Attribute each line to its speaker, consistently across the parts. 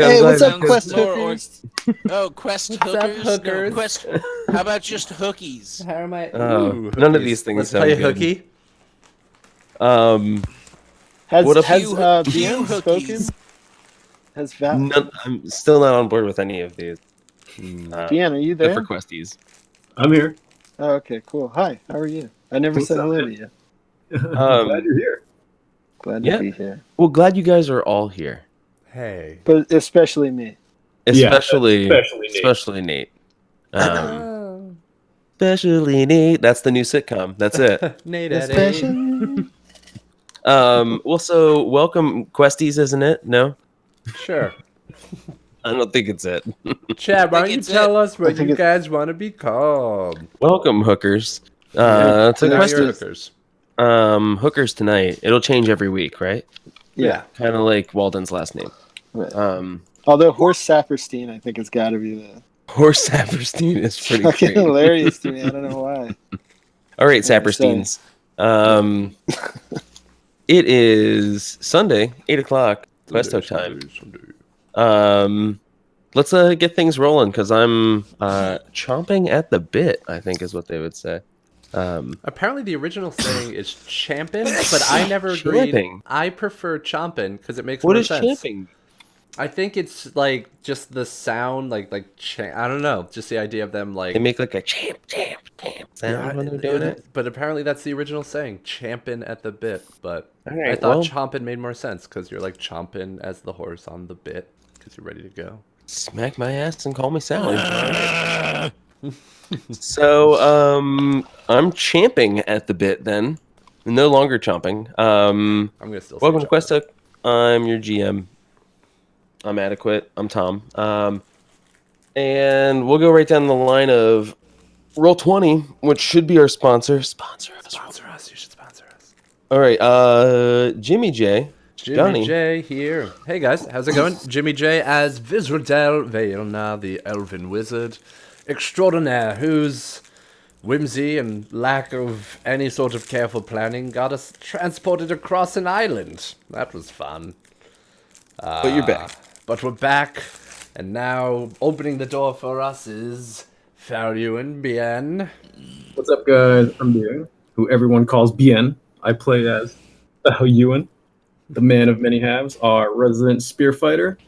Speaker 1: Hey, what's up,
Speaker 2: Sounds
Speaker 1: Quest
Speaker 2: more
Speaker 1: hookers?
Speaker 2: Oh, Quest
Speaker 3: What's up,
Speaker 2: hookers?
Speaker 3: hookers?
Speaker 2: No, Quest. How about just hookies?
Speaker 3: How am I?
Speaker 4: None of these things
Speaker 3: Let's
Speaker 4: sound
Speaker 3: play
Speaker 4: good.
Speaker 3: hooky.
Speaker 1: Has
Speaker 4: What up-
Speaker 1: Bien
Speaker 2: Cue
Speaker 1: spoken?
Speaker 2: hookies.
Speaker 1: Has Val?
Speaker 4: I'm still not on board with any of these.
Speaker 1: Bien, are you
Speaker 4: Except for
Speaker 1: there?
Speaker 4: questies.
Speaker 5: I'm here.
Speaker 1: Oh, okay, cool. Hi, how are you? I never
Speaker 5: What's
Speaker 1: said
Speaker 5: up,
Speaker 1: hello
Speaker 5: man?
Speaker 1: to you.
Speaker 5: Glad you're here.
Speaker 1: Glad
Speaker 4: Yeah.
Speaker 1: to be here,
Speaker 4: Well, glad you guys are all here.
Speaker 3: Hey.
Speaker 1: but especially me.
Speaker 4: Especially
Speaker 5: especially Nate.
Speaker 4: Nate. Especially Nate. That's the new sitcom. That's it.
Speaker 3: Nate
Speaker 1: Especially.
Speaker 4: Well, so welcome, Questies, isn't it? No?
Speaker 3: Sure.
Speaker 4: I don't think it's it.
Speaker 3: Chad, why don't you
Speaker 2: it's
Speaker 3: tell us
Speaker 1: I
Speaker 3: what
Speaker 1: think
Speaker 3: you
Speaker 1: it-
Speaker 3: guys want to be called?
Speaker 4: Welcome, hookers.
Speaker 1: Yeah,
Speaker 4: To
Speaker 3: Now
Speaker 1: Quest
Speaker 3: you're
Speaker 1: is-
Speaker 3: hookers.
Speaker 4: Hookers tonight. It'll change every week, right?
Speaker 1: Yeah.
Speaker 4: Kind of like Walden's last name.
Speaker 1: Right. Although Horst Saperstein, I think, has got to be the
Speaker 4: Horst Saperstein is pretty
Speaker 1: fucking
Speaker 4: great.
Speaker 1: hilarious to me. I don't know why.
Speaker 4: All right,
Speaker 1: What to say?
Speaker 4: Sapersteins. It is Sunday, 8:00, Quest Hook time. Let's get things rolling because I'm chomping at the bit, I think is what they would say.
Speaker 3: Apparently, the original saying is champin', but I never agreed.
Speaker 4: Champing?
Speaker 3: I prefer chompin' because it makes
Speaker 4: What
Speaker 3: more
Speaker 4: is
Speaker 3: sense.
Speaker 4: champing?
Speaker 3: I think it's like just the sound, like I don't know, just the idea of them like.
Speaker 4: They make like a champ sound when they're doing it.
Speaker 3: But apparently that's the original saying, champin' at the bit. But
Speaker 4: All right,
Speaker 3: I thought
Speaker 4: well-
Speaker 3: chompin' made more sense because you're like chomping as the horse on the bit because you're ready to go.
Speaker 4: Smack my ass and call me Sally. So, I'm champing at the bit then. No longer chomping.
Speaker 3: I'm gonna still.
Speaker 4: Welcome
Speaker 3: say
Speaker 4: to Quest
Speaker 3: chompin'.
Speaker 4: Hook. I'm your GM. I'm adequate. I'm Tom. And we'll go right down the line of Roll20, which should be our sponsor. Sponsor us.
Speaker 3: Sponsor us. You should sponsor us.
Speaker 4: All right. Jimmy J.
Speaker 3: Jimmy
Speaker 4: Johnny.
Speaker 3: J here. Hey guys, how's it going? Jimmy J as Visredel Veilna, the elven wizard extraordinaire, whose whimsy and lack of any sort of careful planning got us transported across an island. That was fun.
Speaker 4: But you're back.
Speaker 3: But we're back, and now opening the door for us is Faryuan Bien.
Speaker 5: What's up, guys? I'm Bien, who everyone calls Bien. I play as Ewan, the man of many halves, our resident spear fighter.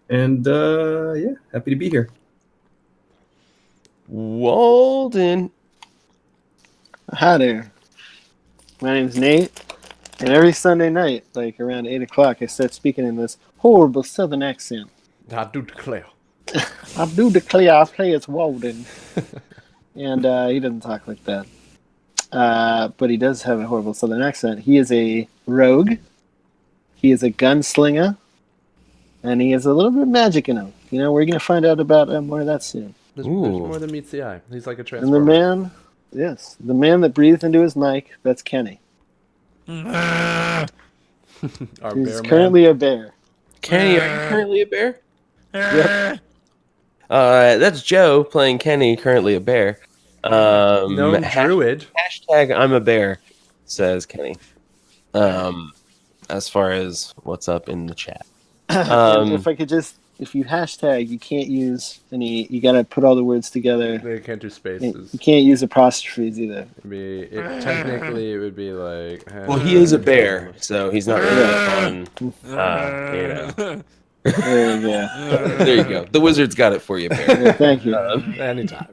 Speaker 5: And yeah, happy to be here.
Speaker 4: Walden.
Speaker 1: Hi there. My name's Nate, and every Sunday night, like around 8:00, I start speaking in this horrible Southern accent.
Speaker 3: I do declare.
Speaker 1: I do declare I play as Walden. And he doesn't talk like that. But he does have a horrible Southern accent. He is a rogue. He is a gunslinger. And he has a little bit of magic in him. You know, we're going to find out about more of that soon.
Speaker 3: There's
Speaker 4: Ooh.
Speaker 3: more than meets the eye. He's like a
Speaker 1: And
Speaker 3: transformer.
Speaker 1: the man, yes, the man that breathed into his mic, that's Kenny.
Speaker 3: Our
Speaker 1: He's
Speaker 3: bear man.
Speaker 1: currently a bear.
Speaker 4: Kenny, are you currently a bear?
Speaker 1: Yep.
Speaker 4: That's Joe playing Kenny, currently a bear.
Speaker 3: Gnome druid.
Speaker 4: Hashtag I'm a bear, says Kenny. As far as what's up in the chat.
Speaker 1: And if I could just, if you hashtag, you can't use any, you got to put all the words together.
Speaker 3: They can't do
Speaker 1: You
Speaker 3: spaces.
Speaker 1: can't use apostrophes either.
Speaker 3: Technically, it would be like.
Speaker 4: Well, he is a bear, so he's not really on. You know.
Speaker 1: There you go.
Speaker 4: There you go. The wizard's got it for you, bear.
Speaker 1: Yeah, thank you.
Speaker 3: Anytime.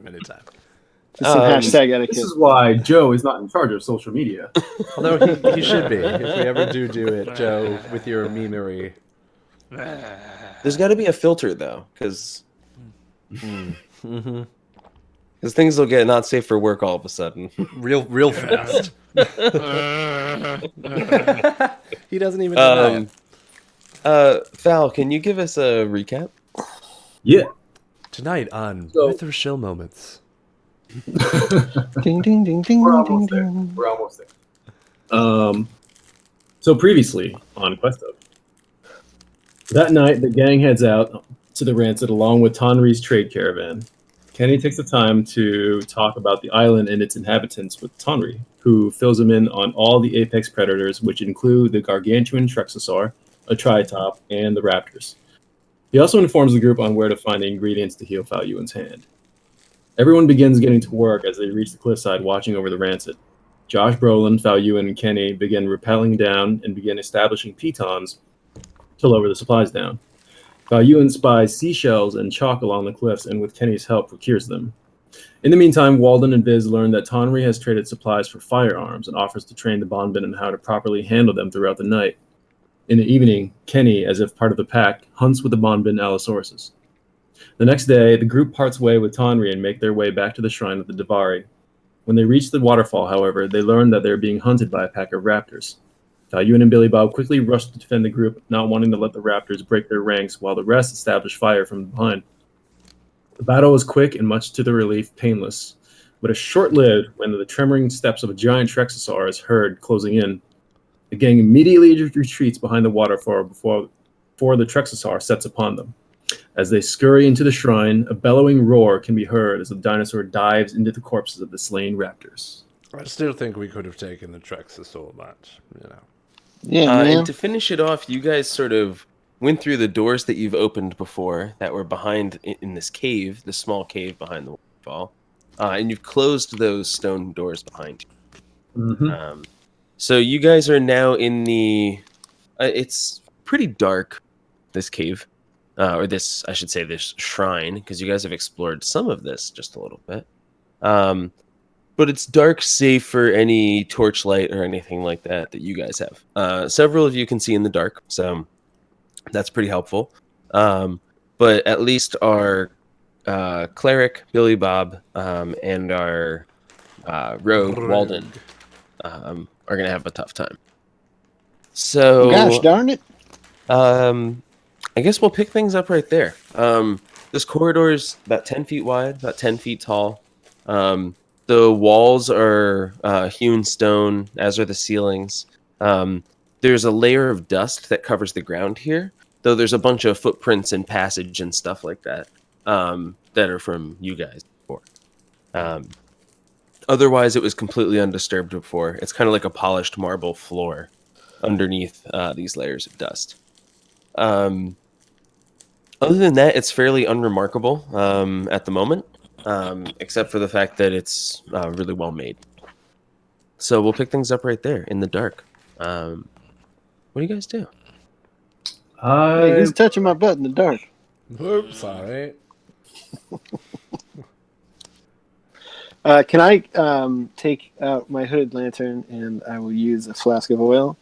Speaker 1: Just some hashtag
Speaker 5: This
Speaker 1: etiquette.
Speaker 5: is why Joe is not in charge of social media.
Speaker 3: Although he should be. If we ever do it, Joe, with your memery.
Speaker 4: There's got to be a filter though, because things will get not safe for work all of a sudden.
Speaker 3: Real fast. He doesn't even know.
Speaker 4: Val, can you give us a recap?
Speaker 5: Yeah.
Speaker 3: Tonight on
Speaker 5: So-
Speaker 3: With or Shill Moments.
Speaker 1: Ding, ding, ding, ding,
Speaker 5: We're
Speaker 1: ding,
Speaker 5: almost there.
Speaker 1: ding.
Speaker 5: We're almost there. So previously on Quest Hook, that night the gang heads out to the rancid along with Tonri's trade caravan. Kenny takes the time to talk about the island and its inhabitants with Tonri, who fills him in on all the apex predators, which include the gargantuan Trexosaur, a Tritop, and the raptors. He also informs the group on where to find the ingredients to heal Fao Yuan's hand. Everyone begins getting to work as they reach the cliffside, watching over the rancid. Josh Brolin, Fao Yuan, and Kenny begin rappelling down and begin establishing pitons to lower the supplies down. Fao Yuan spies seashells and chalk along the cliffs and, with Kenny's help, procures them. In the meantime, Walden and Viz learn that Tonry has traded supplies for firearms and offers to train the Bonbin on how to properly handle them throughout the night. In the evening, Kenny, as if part of the pack, hunts with the Bonbin Allosauruses. The next day, the group parts way with Tonry and make their way back to the shrine of the Davari. When they reach the waterfall, however, they learn that they are being hunted by a pack of raptors. Taiyuan and Billy Bob quickly rush to defend the group, not wanting to let the raptors break their ranks, while the rest establish fire from behind. The battle was quick and, much to their relief, painless, but is short-lived when the tremoring steps of a giant Trexosaur is heard closing in. The gang immediately retreats behind the waterfall before the Trexosaur sets upon them. As they scurry into the shrine, a bellowing roar can be heard as the dinosaur dives into the corpses of the slain raptors.
Speaker 3: I still think we could have taken the Trexosaur, but, you know.
Speaker 1: Yeah, man.
Speaker 4: And to finish it off, you guys sort of went through the doors that you've opened before that were behind in this cave, the small cave behind the waterfall, and you've closed those stone doors behind you.
Speaker 5: Mm-hmm.
Speaker 4: So you guys are now in the... it's pretty dark, this cave. Or this, I should say, this shrine, because you guys have explored some of this just a little bit. But it's dark, safe for any torchlight or anything like that you guys have. Several of you can see in the dark, so that's pretty helpful. But at least our cleric, Billy Bob, and our rogue, Walden, are going to have a tough time. So,
Speaker 1: Gosh darn it.
Speaker 4: I guess we'll pick things up right there. This corridor is about 10 feet wide, about 10 feet tall. The walls are hewn stone, as are the ceilings. There's a layer of dust that covers the ground here, though there's a bunch of footprints and passage and stuff like that that are from you guys before. Otherwise, it was completely undisturbed before. It's kind of like a polished marble floor underneath these layers of dust. Other than that, it's fairly unremarkable at the moment, except for the fact that it's really well made. So we'll pick things up right there in the dark. What do you guys do?
Speaker 1: Hey, who's touching my butt in the dark?
Speaker 3: Oops, sorry.
Speaker 1: Can I take out my hooded lantern and I will use a flask of oil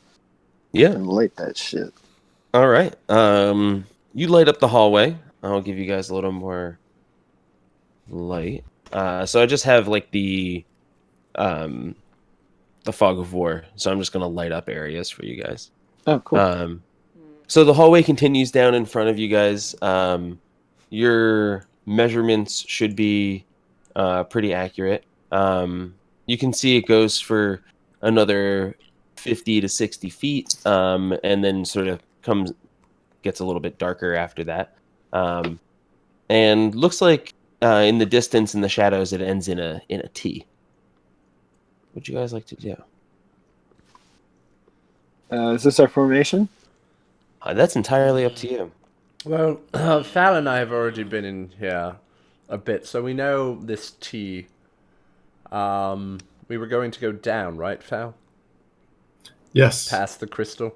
Speaker 4: Yeah.
Speaker 1: and light that shit?
Speaker 4: All right. You light up the hallway. I'll give you guys a little more light. So I just have like the fog of war. So I'm just gonna light up areas for you guys.
Speaker 1: Oh, cool.
Speaker 4: So the hallway continues down in front of you guys. Your measurements should be pretty accurate. You can see it goes for another 50 to 60 feet, and then sort of gets a little bit darker after that. And looks like in the distance, in the shadows, it ends in a T. What'd you guys like to do?
Speaker 1: Is this our formation?
Speaker 4: That's entirely up to you.
Speaker 3: Well, Fal and I have already been in here a bit, so we know this T. We were going to go down, right, Fal?
Speaker 5: Yes.
Speaker 3: Past the crystal.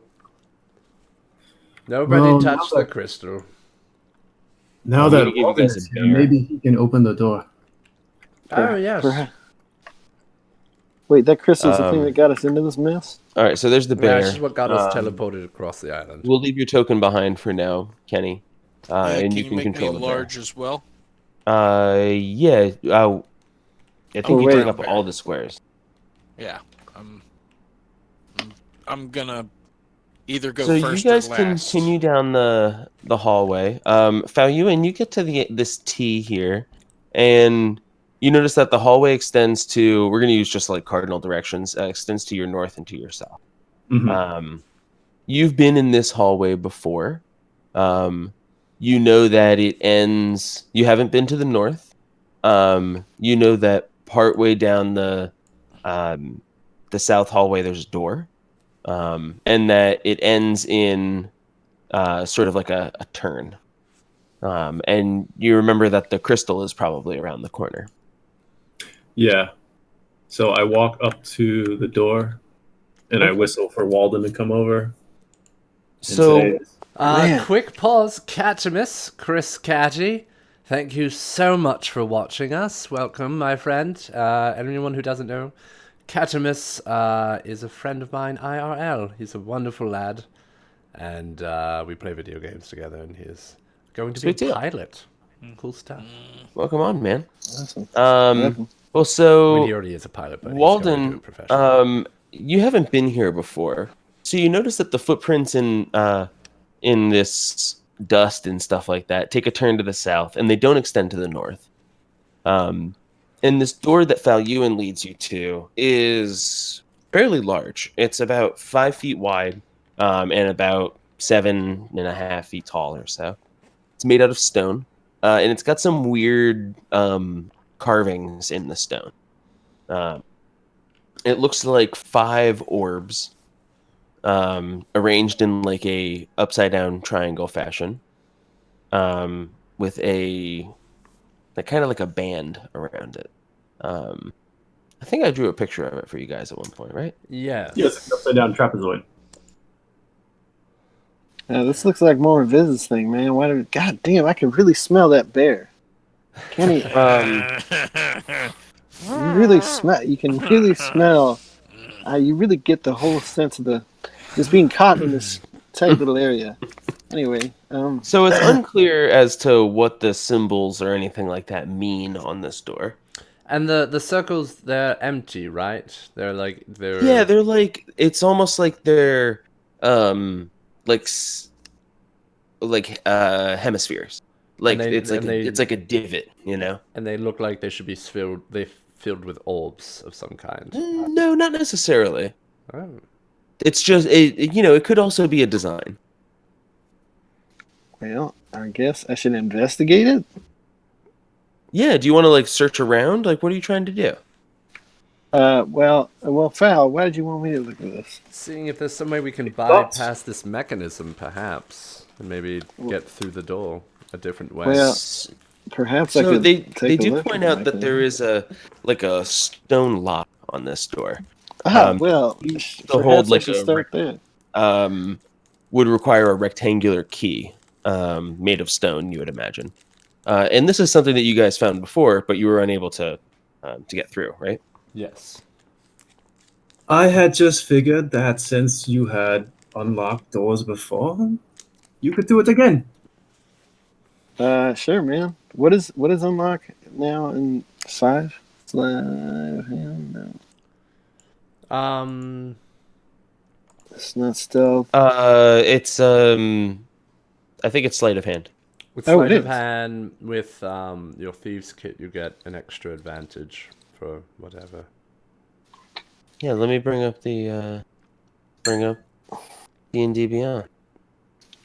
Speaker 3: Nobody touched the crystal.
Speaker 5: Now
Speaker 4: I'm
Speaker 5: that
Speaker 4: gonna give you
Speaker 5: Walden
Speaker 4: guys
Speaker 5: is
Speaker 4: a
Speaker 5: here,
Speaker 4: bear.
Speaker 5: maybe he can open the door.
Speaker 3: Oh, yes.
Speaker 1: Wait, that crystal's the thing that got us into this mess?
Speaker 4: All right, so there's the
Speaker 3: Yeah,
Speaker 4: bear.
Speaker 3: this is what got us teleported across the island.
Speaker 4: We'll leave your token behind for now, Kenny, and
Speaker 2: can
Speaker 4: you
Speaker 2: you
Speaker 4: can
Speaker 2: make me
Speaker 4: control the bear.
Speaker 2: large as well?
Speaker 4: Yeah. I think you
Speaker 1: wait.
Speaker 4: took up all the squares.
Speaker 2: Yeah. I'm gonna either go
Speaker 4: So
Speaker 2: first
Speaker 4: you guys
Speaker 2: or last.
Speaker 4: continue down the hallway. Faoyuan, you get to this T here, and you notice that the hallway extends to. We're going to use just like cardinal directions. Extends to your north and to your south.
Speaker 5: Mm-hmm.
Speaker 4: You've been in this hallway before. You know that it ends. You haven't been to the north. You know that partway down the south hallway, there's a door. And that it ends in sort of like a turn. And you remember that the crystal is probably around the corner.
Speaker 5: Yeah. So I walk up to the door and I
Speaker 4: Okay.
Speaker 5: whistle for Walden to come over and
Speaker 4: So
Speaker 5: say,
Speaker 1: Man.
Speaker 3: Quick pause, Catimus, Chris Catty. Thank you so much for watching us. Welcome, my friend. Anyone who doesn't know, Catimus is a friend of mine IRL. He's a wonderful lad, and we play video games together, and he is going to
Speaker 4: Sweet
Speaker 3: be a
Speaker 4: deal.
Speaker 3: pilot. Cool stuff.
Speaker 4: welcome on, man.
Speaker 1: Awesome.
Speaker 4: Well,
Speaker 3: I
Speaker 4: so
Speaker 3: mean, he already is a pilot, but he's going to do
Speaker 4: Walden,
Speaker 3: it professionally.
Speaker 4: you haven't been here before, so you notice that the footprints in this dust and stuff like that take a turn to the south, and they don't extend to the north. And this door that Falyuan leads you to is fairly large. It's about 5 feet wide, and about 7.5 feet tall or so. It's made out of stone, and it's got some weird carvings in the stone. It looks like 5 orbs arranged in like a upside down triangle fashion, with a kind of like a band around it. I think I drew a picture of it for you guys at one point, right?
Speaker 3: Yes.
Speaker 5: "Yeah, it's an upside down trapezoid."
Speaker 1: This looks like more of Viz's thing, man. God damn, I can really smell that bear. Kenny, you really smell. You can really smell. You really get the whole sense of just being caught in this tight little area. Anyway,
Speaker 4: So it's unclear as to what the symbols or anything like that mean on this door.
Speaker 3: And the circles, they're empty, right? They're
Speaker 4: Yeah, they're like, it's almost like they're like hemispheres. Like
Speaker 3: And they-
Speaker 4: it's like
Speaker 3: and they-
Speaker 4: it's like a divot, you know?
Speaker 3: and they look like they should be filled with orbs of some kind.
Speaker 4: No, not necessarily.
Speaker 3: Oh.
Speaker 4: It's just it could also be a design.
Speaker 1: well, I guess I should investigate it.
Speaker 4: Yeah, do you want to like search around? Like what are you trying to do?
Speaker 1: Well, Fal, why did you want me to look at this?
Speaker 3: Seeing if there's some way we can
Speaker 5: Thoughts?
Speaker 3: bypass this mechanism, perhaps, and maybe get through the door a different way.
Speaker 1: Well, perhaps I
Speaker 4: So
Speaker 1: could
Speaker 4: they
Speaker 1: take a
Speaker 4: do
Speaker 1: look
Speaker 4: point
Speaker 1: at
Speaker 4: out that there is a stone lock on this door.
Speaker 1: Well,
Speaker 4: you
Speaker 1: perhaps
Speaker 4: to hold
Speaker 1: I
Speaker 4: like
Speaker 1: should
Speaker 4: a
Speaker 1: start there.
Speaker 4: Would require a rectangular key made of stone, you would imagine. And this is something that you guys found before, but you were unable to get through, right?
Speaker 3: Yes.
Speaker 5: I had just figured that since you had unlocked doors before, you could do it again.
Speaker 1: Sure, man. What is unlock now in 5? Sleight of hand? No, it's not stealth.
Speaker 4: It's I think it's sleight of hand.
Speaker 3: With
Speaker 1: Oh,
Speaker 3: sleight
Speaker 1: it
Speaker 3: of
Speaker 1: is.
Speaker 3: hand, with your thieves kit, you get an extra advantage for whatever.
Speaker 4: Yeah, let me bring up D&D Beyond.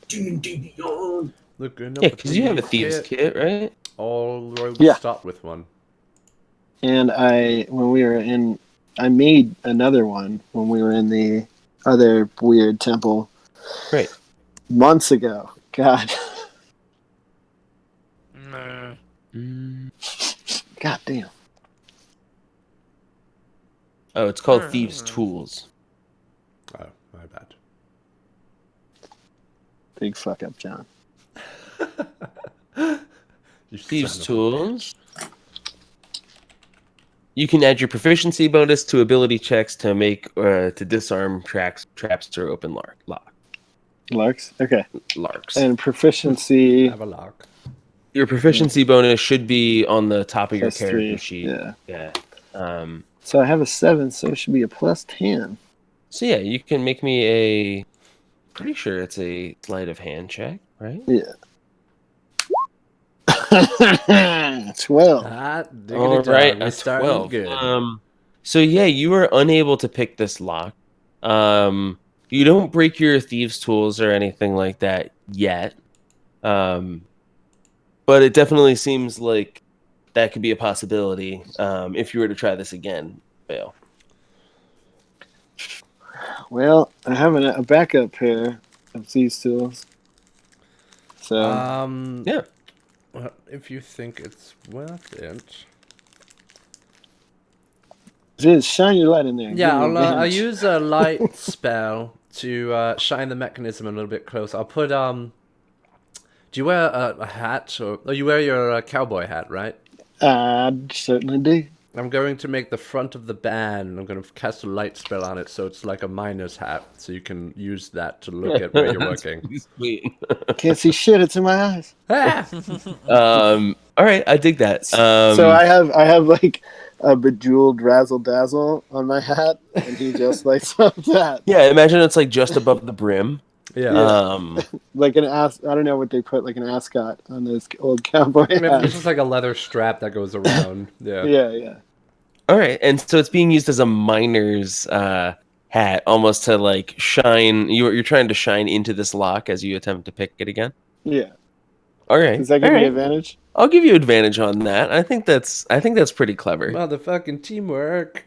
Speaker 5: D&D Beyond.
Speaker 3: Looking up
Speaker 4: Yeah,
Speaker 3: a
Speaker 4: because you have a thieves kit, right?
Speaker 3: All roads
Speaker 1: Yeah.
Speaker 3: start with one.
Speaker 1: And I made another one when we were in the other weird temple.
Speaker 4: Right.
Speaker 1: Months ago. God.
Speaker 2: Nah.
Speaker 1: God damn.
Speaker 4: Oh, it's called Thieves' Tools.
Speaker 3: Oh, my bad.
Speaker 1: Big fuck up, John.
Speaker 3: You
Speaker 4: Thieves'
Speaker 3: son of a
Speaker 4: Tools. You can add your proficiency bonus to ability checks to make to disarm traps or open
Speaker 1: Larks? Okay.
Speaker 4: larks.
Speaker 1: And proficiency
Speaker 3: Have a lock.
Speaker 4: Your proficiency bonus should be on the top of your
Speaker 1: plus
Speaker 4: character
Speaker 1: 3.
Speaker 4: sheet.
Speaker 1: Yeah.
Speaker 4: Yeah.
Speaker 1: So I have a 7, so it should be a plus 10.
Speaker 4: So yeah, you can make me a. Pretty sure it's a sleight of hand check, right?
Speaker 1: Yeah. 12.
Speaker 3: Diggity
Speaker 4: All
Speaker 3: dog.
Speaker 4: right,
Speaker 3: We're
Speaker 4: a
Speaker 3: starting
Speaker 4: 12.
Speaker 3: good.
Speaker 4: So yeah, you are unable to pick this lock. You don't break your thieves' tools or anything like that yet. But it definitely seems like that could be a possibility if you were to try this again, fail.
Speaker 1: Well, I have a backup pair of these tools. So
Speaker 4: Yeah.
Speaker 3: Well, if you think it's worth it.
Speaker 1: Just shine your light in there.
Speaker 3: Yeah,
Speaker 1: Give me
Speaker 3: I'll
Speaker 1: advantage.
Speaker 3: use a light spell to shine the mechanism a little bit closer. I'll put Do you wear a hat or you wear your cowboy hat, right?
Speaker 1: I certainly do.
Speaker 3: I'm going to make the front of the band. I'm going to cast a light spell on it, so it's like a miner's hat, so you can use that to look at where you're
Speaker 4: That's
Speaker 3: working.
Speaker 4: pretty sweet.
Speaker 1: Can't see shit. It's in my eyes.
Speaker 3: Ah!
Speaker 4: All right, I dig that.
Speaker 1: So I have like a bejeweled razzle dazzle on my hat, and he just lights up that.
Speaker 4: Yeah, imagine it's like just above the brim.
Speaker 3: Yeah.
Speaker 1: Like an ass. I don't know what they put, like an ascot on those old cowboy
Speaker 3: Maybe it's
Speaker 1: hats.
Speaker 3: just like a leather strap that goes around. Yeah.
Speaker 1: Yeah.
Speaker 4: All right, and so it's being used as a miner's hat, almost to like shine. You're trying to shine into this lock as you attempt to pick it again.
Speaker 1: Yeah.
Speaker 4: All right,
Speaker 1: Does that give
Speaker 4: all
Speaker 1: me
Speaker 4: right.
Speaker 1: advantage?
Speaker 4: I'll give you advantage on that. I think that's pretty clever.
Speaker 3: Motherfucking teamwork.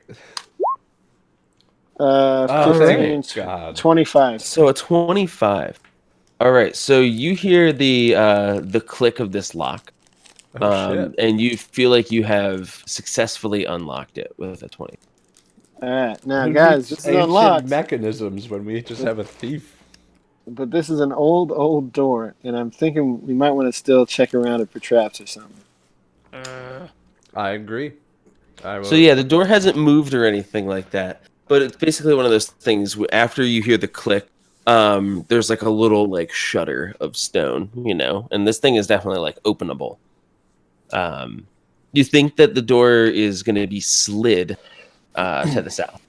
Speaker 4: All
Speaker 1: 15,
Speaker 4: right.
Speaker 3: God.
Speaker 1: 25.
Speaker 4: So a 25. All right, so you hear the click of this lock,
Speaker 3: Oh, shit.
Speaker 4: and you feel like you have successfully unlocked it with a 20.
Speaker 1: All right, now
Speaker 3: Who
Speaker 1: guys,
Speaker 3: needs
Speaker 1: this is
Speaker 3: ancient
Speaker 1: unlocked,
Speaker 3: mechanisms when we just have a thief?
Speaker 1: but this is an old door, and I'm thinking we might want to still check around it for traps or something.
Speaker 3: I agree. I will.
Speaker 4: So yeah, the door hasn't moved or anything like that, but it's basically one of those things. After you hear the click, there's like a little like shutter of stone, and this thing is definitely like openable. You think that the door is going to be slid to the south.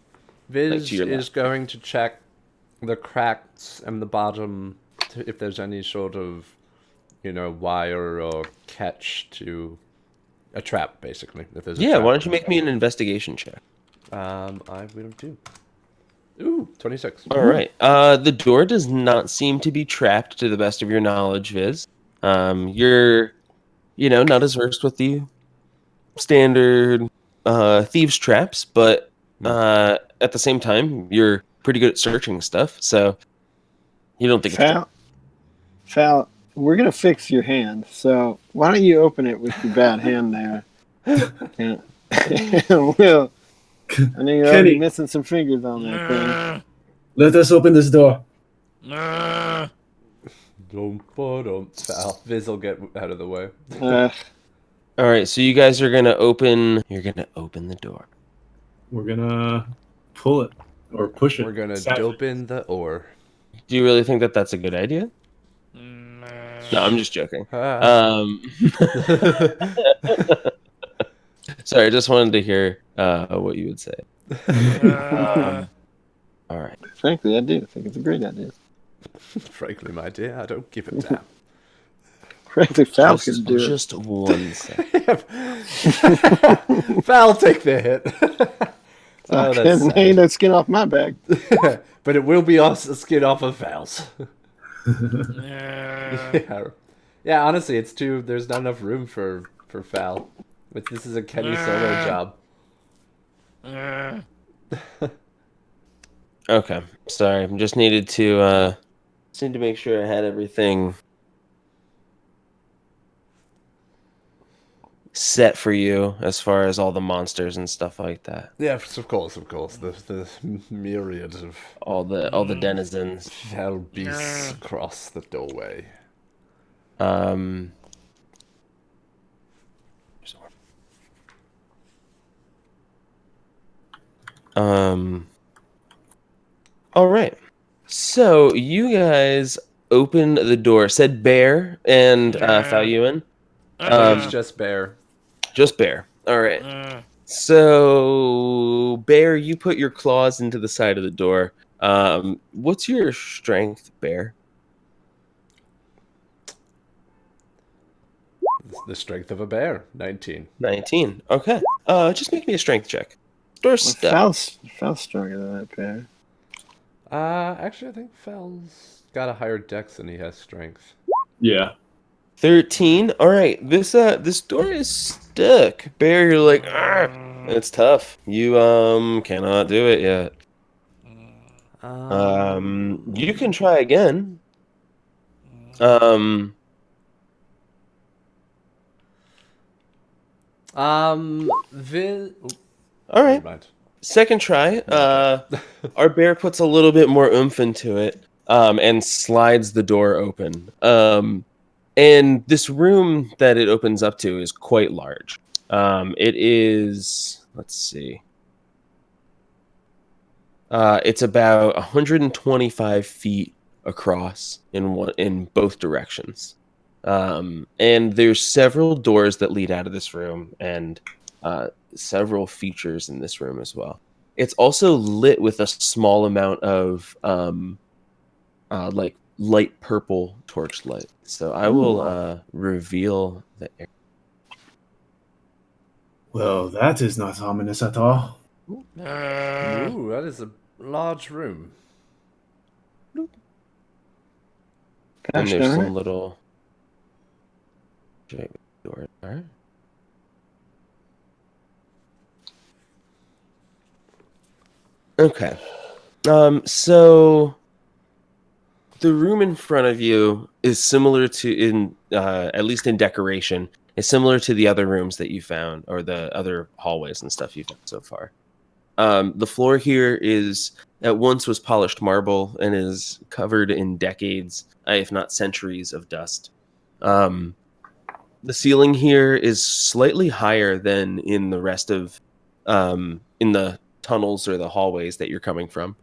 Speaker 3: Viz
Speaker 4: to your
Speaker 3: is
Speaker 4: left.
Speaker 3: going to check the cracks and the bottom if there's any sort of, wire or catch to a trap, basically. If there's a
Speaker 4: Yeah,
Speaker 3: trap.
Speaker 4: why don't you make me an investigation check?
Speaker 3: I will do. Ooh, 26.
Speaker 4: All right. The door does not seem to be trapped to the best of your knowledge, Viz. You're, not as versed with the standard thieves traps, but at the same time, you're pretty good at searching stuff, so you don't think it's trapped.
Speaker 1: Fal, we're gonna fix your hand. So why don't you open it with your bad hand there? And, Will, I know you're already
Speaker 5: Kenny.
Speaker 1: missing some fingers on that thing.
Speaker 5: Let us open this door.
Speaker 3: Don't foul. Viz will get out of the way.
Speaker 4: All right, so you guys are gonna open. You're gonna open the door.
Speaker 5: We're gonna pull it or push it.
Speaker 3: We're gonna
Speaker 5: Savage.
Speaker 3: dope in the ore.
Speaker 4: Do you really think that that's a good idea? No, I'm just joking.
Speaker 3: Ah.
Speaker 4: Sorry, I just wanted to hear what you would say. All right.
Speaker 1: Frankly, I do think it's a great idea.
Speaker 3: Frankly, my dear, I don't give a damn.
Speaker 1: Frankly, Fal can do it.
Speaker 4: Just 1 second.
Speaker 3: Val, take the hit. Oh, that's
Speaker 1: Ain't
Speaker 3: sad.
Speaker 1: no skin off my back.
Speaker 3: But it will be a skin off of Val's. Yeah, honestly, it's too. There's not enough room for Val. But this is a Kenny solo job.
Speaker 4: Okay, sorry. I just needed to make sure I had everything set for you as far as all the monsters and stuff like that.
Speaker 3: Yes, of course. The myriad of
Speaker 4: All the denizens.
Speaker 3: fell beasts across the doorway.
Speaker 4: All right. So you guys open the door. Said Bear and Falyuan.
Speaker 3: It's just Bear.
Speaker 4: Just Bear. All right. So Bear, you put your claws into the side of the door. What's your strength, Bear?
Speaker 3: The strength of a bear. 19.
Speaker 4: 19. Okay. Just make me a strength check. Door's stuck.
Speaker 1: Fal's stronger than that pair.
Speaker 3: Actually, I think Fel's got a higher dex than he has strength.
Speaker 5: Yeah.
Speaker 4: 13. All right. This door is stuck. Bear, you're like, it's tough. You cannot do it yet. You can try again. All right.
Speaker 3: Never mind.
Speaker 4: Second try. Our bear puts a little bit more oomph into it, and slides the door open. And this room that it opens up to is quite large. It is. Let's see. It's about 125 feet across in both directions. And there's several doors that lead out of this room, and several features in this room as well. It's also lit with a small amount of like light purple torchlight. So I will reveal the area.
Speaker 5: Well, that is not ominous at all.
Speaker 3: Ooh, that is a large room.
Speaker 4: And
Speaker 1: Gosh
Speaker 4: there's
Speaker 1: darn
Speaker 4: some
Speaker 1: it.
Speaker 4: little doors there. Okay. So the room in front of you is similar to at least in decoration, is similar to the other rooms that you found, or the other hallways and stuff you've found so far. The floor here is at once was polished marble and is covered in decades, if not centuries, of dust. The ceiling here is slightly higher than in the rest of in the tunnels or the hallways that you're coming from.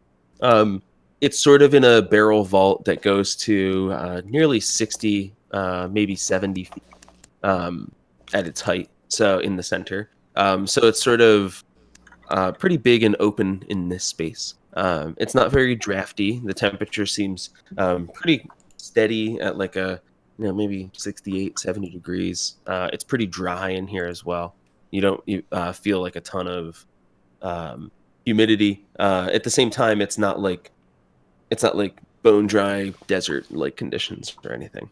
Speaker 4: It's sort of in a barrel vault that goes to nearly 60, maybe 70 feet at its height. So in the center. So it's sort of pretty big and open in this space. It's not very drafty. The temperature seems pretty steady at like maybe 68, 70 degrees. It's pretty dry in here as well. You don't feel like a ton of humidity. At the same time, it's not like bone dry desert like conditions or anything.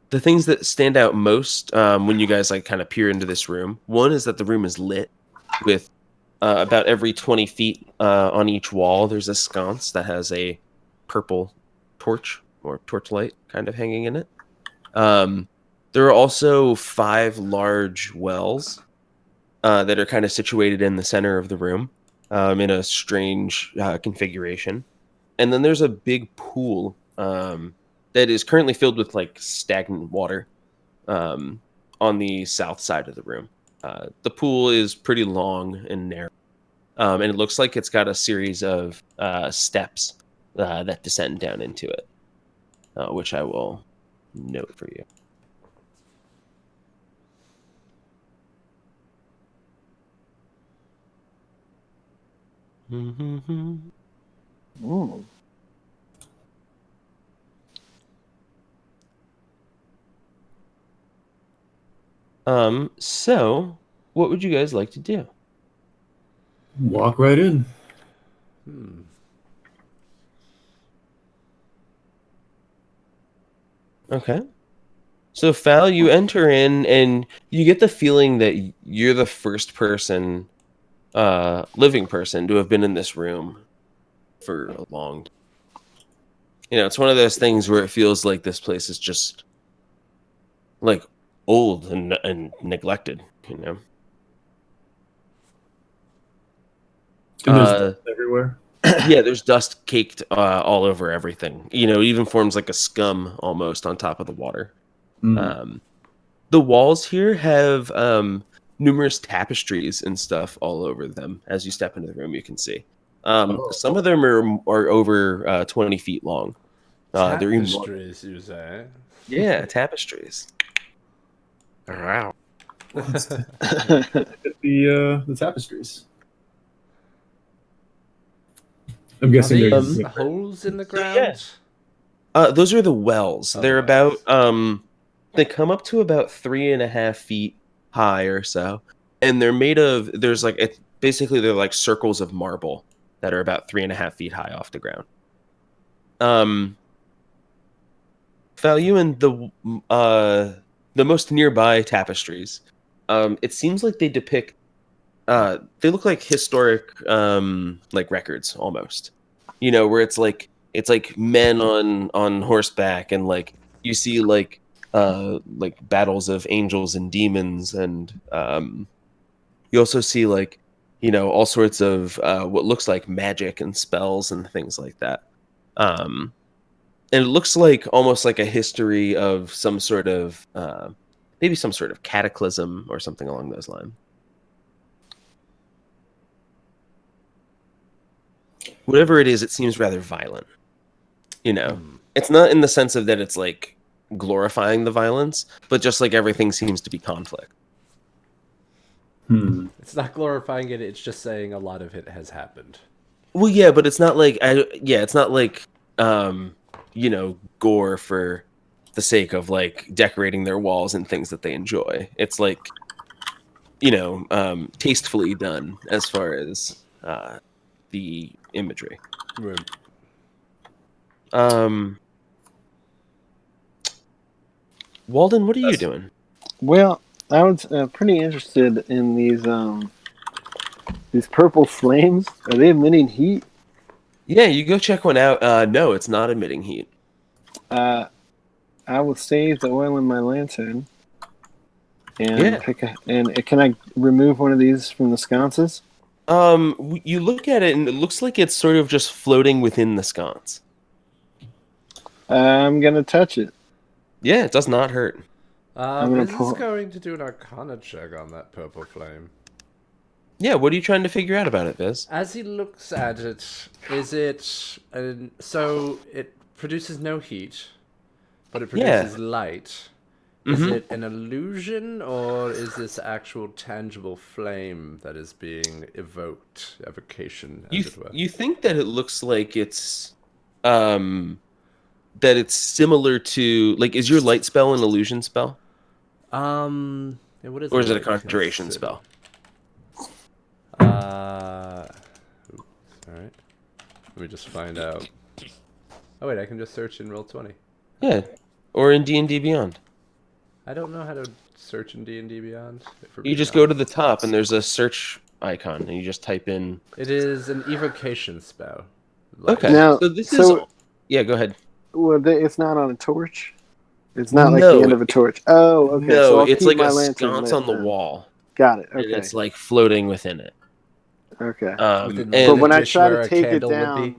Speaker 4: The things that stand out most when you guys like kind of peer into this room, one is that the room is lit with about every 20 feet on each wall. There's a sconce that has a purple torch or torchlight kind of hanging in it. There are also 5 large wells that are kind of situated in the center of the room in a strange configuration. And then there's a big pool that is currently filled with like stagnant water on the south side of the room. The pool is pretty long and narrow, and it looks like it's got a series of steps that descend down into it, which I will note for you.
Speaker 1: Ooh.
Speaker 4: So what would you guys like to do?
Speaker 5: Walk right in.
Speaker 4: Okay. So Fal, you enter in and you get the feeling that you're the first person, living person, to have been in this room for a long time. You know, it's one of those things where it feels like this place is just like old and neglected, you know.
Speaker 5: And there's dust everywhere.
Speaker 4: Yeah, there's dust caked all over everything. You know, it even forms like a scum almost on top of the water. The walls here have numerous tapestries and stuff all over them. As you step into the room, you can see. Some of them are over 20 feet long. They're enormous.
Speaker 3: Tapestries, you say?
Speaker 4: Yeah, tapestries.
Speaker 2: Wow.
Speaker 5: Let's look at the tapestries. I'm
Speaker 3: Are
Speaker 5: guessing
Speaker 3: these
Speaker 5: they're
Speaker 3: holes in the ground?
Speaker 4: Yeah. Those are the wells.
Speaker 3: Oh,
Speaker 4: They're
Speaker 3: wells.
Speaker 4: about they come up to about 3.5 feet high or so, and they're made of. There's like basically they're like circles of marble that are about 3.5 feet high off the ground. Value in the most nearby tapestries. It seems like they depict. They look like historic like records almost. You know, where it's like men on horseback, and like you see like like battles of angels and demons, and you also see like all sorts of what looks like magic and spells and things like that. And it looks like almost like a history of some sort of maybe some sort of cataclysm or something along those lines. Whatever it is, it seems rather violent. It's not in the sense of that it's like glorifying the violence, but just like everything seems to be conflict.
Speaker 3: It's not glorifying it, it's just saying a lot of it has happened.
Speaker 4: Well, yeah, but it's not like it's not like gore for the sake of like decorating their walls and things that they enjoy. It's like tastefully done as far as the imagery.
Speaker 3: Right.
Speaker 4: Walden, what are you doing?
Speaker 1: Well, I was pretty interested in these purple flames. Are they emitting heat?
Speaker 4: Yeah, you go check one out. No, it's not emitting heat.
Speaker 1: I will save the oil in my lantern and can I remove one of these from the sconces?
Speaker 4: You look at it and it looks like it's sort of just floating within the sconce.
Speaker 1: I'm gonna touch it.
Speaker 4: Yeah, it does not hurt.
Speaker 3: This is going to do an Arcana check on that purple flame.
Speaker 4: Yeah, what are you trying to figure out about it, Viz?
Speaker 3: As he looks at it, is it... so it produces no heat, but it produces light. Is it an illusion, or is this actual tangible flame that is being evoked? Evocation, as it were.
Speaker 4: You think that it looks like it's... that it's similar to... Like, is your light spell an illusion spell?
Speaker 3: What is
Speaker 4: or is it a conjuration spell?
Speaker 3: Alright. Let me just find out. Oh wait, I can just search in Roll20.
Speaker 4: Yeah, or in D&D Beyond.
Speaker 3: I don't know how to search in D&D Beyond.
Speaker 4: You just go to the top and there's a search icon and you just type in...
Speaker 3: It is an evocation spell.
Speaker 4: Okay,
Speaker 1: now,
Speaker 4: so this is... Yeah, go ahead.
Speaker 1: Well, it's not on a torch? It's not like the end of a torch. Oh, okay.
Speaker 4: No,
Speaker 1: so I'll
Speaker 4: it's
Speaker 1: keep
Speaker 4: like
Speaker 1: my
Speaker 4: a
Speaker 1: lantern
Speaker 4: sconce
Speaker 1: lit
Speaker 4: on the
Speaker 1: then.
Speaker 4: wall.
Speaker 1: Got it.
Speaker 4: And
Speaker 1: Okay.
Speaker 4: it's like floating within it.
Speaker 1: Okay.
Speaker 4: And
Speaker 1: when I try to take it down,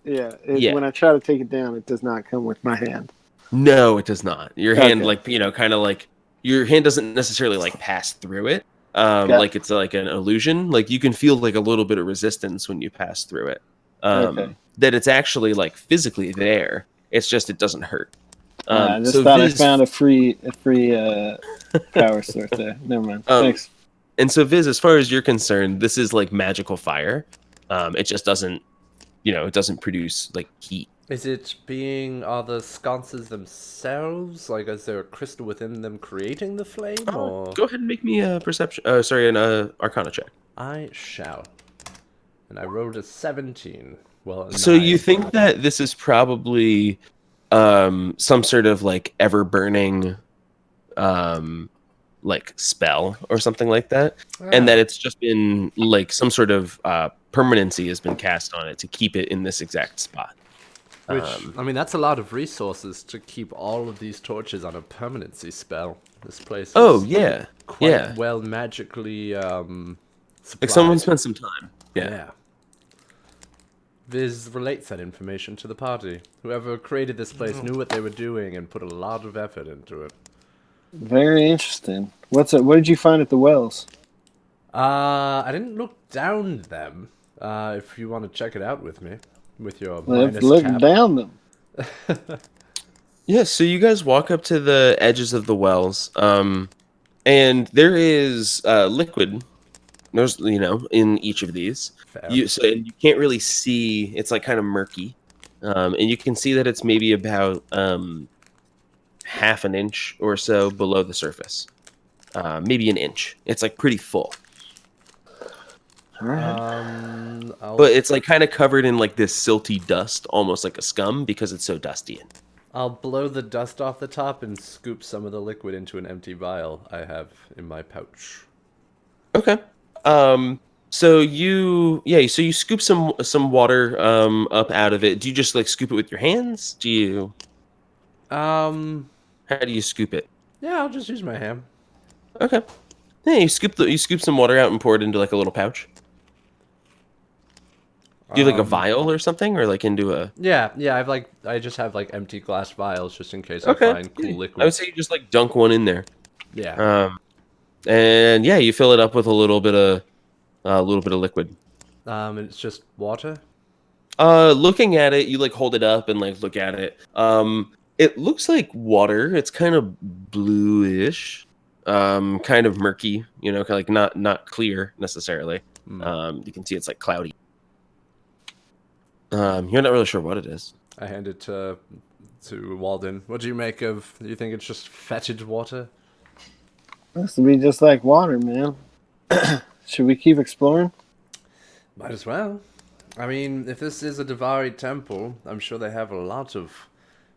Speaker 1: when I try to take it down, it does not come with my hand.
Speaker 4: No, it does not. Your hand, kind of like your hand doesn't necessarily like pass through it. Like it's like an illusion. Like you can feel like a little bit of resistance when you pass through it. That it's actually like physically there. It's just it doesn't hurt.
Speaker 1: I just thought I found a free power source there. Never mind. Thanks.
Speaker 4: And so, Viz, as far as you're concerned, this is like magical fire. It just doesn't, it doesn't produce like heat.
Speaker 3: Are the sconces themselves? Like, is there a crystal within them creating the flame? Or
Speaker 4: go ahead and make me a perception. An Arcana check.
Speaker 3: I shall. And I rolled a 17. Well,
Speaker 4: so you think that this is probably some sort of like ever burning like spell or something like that, and that it's just been like some sort of permanency has been cast on it to keep it in this exact spot.
Speaker 3: Which, I mean, that's a lot of resources to keep all of these torches on a permanency spell. This place is quite well magically supplied.
Speaker 4: Like someone spent some time.
Speaker 3: Yeah. Viz relates that information to the party. Whoever created this place knew what they were doing and put a lot of effort into it.
Speaker 1: Very interesting. What did you find at the wells?
Speaker 3: I didn't look down them. If you want to check it out with me, with your
Speaker 1: Let's look down them.
Speaker 4: Yeah, so you guys walk up to the edges of the wells, and there is liquid. There's in each of these. And you can't really see. It's like kind of murky, and you can see that it's maybe about half an inch or so below the surface, maybe an inch. It's like pretty full.
Speaker 1: All right.
Speaker 4: But it's like kind of covered in like this silty dust, almost like a scum, because it's so dusty.
Speaker 3: I'll blow the dust off the top and scoop some of the liquid into an empty vial I have in my pouch.
Speaker 4: Okay. So you scoop some water up out of it. Do you just like scoop it with your hands? Do you? How do you scoop it?
Speaker 3: Yeah, I'll just use my hand.
Speaker 4: Okay. Yeah, you scoop some water out and pour it into like a little pouch. Do you have like a vial or something, or like into a?
Speaker 3: Yeah. I just have like empty glass vials just in case I
Speaker 4: Okay.
Speaker 3: find cool
Speaker 4: I would
Speaker 3: liquids.
Speaker 4: say you just like dunk one in there.
Speaker 3: Yeah.
Speaker 4: And yeah, you fill it up with a little bit of liquid.
Speaker 3: And it's just water.
Speaker 4: Looking at it, you like hold it up and like look at it. It looks like water. It's kind of bluish, kind of murky. You know, kind of like not clear necessarily. You can see it's like cloudy. You're not really sure what it is.
Speaker 3: I hand it to Walden. What do you make of? Do you think it's just fetid water?
Speaker 1: Looks to be just like water, man. Should we keep exploring?
Speaker 3: Might as well. I mean, if this is a Davari temple, I'm sure they have a lot of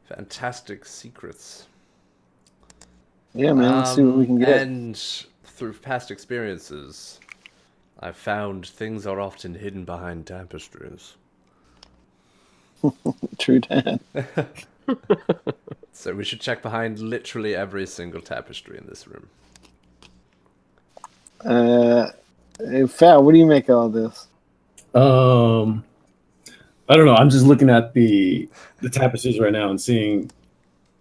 Speaker 3: fantastic secrets.
Speaker 1: Yeah, man. Let's see what we can get.
Speaker 3: And through past experiences, I've found things are often hidden behind tapestries.
Speaker 1: True that.
Speaker 3: So we should check behind literally every single tapestry in this room.
Speaker 1: Hey, Fat, what do you make of all this?
Speaker 5: I don't know. I'm just looking at the tapestries right now and seeing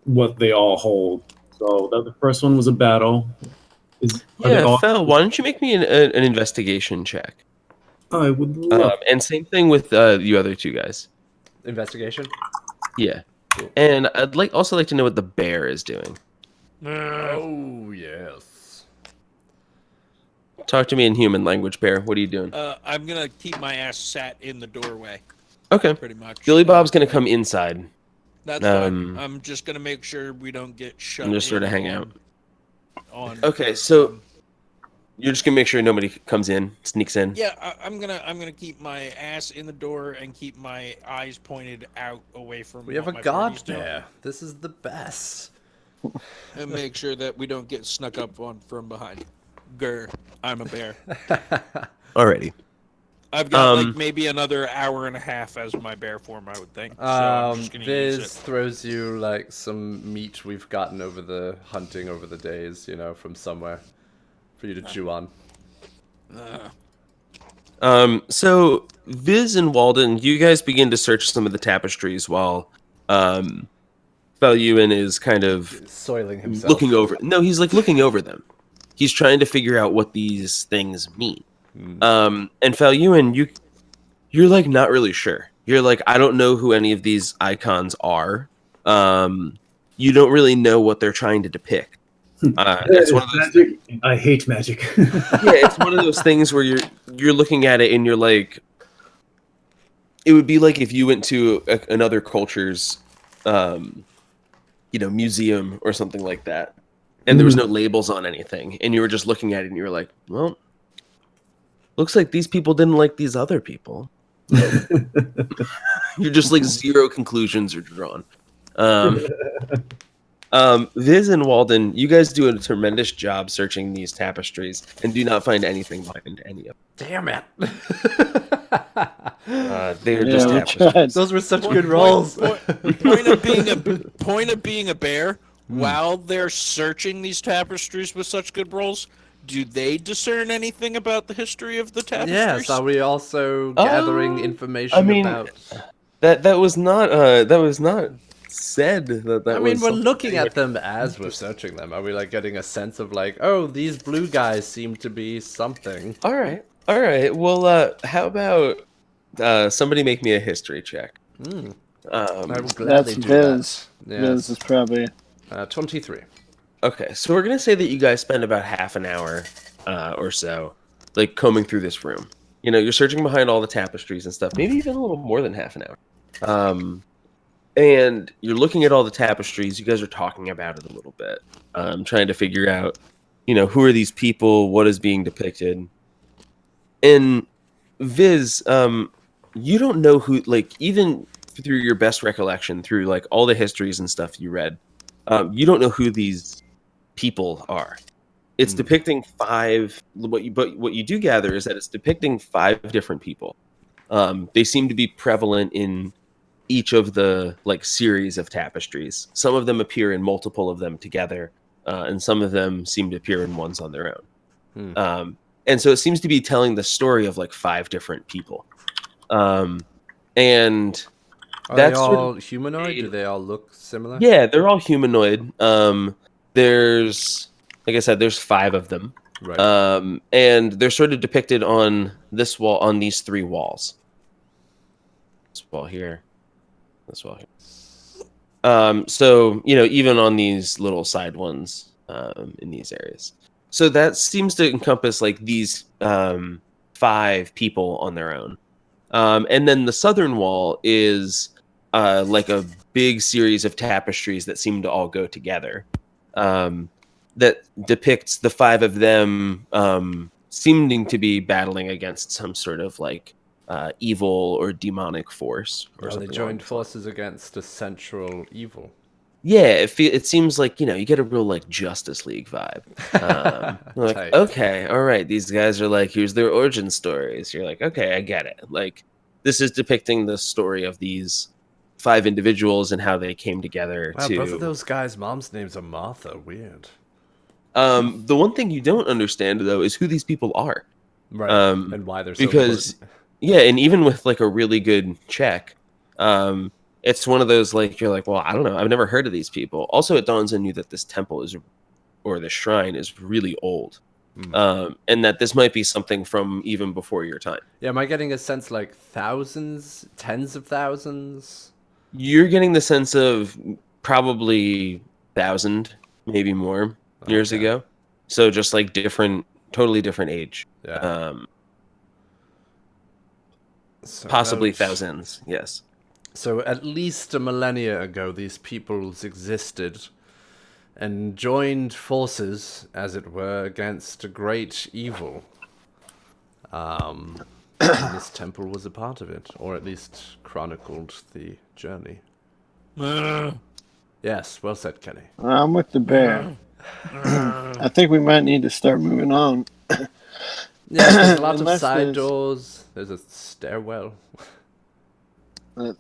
Speaker 5: what they all hold. So the first one was a battle. Are they all?
Speaker 4: Fel, why don't you make me an investigation check?
Speaker 5: I would love.
Speaker 4: And same thing with you other two guys.
Speaker 3: Investigation?
Speaker 4: Yeah. And I'd also like to know what the bear is doing.
Speaker 3: Oh, yes.
Speaker 4: Talk to me in human language, bear. What are you doing?
Speaker 2: I'm gonna keep my ass sat in the doorway,
Speaker 4: Okay.
Speaker 2: pretty much.
Speaker 4: Billy Bob's gonna come inside.
Speaker 2: That's fine. I'm just gonna make sure we don't get shut.
Speaker 4: And just sort of
Speaker 2: in
Speaker 4: hang out.
Speaker 2: On.
Speaker 4: Okay, so you're just gonna make sure nobody comes in, sneaks in.
Speaker 2: Yeah, I'm gonna keep my ass in the door and keep my eyes pointed out away from.
Speaker 3: We have a
Speaker 2: what my
Speaker 3: guard
Speaker 2: party's doing,
Speaker 3: bear. This is the best.
Speaker 2: and make sure that we don't get snuck up on from behind. Grr, I'm a bear.
Speaker 4: Alrighty.
Speaker 2: I've got like maybe another hour and a half as my bear form, I would think. So I'm just gonna use
Speaker 3: Viz
Speaker 2: it.
Speaker 3: throws you like some meat we've gotten over the hunting over the days, you know, from somewhere for you to chew on.
Speaker 4: So Viz and Walden, you guys begin to search some of the tapestries while Falyuan is kind of
Speaker 3: Soiling himself.
Speaker 4: looking over. No, he's like looking over them. He's trying to figure out what these things mean. And Falyuan, you're like not really sure. You're like, I don't know who any of these icons are. You don't really know what they're trying to depict. It's one of those
Speaker 5: magic. I hate magic.
Speaker 4: yeah, it's one of those things where you're looking at it and you're like, it would be like if you went to another culture's, museum or something like that, and there was no labels on anything, and you were just looking at it and you were like, well, looks like these people didn't like these other people. You're just like zero conclusions are drawn. Viz and Walden, you guys do a tremendous job searching these tapestries and do not find anything behind any of
Speaker 3: Damn it!
Speaker 4: them. They're just
Speaker 1: we
Speaker 4: tapestries.
Speaker 1: tried.
Speaker 3: Those were such good rolls.
Speaker 2: Point of being a bear. While they're searching these tapestries with such good rolls, do they discern anything about the history of the tapestries?
Speaker 3: Yes, are we also gathering information
Speaker 4: I mean,
Speaker 3: about?
Speaker 4: That was not said that
Speaker 3: I mean,
Speaker 4: was
Speaker 3: we're
Speaker 4: something
Speaker 3: looking
Speaker 4: they
Speaker 3: at
Speaker 4: were-
Speaker 3: them as we're searching them. Are we like getting a sense of like, oh, these blue guys seem to be something?
Speaker 4: All right. Well, how about somebody make me a history check?
Speaker 3: I will
Speaker 1: That's
Speaker 3: gladly do
Speaker 1: Viz.
Speaker 3: that.
Speaker 1: Viz is probably.
Speaker 3: 23.
Speaker 4: Okay, so we're gonna say that you guys spend about half an hour or so, like combing through this room. You know, you're searching behind all the tapestries and stuff. Maybe even a little more than half an hour. And you're looking at all the tapestries. You guys are talking about it a little bit, trying to figure out, who are these people? What is being depicted? And Viz, you don't know who. Like, even through your best recollection, through like all the histories and stuff you read. You don't know who these people are. It's depicting five. But what you do gather is that it's depicting 5 different people. They seem to be prevalent in each of the like series of tapestries. Some of them appear in multiple of them together, and some of them seem to appear in ones on their own. And so it seems to be telling the story of like 5 different people. And
Speaker 3: Are they
Speaker 4: that's sort
Speaker 3: all
Speaker 4: of
Speaker 3: humanoid? Do they all look similar?
Speaker 4: yeah, they're all humanoid. There's like I said, there's 5 of them.
Speaker 3: Right.
Speaker 4: And they're sort of depicted on this wall, on these 3 walls. This wall here, this wall here. So even on these little side ones, in these areas. So that seems to encompass like these 5 people on their own. And then the southern wall is like a big series of tapestries that seem to all go together. That depicts the 5 of them seeming to be battling against some sort of like evil or demonic force. Or
Speaker 3: They
Speaker 4: something
Speaker 3: joined
Speaker 4: along those lines.
Speaker 3: forces against a central evil.
Speaker 4: Yeah, it seems like you get a real like Justice League vibe. Like,
Speaker 3: Tight.
Speaker 4: okay, all right, these guys are like, here's their origin stories. You're like, okay, I get it. Like, this is depicting the story of these 5 individuals and how they came together
Speaker 3: Wow,
Speaker 4: to.
Speaker 3: both of those guys' moms' names are Martha. Weird.
Speaker 4: The one thing you don't understand though is who these people are.
Speaker 3: Right. And why they're so
Speaker 4: Because
Speaker 3: important.
Speaker 4: yeah, and even with like a really good check, it's one of those like you're like, well, I don't know, I've never heard of these people. Also, it dawns on you that this temple or the shrine is really old, and that this might be something from even before your time.
Speaker 3: Yeah, am I getting a sense like thousands, tens of thousands?
Speaker 4: You're getting the sense of probably 1,000, maybe more years
Speaker 3: Okay.
Speaker 4: ago. So just like totally different age.
Speaker 3: Yeah. So
Speaker 4: Possibly
Speaker 3: those-
Speaker 4: thousands. Yes.
Speaker 3: So at least a millennia ago, these peoples existed and joined forces, as it were, against a great evil. And this temple was a part of it, or at least chronicled the journey. Yes, well said, Kenny.
Speaker 1: I'm with the bear. I think we might need to start moving on.
Speaker 3: Yeah, there's a lot of
Speaker 1: Unless
Speaker 3: side
Speaker 1: there's-
Speaker 3: doors. There's a stairwell.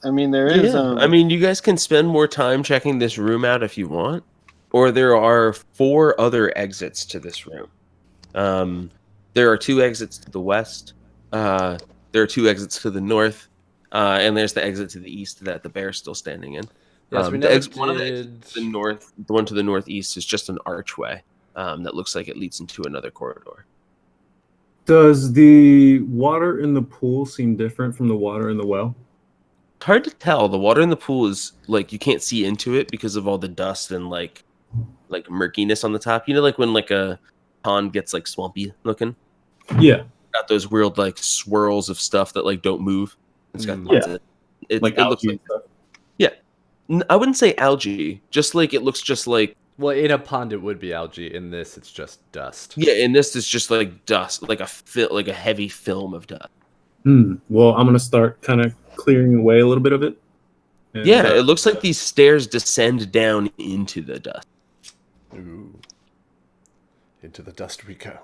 Speaker 1: I mean, there is.
Speaker 4: Yeah. I mean, you guys can spend more time checking this room out if you want, or there are 4 other exits to this room. There are 2 exits to the west. There are 2 exits to the north, and there's the exit to the east that the bear's still standing in.
Speaker 3: Yes, we
Speaker 4: the
Speaker 3: never
Speaker 4: one of the exits
Speaker 3: did.
Speaker 4: to the north, the one to the northeast is just an archway that looks like it leads into another corridor.
Speaker 5: Does the water in the pool seem different from the water in the well?
Speaker 4: It's hard to tell. The water in the pool is like you can't see into it because of all the dust and like murkiness on the top. Like when like a pond gets like swampy looking.
Speaker 5: Yeah,
Speaker 4: Got those weird like swirls of stuff that like don't move. It's got
Speaker 3: Mm.
Speaker 4: lots
Speaker 5: Yeah.
Speaker 4: of it.
Speaker 5: like
Speaker 4: It looks
Speaker 5: algae
Speaker 4: like
Speaker 5: and stuff.
Speaker 4: I wouldn't say algae. Just like it looks just like
Speaker 3: Well, in a pond it would be algae. In this, it's just dust.
Speaker 4: yeah. And this is just like dust, like a heavy film of dust.
Speaker 5: Well, I'm gonna start kind of clearing away a little bit of it. And,
Speaker 4: Yeah, it looks like these stairs descend down into the dust.
Speaker 3: Ooh. Into the dust we go.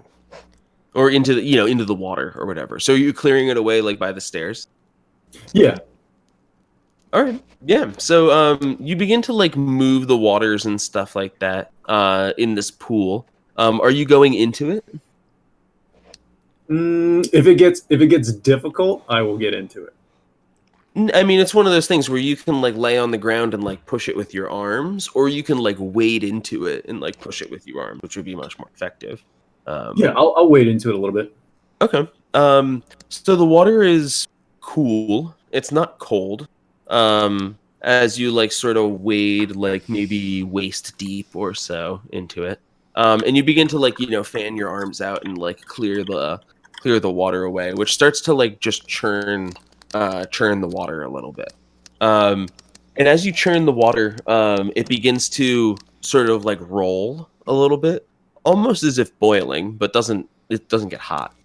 Speaker 4: Or into the into the water or whatever. So you're clearing it away like by the stairs.
Speaker 5: yeah.
Speaker 4: All right. Yeah. So you begin to like move the waters and stuff like that in this pool. Are you going into it?
Speaker 5: If it gets difficult, I will get into it.
Speaker 4: I mean, it's one of those things where you can like lay on the ground and like push it with your arms, or you can like wade into it and like push it with your arms, which would be much more effective.
Speaker 5: Yeah, I'll wade into it a little bit.
Speaker 4: Okay. So the water is cool. It's not cold. As you like sort of wade like maybe waist deep or so into it. And you begin to like, fan your arms out and like clear the water away, which starts to like just churn the water a little bit. And as you churn the water, it begins to sort of like roll a little bit, almost as if boiling, but it doesn't get hot.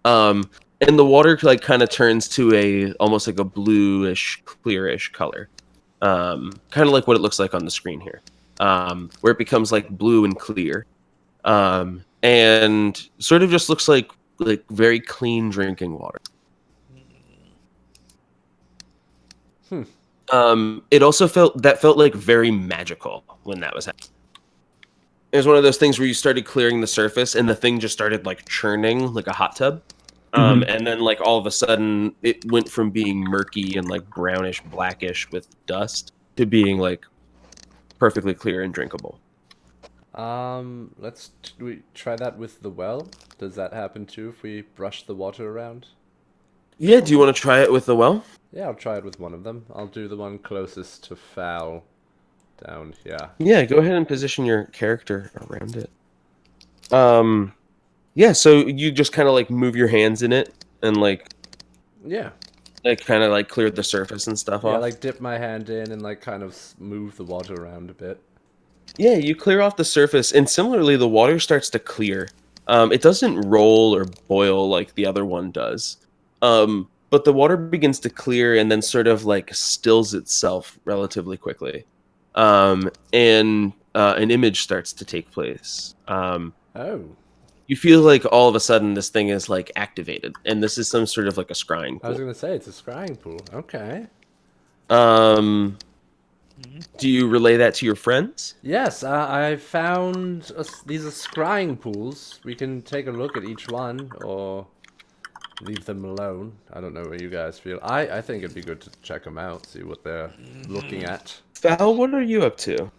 Speaker 4: And the water like kind of turns to almost like a bluish, clearish color, kind of like what it looks like on the screen here, where it becomes like blue and clear, and sort of just looks like very clean drinking water. It also felt like very magical when that was happening. It was one of those things where you started clearing the surface and the thing just started like churning like a hot tub. And then like all of a sudden it went from being murky and like brownish blackish with dust to being like perfectly clear and drinkable.
Speaker 3: Do we try that with the well? Does that happen too if we brush the water around?
Speaker 4: Yeah, do you want to try it with the well?
Speaker 3: Yeah, I'll try it with one of them. I'll do the one closest to Foul down here.
Speaker 4: Yeah, go ahead and position your character around it. Yeah, so you just kind of like move your hands in it and
Speaker 3: Yeah.
Speaker 4: like kind of like clear the surface and stuff
Speaker 3: Yeah,
Speaker 4: off.
Speaker 3: like dip my hand in and like kind of move the water around a bit.
Speaker 4: Yeah, you clear off the surface, and similarly, the water starts to clear. It doesn't roll or boil like the other one does, but the water begins to clear and then sort of like stills itself relatively quickly, and an image starts to take place.
Speaker 3: Oh.
Speaker 4: You feel like all of a sudden this thing is like activated, and this is some sort of like a scrying
Speaker 3: I was
Speaker 4: pool.
Speaker 3: gonna say, it's a scrying pool. Okay.
Speaker 4: Do you relay that to your friends?
Speaker 3: Yes, I found these are scrying pools. We can take a look at each one, or leave them alone. I don't know what you guys feel. I think it'd be good to check them out, see what they're looking at.
Speaker 4: Val, what are you up to?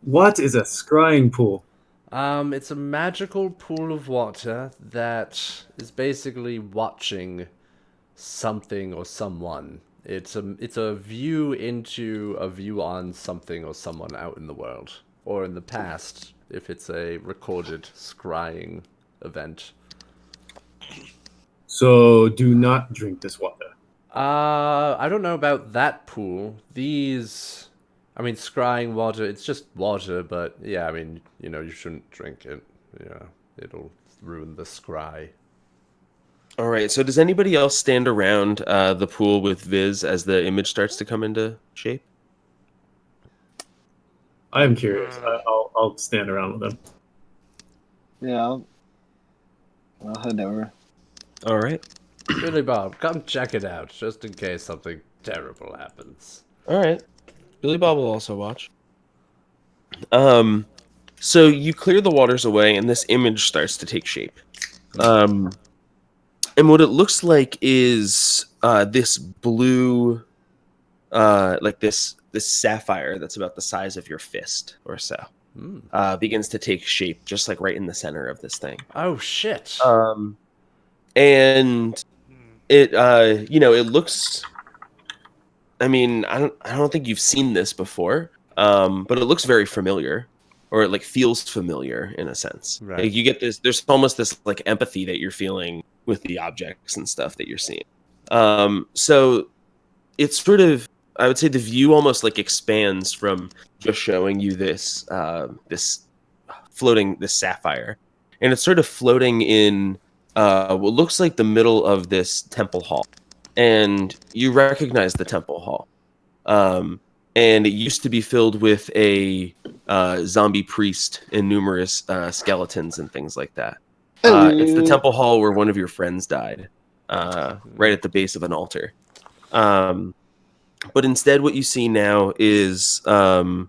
Speaker 5: What is a scrying pool?
Speaker 3: It's a magical pool of water that is basically watching something or someone. It's a view into a view on something or someone out in the world, or in the past if it's a recorded scrying event.
Speaker 5: So do not drink this water.
Speaker 3: I don't know about that pool. These, I mean, scrying water, it's just water, but yeah, I mean, you shouldn't drink it. Yeah, it'll ruin the scry.
Speaker 4: All right. So does anybody else stand around the pool with Viz as the image starts to come into shape?
Speaker 5: I am curious. I'll stand around with them.
Speaker 1: Yeah, I'll head over.
Speaker 4: All right.
Speaker 3: Billy Bob, come check it out, just in case something terrible happens.
Speaker 4: All right. Billy Bob will also watch. So you clear the waters away, and this image starts to take shape. And what it looks like is this blue, like this sapphire that's about the size of your fist or so, begins to take shape, just like right in the center of this thing.
Speaker 3: Oh shit!
Speaker 4: And it, it looks. I mean, I don't think you've seen this before, but it looks very familiar, or it like feels familiar in a sense.
Speaker 3: Right.
Speaker 4: Like, you get this. There's almost this like empathy that you're feeling with the objects and stuff that you're seeing. So it's sort of, I would say, the view almost like expands from just showing you this this sapphire, and it's sort of floating in what looks like the middle of this temple hall. And you recognize the temple hall. And it used to be filled with a zombie priest and numerous skeletons and things like that. It's the temple hall where one of your friends died, right at the base of an altar. But instead, what you see now is Ilrisa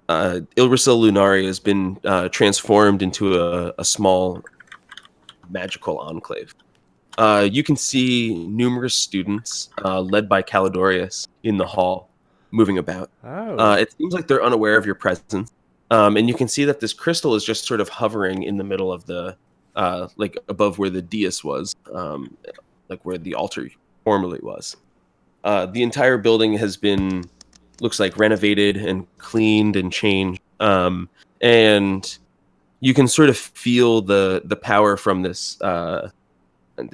Speaker 4: Lunari has been transformed into a small magical enclave. You can see numerous students, led by Calidorius, in the hall, moving about.
Speaker 3: Oh.
Speaker 4: It seems like they're unaware of your presence. And you can see that this crystal is just sort of hovering in the middle of the, like above where the dais was, like where the altar formerly was. The entire building has been, looks like, renovated and cleaned and changed. And you can sort of feel the power from this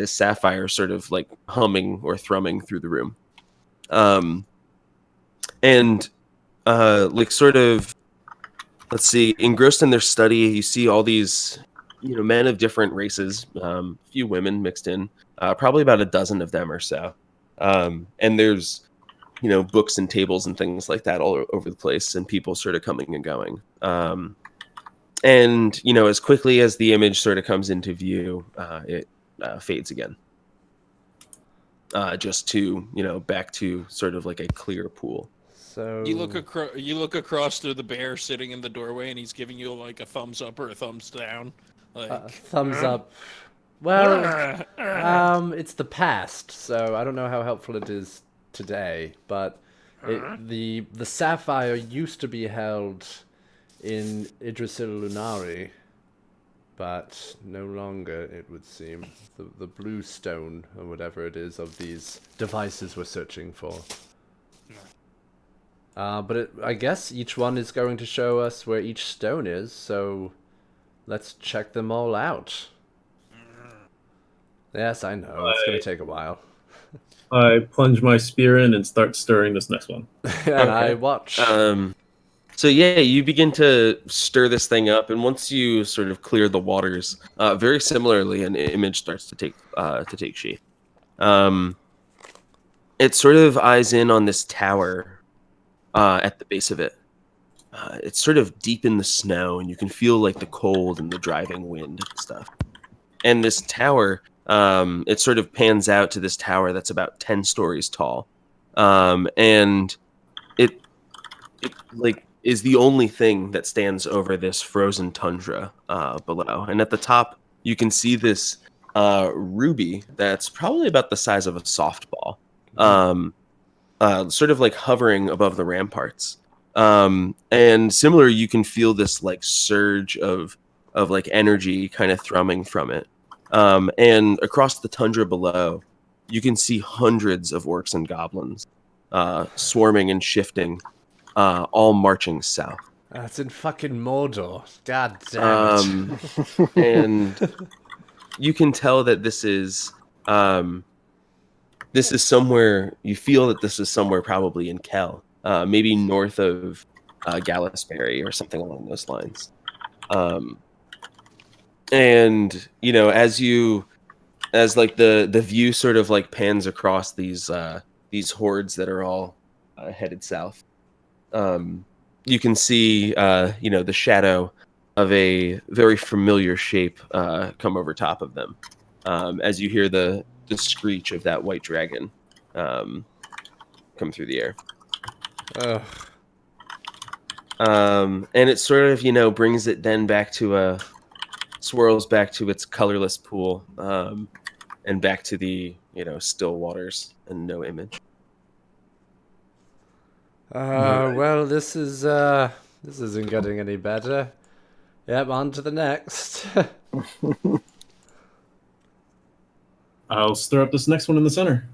Speaker 4: sapphire sort of like humming or thrumming through the room. Like sort of, let's see, engrossed in their study, you see all these, men of different races, a few women mixed in, probably about a dozen of them or so. And there's, books and tables and things like that all over the place, and people sort of coming and going. And, as quickly as the image sort of comes into view, it fades again. just to back to sort of like a clear pool.
Speaker 3: So
Speaker 2: You look across to the bear sitting in the doorway, and he's giving you like a thumbs up or a thumbs down. Like
Speaker 3: thumbs up. Well, it's the past, so I don't know how helpful it is today. But the sapphire used to be held in Idrisil Lunari, but no longer, it would seem. The blue stone, or whatever it is, of these devices we're searching for. But I guess each one is going to show us where each stone is, so let's check them all out. Yes, I know. It's going to take a while.
Speaker 5: I plunge my spear in and start stirring this next one.
Speaker 3: And I watch.
Speaker 4: So yeah, you begin to stir this thing up, and once you sort of clear the waters, very similarly, an image starts to take shape. It sort of eyes in on this tower at the base of it. It's sort of deep in the snow, and you can feel like the cold and the driving wind and stuff. And this tower, it sort of pans out to this tower that's about 10 stories tall, and it like is the only thing that stands over this frozen tundra below. And at the top, you can see this ruby that's probably about the size of a softball, sort of like hovering above the ramparts. And similar, you can feel this like surge of like energy kind of thrumming from it. And across the tundra below, you can see hundreds of orcs and goblins swarming and shifting, all marching south.
Speaker 3: It's in fucking Mordor. God damn it.
Speaker 4: And you can tell that this is somewhere, you feel that this is somewhere probably in Kel, maybe north of Gallisbury or something along those lines. And as like the view sort of like pans across these hordes that are all headed south, you can see the shadow of a very familiar shape come over top of them, as you hear the screech of that white dragon come through the air. And it sort of brings it then back to swirls back to its colorless pool, and back to the still waters and no image.
Speaker 3: Well, this isn't getting any better. Yep, on to the next.
Speaker 5: I'll stir up this next one in the center.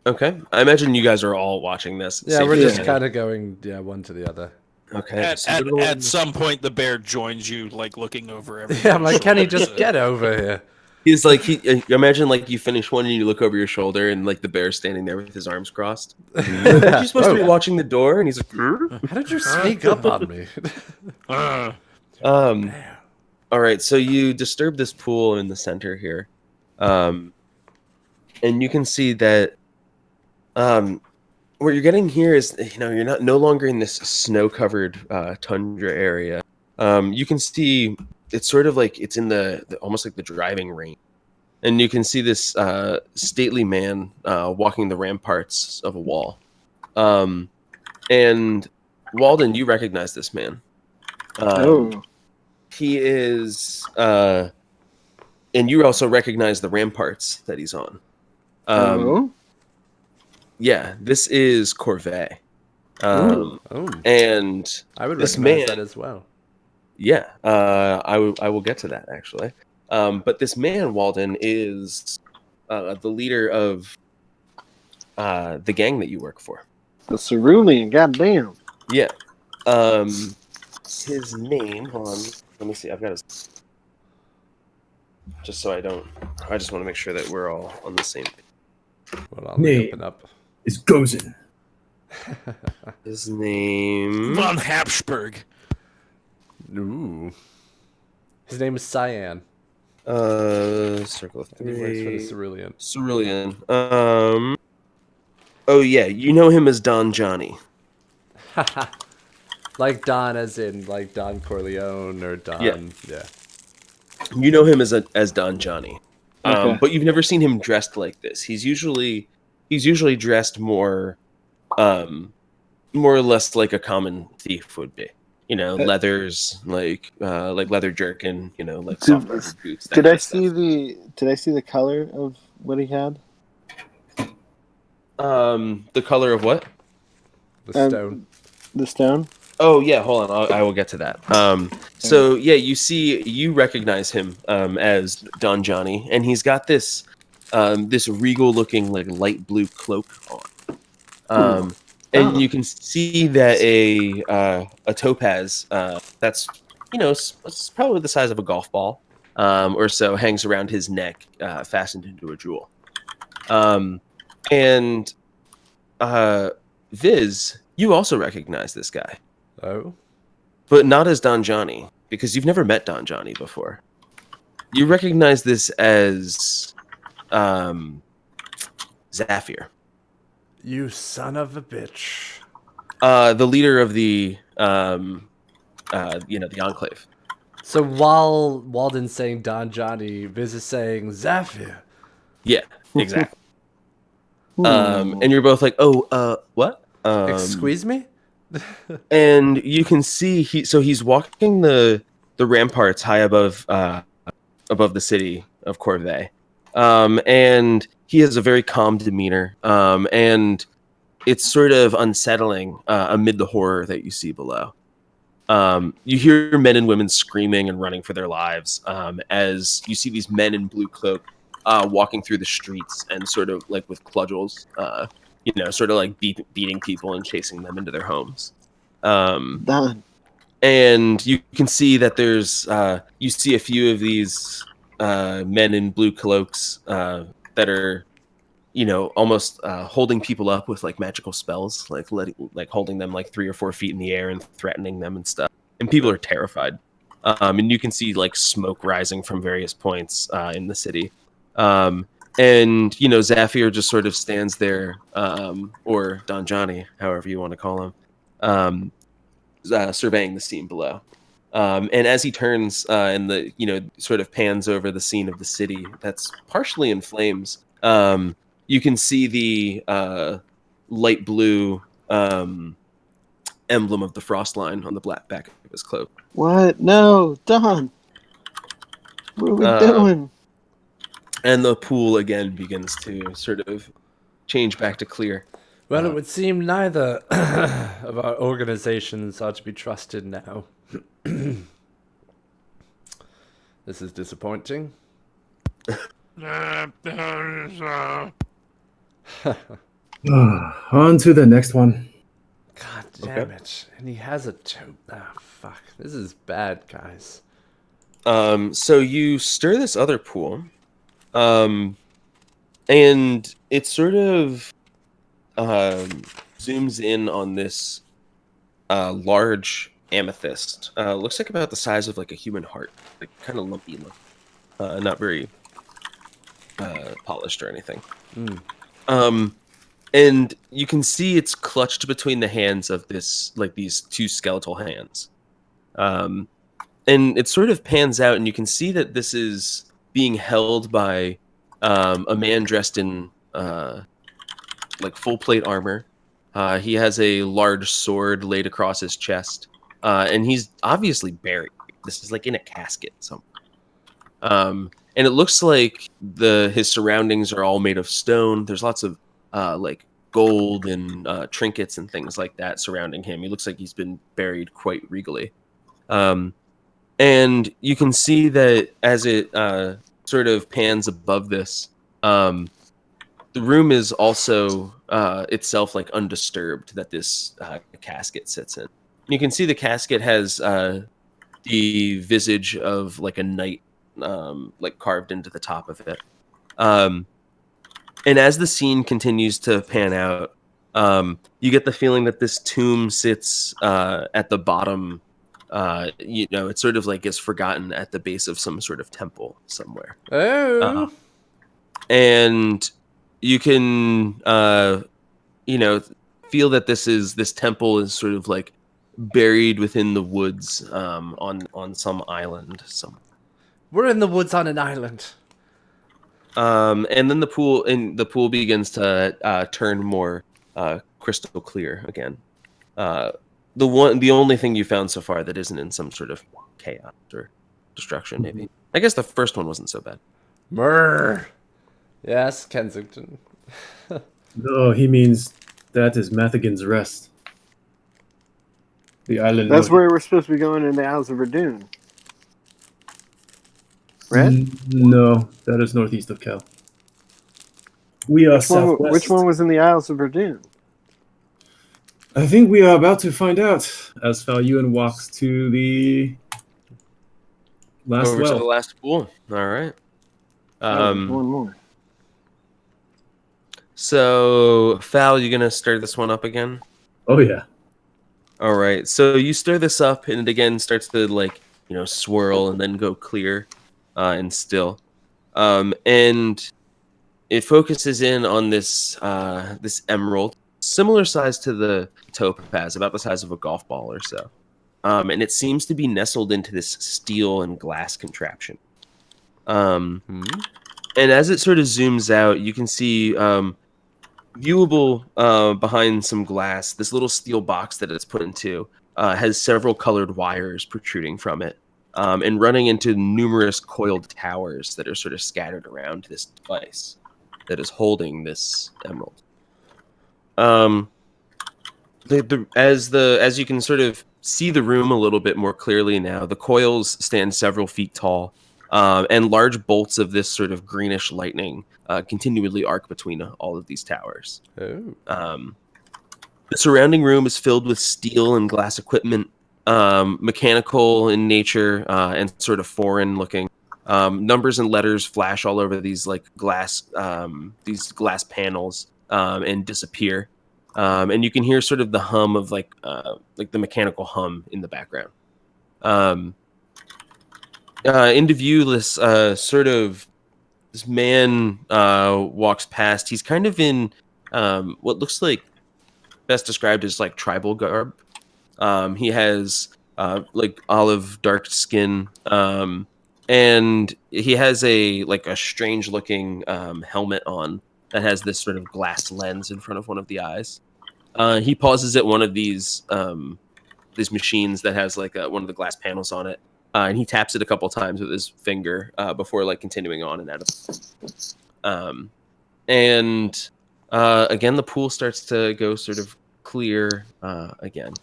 Speaker 4: Okay, I imagine you guys are all watching this.
Speaker 3: Yeah, we're just kind of going one to the other.
Speaker 4: Okay.
Speaker 2: At some point, the bear joins you, like looking over everything.
Speaker 3: Yeah, I'm like, can he just get over here?
Speaker 4: He's like, imagine like you finish one and you look over your shoulder and like the bear's standing there with his arms crossed. You're supposed to be watching the door, and he's like,
Speaker 3: how did you sneak up on me?
Speaker 4: All right, so you disturb this pool in the center here, and you can see that what you're getting here is you're no longer in this snow-covered tundra area. You can see it's sort of like it's in the almost like the driving rain, and you can see this stately man walking the ramparts of a wall. And Walden, you recognize this man. He is, and you also recognize the ramparts that he's on. Yeah, this is Corvée. And
Speaker 3: I would
Speaker 4: this
Speaker 3: recognize that as well.
Speaker 4: Yeah, I will get to that actually. But this man, Walden, is the leader of the gang that you work for.
Speaker 1: The Cerulean, goddamn.
Speaker 4: Yeah. His name, hold on, let me see. I've got his. Just so I just want to make sure that we're all on the same page.
Speaker 3: Well, I'll open up.
Speaker 5: Is Gozen.
Speaker 4: His name.
Speaker 2: Von Habsburg.
Speaker 3: Ooh. His name is Cyan.
Speaker 4: Circle of
Speaker 3: He works for the
Speaker 4: Three.
Speaker 3: Cerulean.
Speaker 4: Cerulean. Oh yeah, you know him as Don Johnny.
Speaker 3: Like Don, as in like Don Corleone or Don. Yeah.
Speaker 4: You know him as Don Johnny.
Speaker 1: Okay.
Speaker 4: But you've never seen him dressed like this. He's usually he's usually dressed more or less like a common thief would be. Leathers, like leather jerkin, like soft
Speaker 1: Did,
Speaker 4: covered boots, that
Speaker 1: did
Speaker 4: kind
Speaker 1: I
Speaker 4: of
Speaker 1: see
Speaker 4: stuff.
Speaker 1: the color of what he had?
Speaker 4: The color of what?
Speaker 3: The stone.
Speaker 1: The stone.
Speaker 4: Oh yeah, hold on. I will get to that. So yeah, you recognize him as Don Johnny, and he's got this this regal looking like light blue cloak on. And you can see that a topaz that's it's probably the size of a golf ball or so hangs around his neck, fastened into a jewel. And Viz, you also recognize this guy,
Speaker 3: Oh.
Speaker 4: but not as Don Johnny, because you've never met Don Johnny before. You recognize this as Zafir,
Speaker 3: You son of a bitch.
Speaker 4: the leader of the the Enclave.
Speaker 3: So while Walden's saying Don Johnny, Viz is saying Zafir.
Speaker 4: Yeah, exactly. And you're both like, oh, what?
Speaker 3: Excuse me?
Speaker 4: And you can see he's walking the ramparts high above the city of Corvée. And he has a very calm demeanor. And it's sort of unsettling amid the horror that you see below. You hear men and women screaming and running for their lives as you see these men in blue cloak walking through the streets and sort of like with cudgels, sort of like beating people and chasing them into their homes.
Speaker 1: Done.
Speaker 4: And you can see that there's you see a few of these men in blue cloaks that are almost holding people up with like magical spells, like holding them like 3 or 4 feet in the air and threatening them and stuff. And people are terrified. And you can see like smoke rising from various points in the city. And Zafir just sort of stands there, or Don Johnny, however you want to call him, surveying the scene below. And as he turns and the sort of pans over the scene of the city that's partially in flames, you can see the light blue emblem of the frost line on the black back of his cloak.
Speaker 1: What? No, Don. What are we doing?
Speaker 4: And the pool again begins to sort of change back to clear.
Speaker 3: Well, it would seem neither of our organizations are to be trusted now. This is disappointing.
Speaker 5: On to the next one.
Speaker 3: God damn it. And he has a tote. Ah, fuck. This is bad, guys.
Speaker 4: So you stir this other pool, and it sort of zooms in on this large amethyst. Looks like about the size of like a human heart, like kind of lumpy, not very polished or anything. And you can see it's clutched between the hands of this, like these 2 skeletal hands. And it sort of pans out, and you can see that this is being held by a man dressed in like full plate armor. He has a large sword laid across his chest, and he's obviously buried. This is like in a casket somewhere. And it looks like his surroundings are all made of stone. There's lots of like gold and trinkets and things like that surrounding him. He looks like he's been buried quite regally. And you can see that as it sort of pans above this, the room is also itself like undisturbed that this casket sits in. You can see the casket has the visage of like a knight like carved into the top of it. And as the scene continues to pan out, you get the feeling that this tomb sits at the bottom. It sort of like gets forgotten at the base of some sort of temple somewhere.
Speaker 3: Oh.
Speaker 4: And you can, feel that this temple is sort of like buried within the woods on some island somewhere.
Speaker 3: We're in the woods on an island.
Speaker 4: And then the pool begins to turn more crystal clear again. The only thing you found so far that isn't in some sort of chaos or destruction, maybe. I guess the first one wasn't so bad.
Speaker 3: Murr. Yes, Kensington.
Speaker 5: No, he means that is Mathigan's Rest. The island
Speaker 1: That's
Speaker 5: north.
Speaker 1: where we're supposed to be going in the Isles of Verdun. Right?
Speaker 5: No, that is northeast of Cal. We are southwest.
Speaker 1: Which one was in the Isles of Verdun?
Speaker 5: I think we are about to find out as Val Yuan walks to the last
Speaker 4: Over to the
Speaker 5: well.
Speaker 4: last pool. All right.
Speaker 1: Oh, there's one more.
Speaker 4: So, Fal, you gonna stir this one up again?
Speaker 5: Oh yeah.
Speaker 4: All right. So you stir this up, and it again starts to swirl and then go clear, and still, and it focuses in on this emerald, similar size to the topaz, about the size of a golf ball or so, and it seems to be nestled into this steel and glass contraption. And as it sort of zooms out, you can see viewable behind some glass, this little steel box that it's put into has several colored wires protruding from it, and running into numerous coiled towers that are sort of scattered around this device that is holding this emerald. As you can sort of see the room a little bit more clearly now, the coils stand several feet tall, and large bolts of this sort of greenish lightning continually arc between all of these towers.
Speaker 3: Oh.
Speaker 4: The surrounding room is filled with steel and glass equipment, mechanical in nature and sort of foreign looking. Numbers and letters flash all over these glass panels and disappear. And you can hear sort of the hum of like the mechanical hum in the background. Into view, this man walks past. He's kind of in what looks like best described as like tribal garb. He has olive dark skin, and he has a strange looking helmet on that has this sort of glass lens in front of one of the eyes. He pauses at one of these machines that has one of the glass panels on it, and he taps it a couple times with his finger before continuing on and out of. And again, the pool starts to go sort of clear again.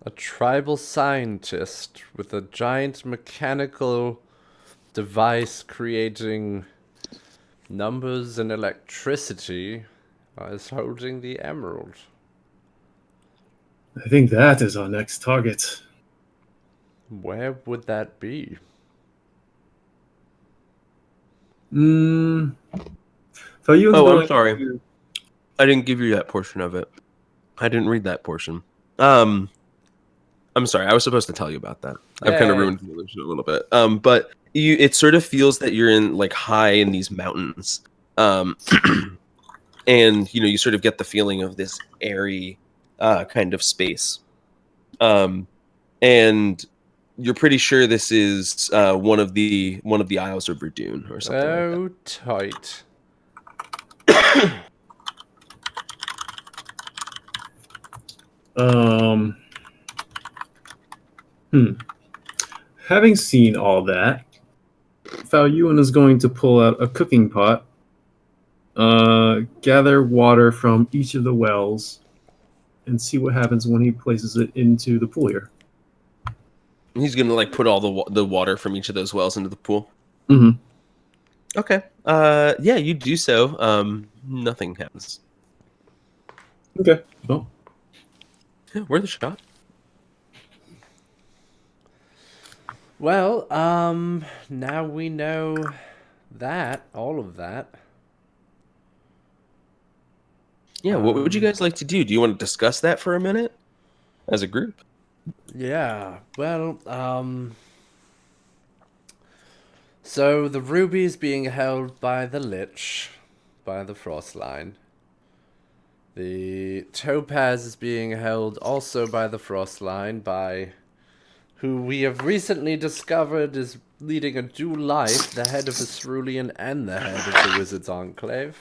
Speaker 3: A tribal scientist with a giant mechanical device creating numbers and electricity is holding the emerald.
Speaker 5: I think that is our next target.
Speaker 3: Where would that be?
Speaker 5: So
Speaker 4: I'm sorry. I didn't give you that portion of it. I didn't read that portion. I'm sorry. I was supposed to tell you about that. I've kind of ruined the illusion a little bit. But it sort of feels that you're in high in these mountains. And you sort of get the feeling of this airy kind of space. And you're pretty sure this is one of the Isles of Verdun or something like that.
Speaker 3: Tight.
Speaker 5: Having seen all that, Val Yuan is going to pull out a cooking pot, gather water from each of the wells, and see what happens when he places it into the pool here.
Speaker 4: He's gonna put all the water from each of those wells into the pool.
Speaker 5: Mm-hmm.
Speaker 4: Okay. Yeah, you do so. Nothing happens.
Speaker 5: Okay. Well,
Speaker 4: Yeah, worth a shot.
Speaker 3: Well, now we know all of that.
Speaker 4: Yeah, what would you guys like to do? Do you want to discuss that for a minute as a group?
Speaker 3: Yeah, well, so the ruby is being held by the Lich, by the Frostline. The topaz is being held also by the Frostline, by who we have recently discovered is leading a dual life, the head of a cerulean and the head of the Wizard's Enclave,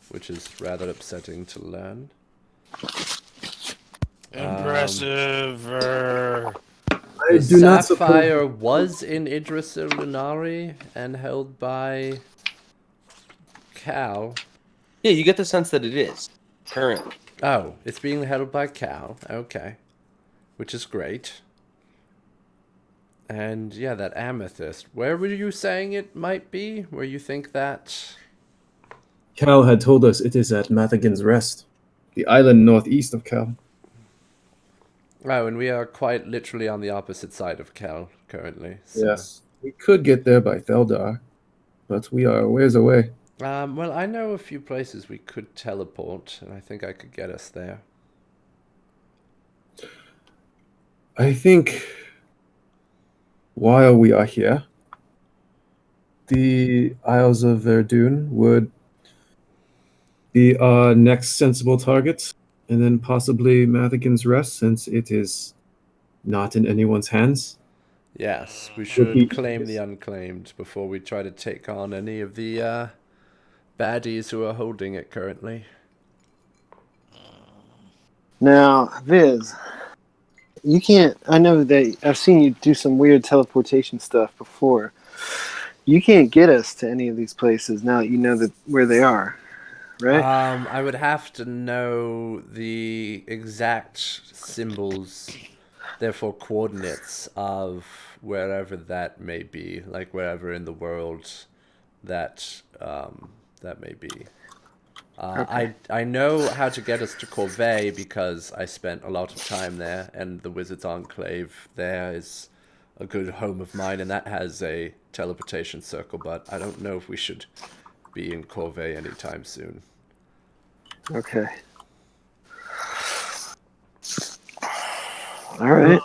Speaker 3: which is rather upsetting to learn.
Speaker 2: Impressive.
Speaker 5: I
Speaker 3: The
Speaker 5: do not suppose.
Speaker 3: sapphire was in Idrisil Lunari and held by Cal.
Speaker 4: Yeah, you get the sense that it is currently.
Speaker 3: Oh, it's being held by Cal. Okay. Which is great. And yeah, that amethyst. Where were you saying it might be? Where you think that...
Speaker 5: Cal had told us it is at Mathigan's Rest, the island northeast of Cal.
Speaker 3: Oh, and we are quite literally on the opposite side of Cal currently. So.
Speaker 5: Yes. We could get there by Theldar, but we are a ways away.
Speaker 3: Well, I know a few places we could teleport, and I think I could get us there.
Speaker 5: I think while we are here, the Isles of Verdun would be our next sensible target, and then possibly Mathigan's Rest, since it is not in anyone's hands.
Speaker 3: Yes, we
Speaker 5: Would be
Speaker 3: should claim the
Speaker 5: easiest.
Speaker 3: unclaimed before we try to take on any of the baddies who are holding it currently.
Speaker 1: Now, Viz, you can't. I know that I've seen you do some weird teleportation stuff before. You can't get us to any of these places now that you know that where they are, right?
Speaker 3: I would have to know the exact symbols, therefore coordinates of wherever that may be, like wherever in the world that that may be.
Speaker 1: Okay.
Speaker 3: I know how to get us to Corvée because I spent a lot of time there, and the Wizard's Enclave there is a good home of mine, and that has a teleportation circle, but I don't know if we should be in Corvée anytime soon.
Speaker 1: Okay. All right.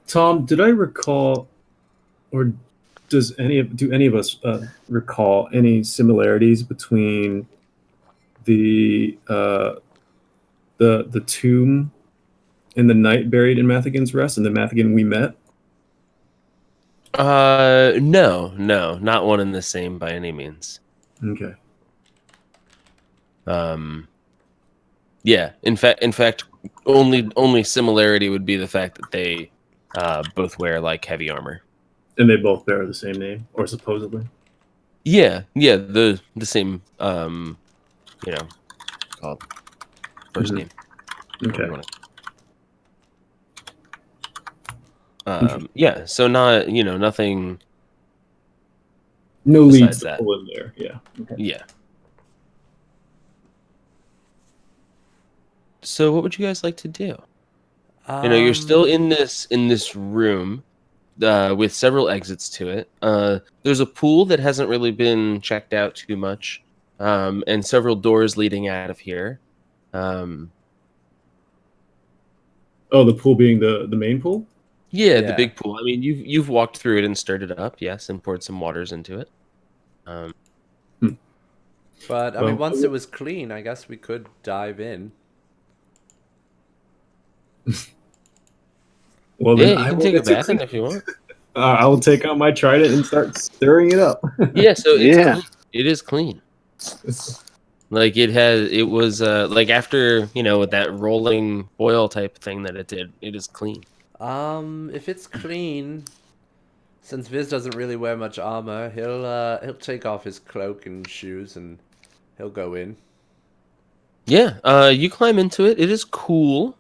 Speaker 5: Tom, did I recall, or do any of us recall any similarities between the tomb and the knight buried in Mathigan's Rest and the Mathigan we met?
Speaker 4: No, not one and the same by any means.
Speaker 5: Okay.
Speaker 4: Yeah. In fact, only similarity would be the fact that they both wear like heavy armor.
Speaker 5: And they both bear the same name, or supposedly.
Speaker 4: Yeah, the same called first
Speaker 5: Mhm.
Speaker 4: name.
Speaker 5: Okay.
Speaker 4: Yeah, so not nothing.
Speaker 5: No leads
Speaker 4: Besides
Speaker 5: to
Speaker 4: that.
Speaker 5: pull in there. Yeah. Okay.
Speaker 4: Yeah. So what would you guys like to do? You're still in this room with several exits to it. There's a pool that hasn't really been checked out too much, and several doors leading out of here.
Speaker 5: Oh, the pool being the main pool?
Speaker 4: Yeah, the
Speaker 3: Yeah.
Speaker 4: big pool. I mean, you've walked through it and stirred it up, yes, and poured some waters into it.
Speaker 3: But I
Speaker 5: Well,
Speaker 3: mean, once it was clean, I guess we could dive in.
Speaker 5: Well,
Speaker 4: Yeah,
Speaker 5: then
Speaker 4: you
Speaker 5: I
Speaker 4: can
Speaker 5: will
Speaker 4: take a
Speaker 5: get to
Speaker 4: bath in if you want.
Speaker 5: I will take out my trident and start stirring it up.
Speaker 4: Yeah, so it's
Speaker 1: Yeah.
Speaker 4: clean. It is clean. Like it was like after with that rolling boil type thing that it did. It is clean.
Speaker 3: If it's clean, since Viz doesn't really wear much armor, he'll take off his cloak and shoes and he'll go in.
Speaker 4: Yeah, you climb into it. It is cool.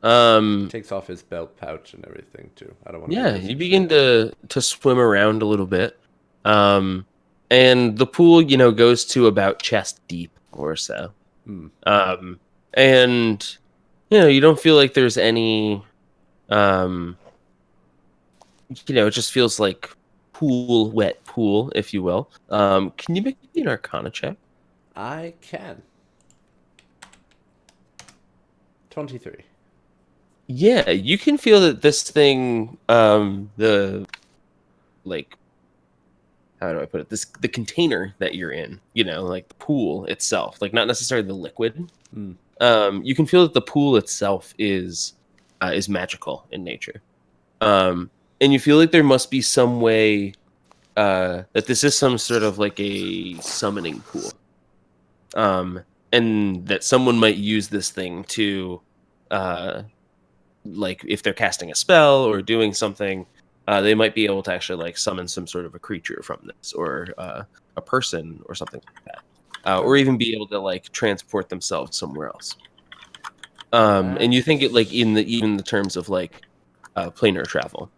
Speaker 3: Takes off his belt pouch and everything too. I don't want to.
Speaker 4: Yeah, you begin to swim around a little bit. And the pool, goes to about chest deep or so.
Speaker 3: Hmm.
Speaker 4: And you don't feel like there's any it just feels like wet pool, if you will. Can you make an Arcana check?
Speaker 3: I can. 23.
Speaker 4: Yeah, you can feel that this thing, the like, how do I put it? The container that you're in, like the pool itself, like not necessarily the liquid.
Speaker 3: Mm.
Speaker 4: You can feel that the pool itself is magical in nature. And you feel like there must be some way that this is some sort of like a summoning pool, and that someone might use this thing to, like if they're casting a spell or doing something, they might be able to actually like summon some sort of a creature from this, or a person or something like that, or even be able to like transport themselves somewhere else. And you think it like even the terms of like planar travel.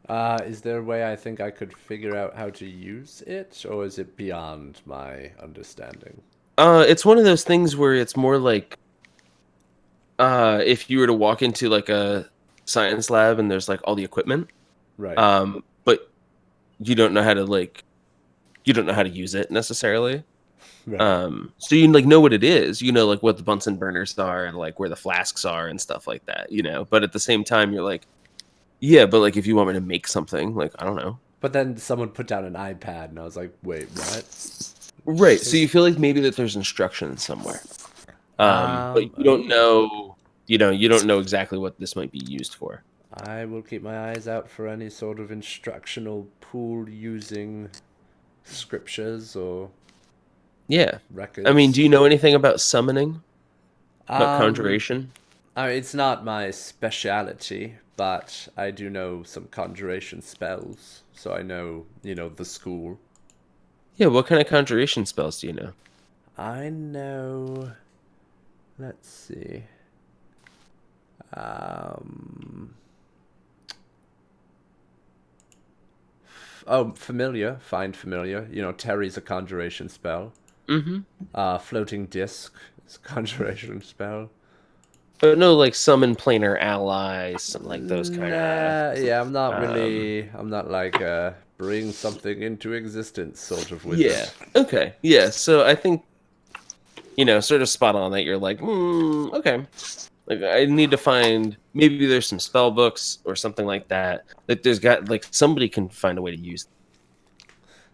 Speaker 3: Is there a way I think I could figure out how to use it, or is it beyond my understanding?
Speaker 4: It's one of those things where it's more like if you were to walk into like a science lab and there's like all the equipment,
Speaker 3: Right.
Speaker 4: but you don't know how to like you don't know how to use it necessarily.
Speaker 3: Right.
Speaker 4: So you like know what it is, you know, like what the Bunsen burners are and like where the flasks are and stuff like that, you know. But at the same time, you're like, yeah, but like if you want me to make something, like I don't know,
Speaker 3: But then someone put down an iPad, and I was like, wait, what?
Speaker 4: right? So you feel like maybe that there's instructions somewhere, but you don't
Speaker 3: Okay.
Speaker 4: know, you don't know exactly what this might be used for.
Speaker 3: I will keep my eyes out for any sort of instructional pool using scriptures or
Speaker 4: Yeah, I mean,
Speaker 3: records.
Speaker 4: do you know anything about summoning, about
Speaker 3: Um,
Speaker 4: conjuration?
Speaker 3: I mean, it's not my speciality, but I do know some conjuration spells, so I know, the school.
Speaker 4: Yeah, what kind of conjuration spells do you know?
Speaker 3: I know. Let's see. Um. Oh, familiar. Find familiar. Terry's a conjuration spell.
Speaker 4: Mm-hmm.
Speaker 3: Floating disc is a conjuration spell.
Speaker 4: But no, like summon planar allies, something like those kind of.
Speaker 3: Nah, yeah, I'm not
Speaker 4: Um,
Speaker 3: really. I'm not like bring something into existence sort of wizard.
Speaker 4: yeah. Okay. Yeah. So I think sort of spot on that. You're like, okay. Like I need to find maybe there's some spell books or something like that. That there's got like somebody can find a way to use them.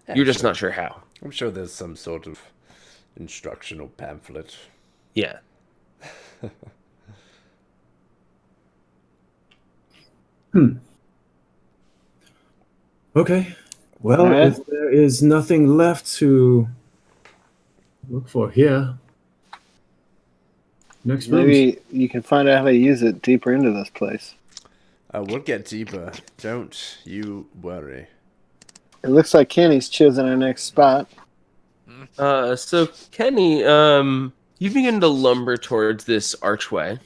Speaker 3: Yeah,
Speaker 4: You're just
Speaker 3: sure.
Speaker 4: not sure how.
Speaker 3: I'm sure there's some sort of instructional pamphlet.
Speaker 4: Yeah.
Speaker 5: Okay.
Speaker 1: All
Speaker 5: Well,
Speaker 1: right.
Speaker 5: if there is nothing left to look for here, next rooms.
Speaker 1: Maybe you can find out how to use it deeper into this place.
Speaker 3: We'll get deeper. Don't you worry.
Speaker 1: It looks like Kenny's chosen our next spot.
Speaker 4: So Kenny, you begin to lumber towards this archway.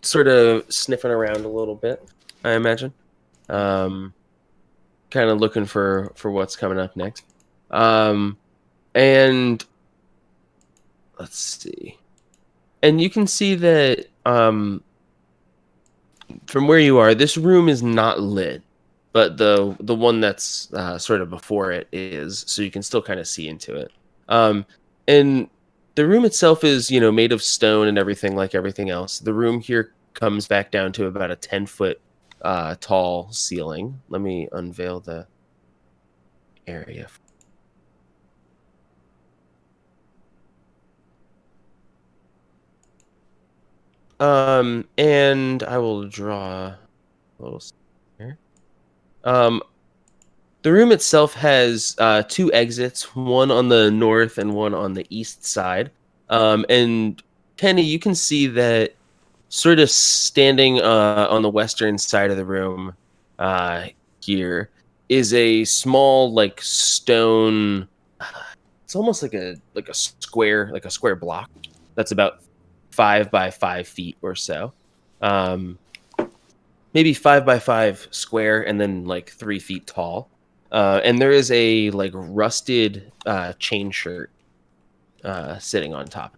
Speaker 4: Sort of sniffing around a little bit, I imagine. Kind of looking for what's coming up next. And let's see. And you can see that from where you are, this room is not lit, but the one that's sort of before it is, so you can still kind of see into it. And the room itself is, made of stone and everything like everything else. The room here comes back down to about a 10-foot tall ceiling. Let me unveil the area. And I will draw a little here. The room itself has two exits, one on the north and one on the east side. And Kenny, you can see that sort of standing on the western side of the room here is a small like stone. It's almost like a square block that's about 5 by 5 feet or so. Maybe 5 by 5 square and then like 3 feet tall. And there is a like rusted chain shirt sitting on top.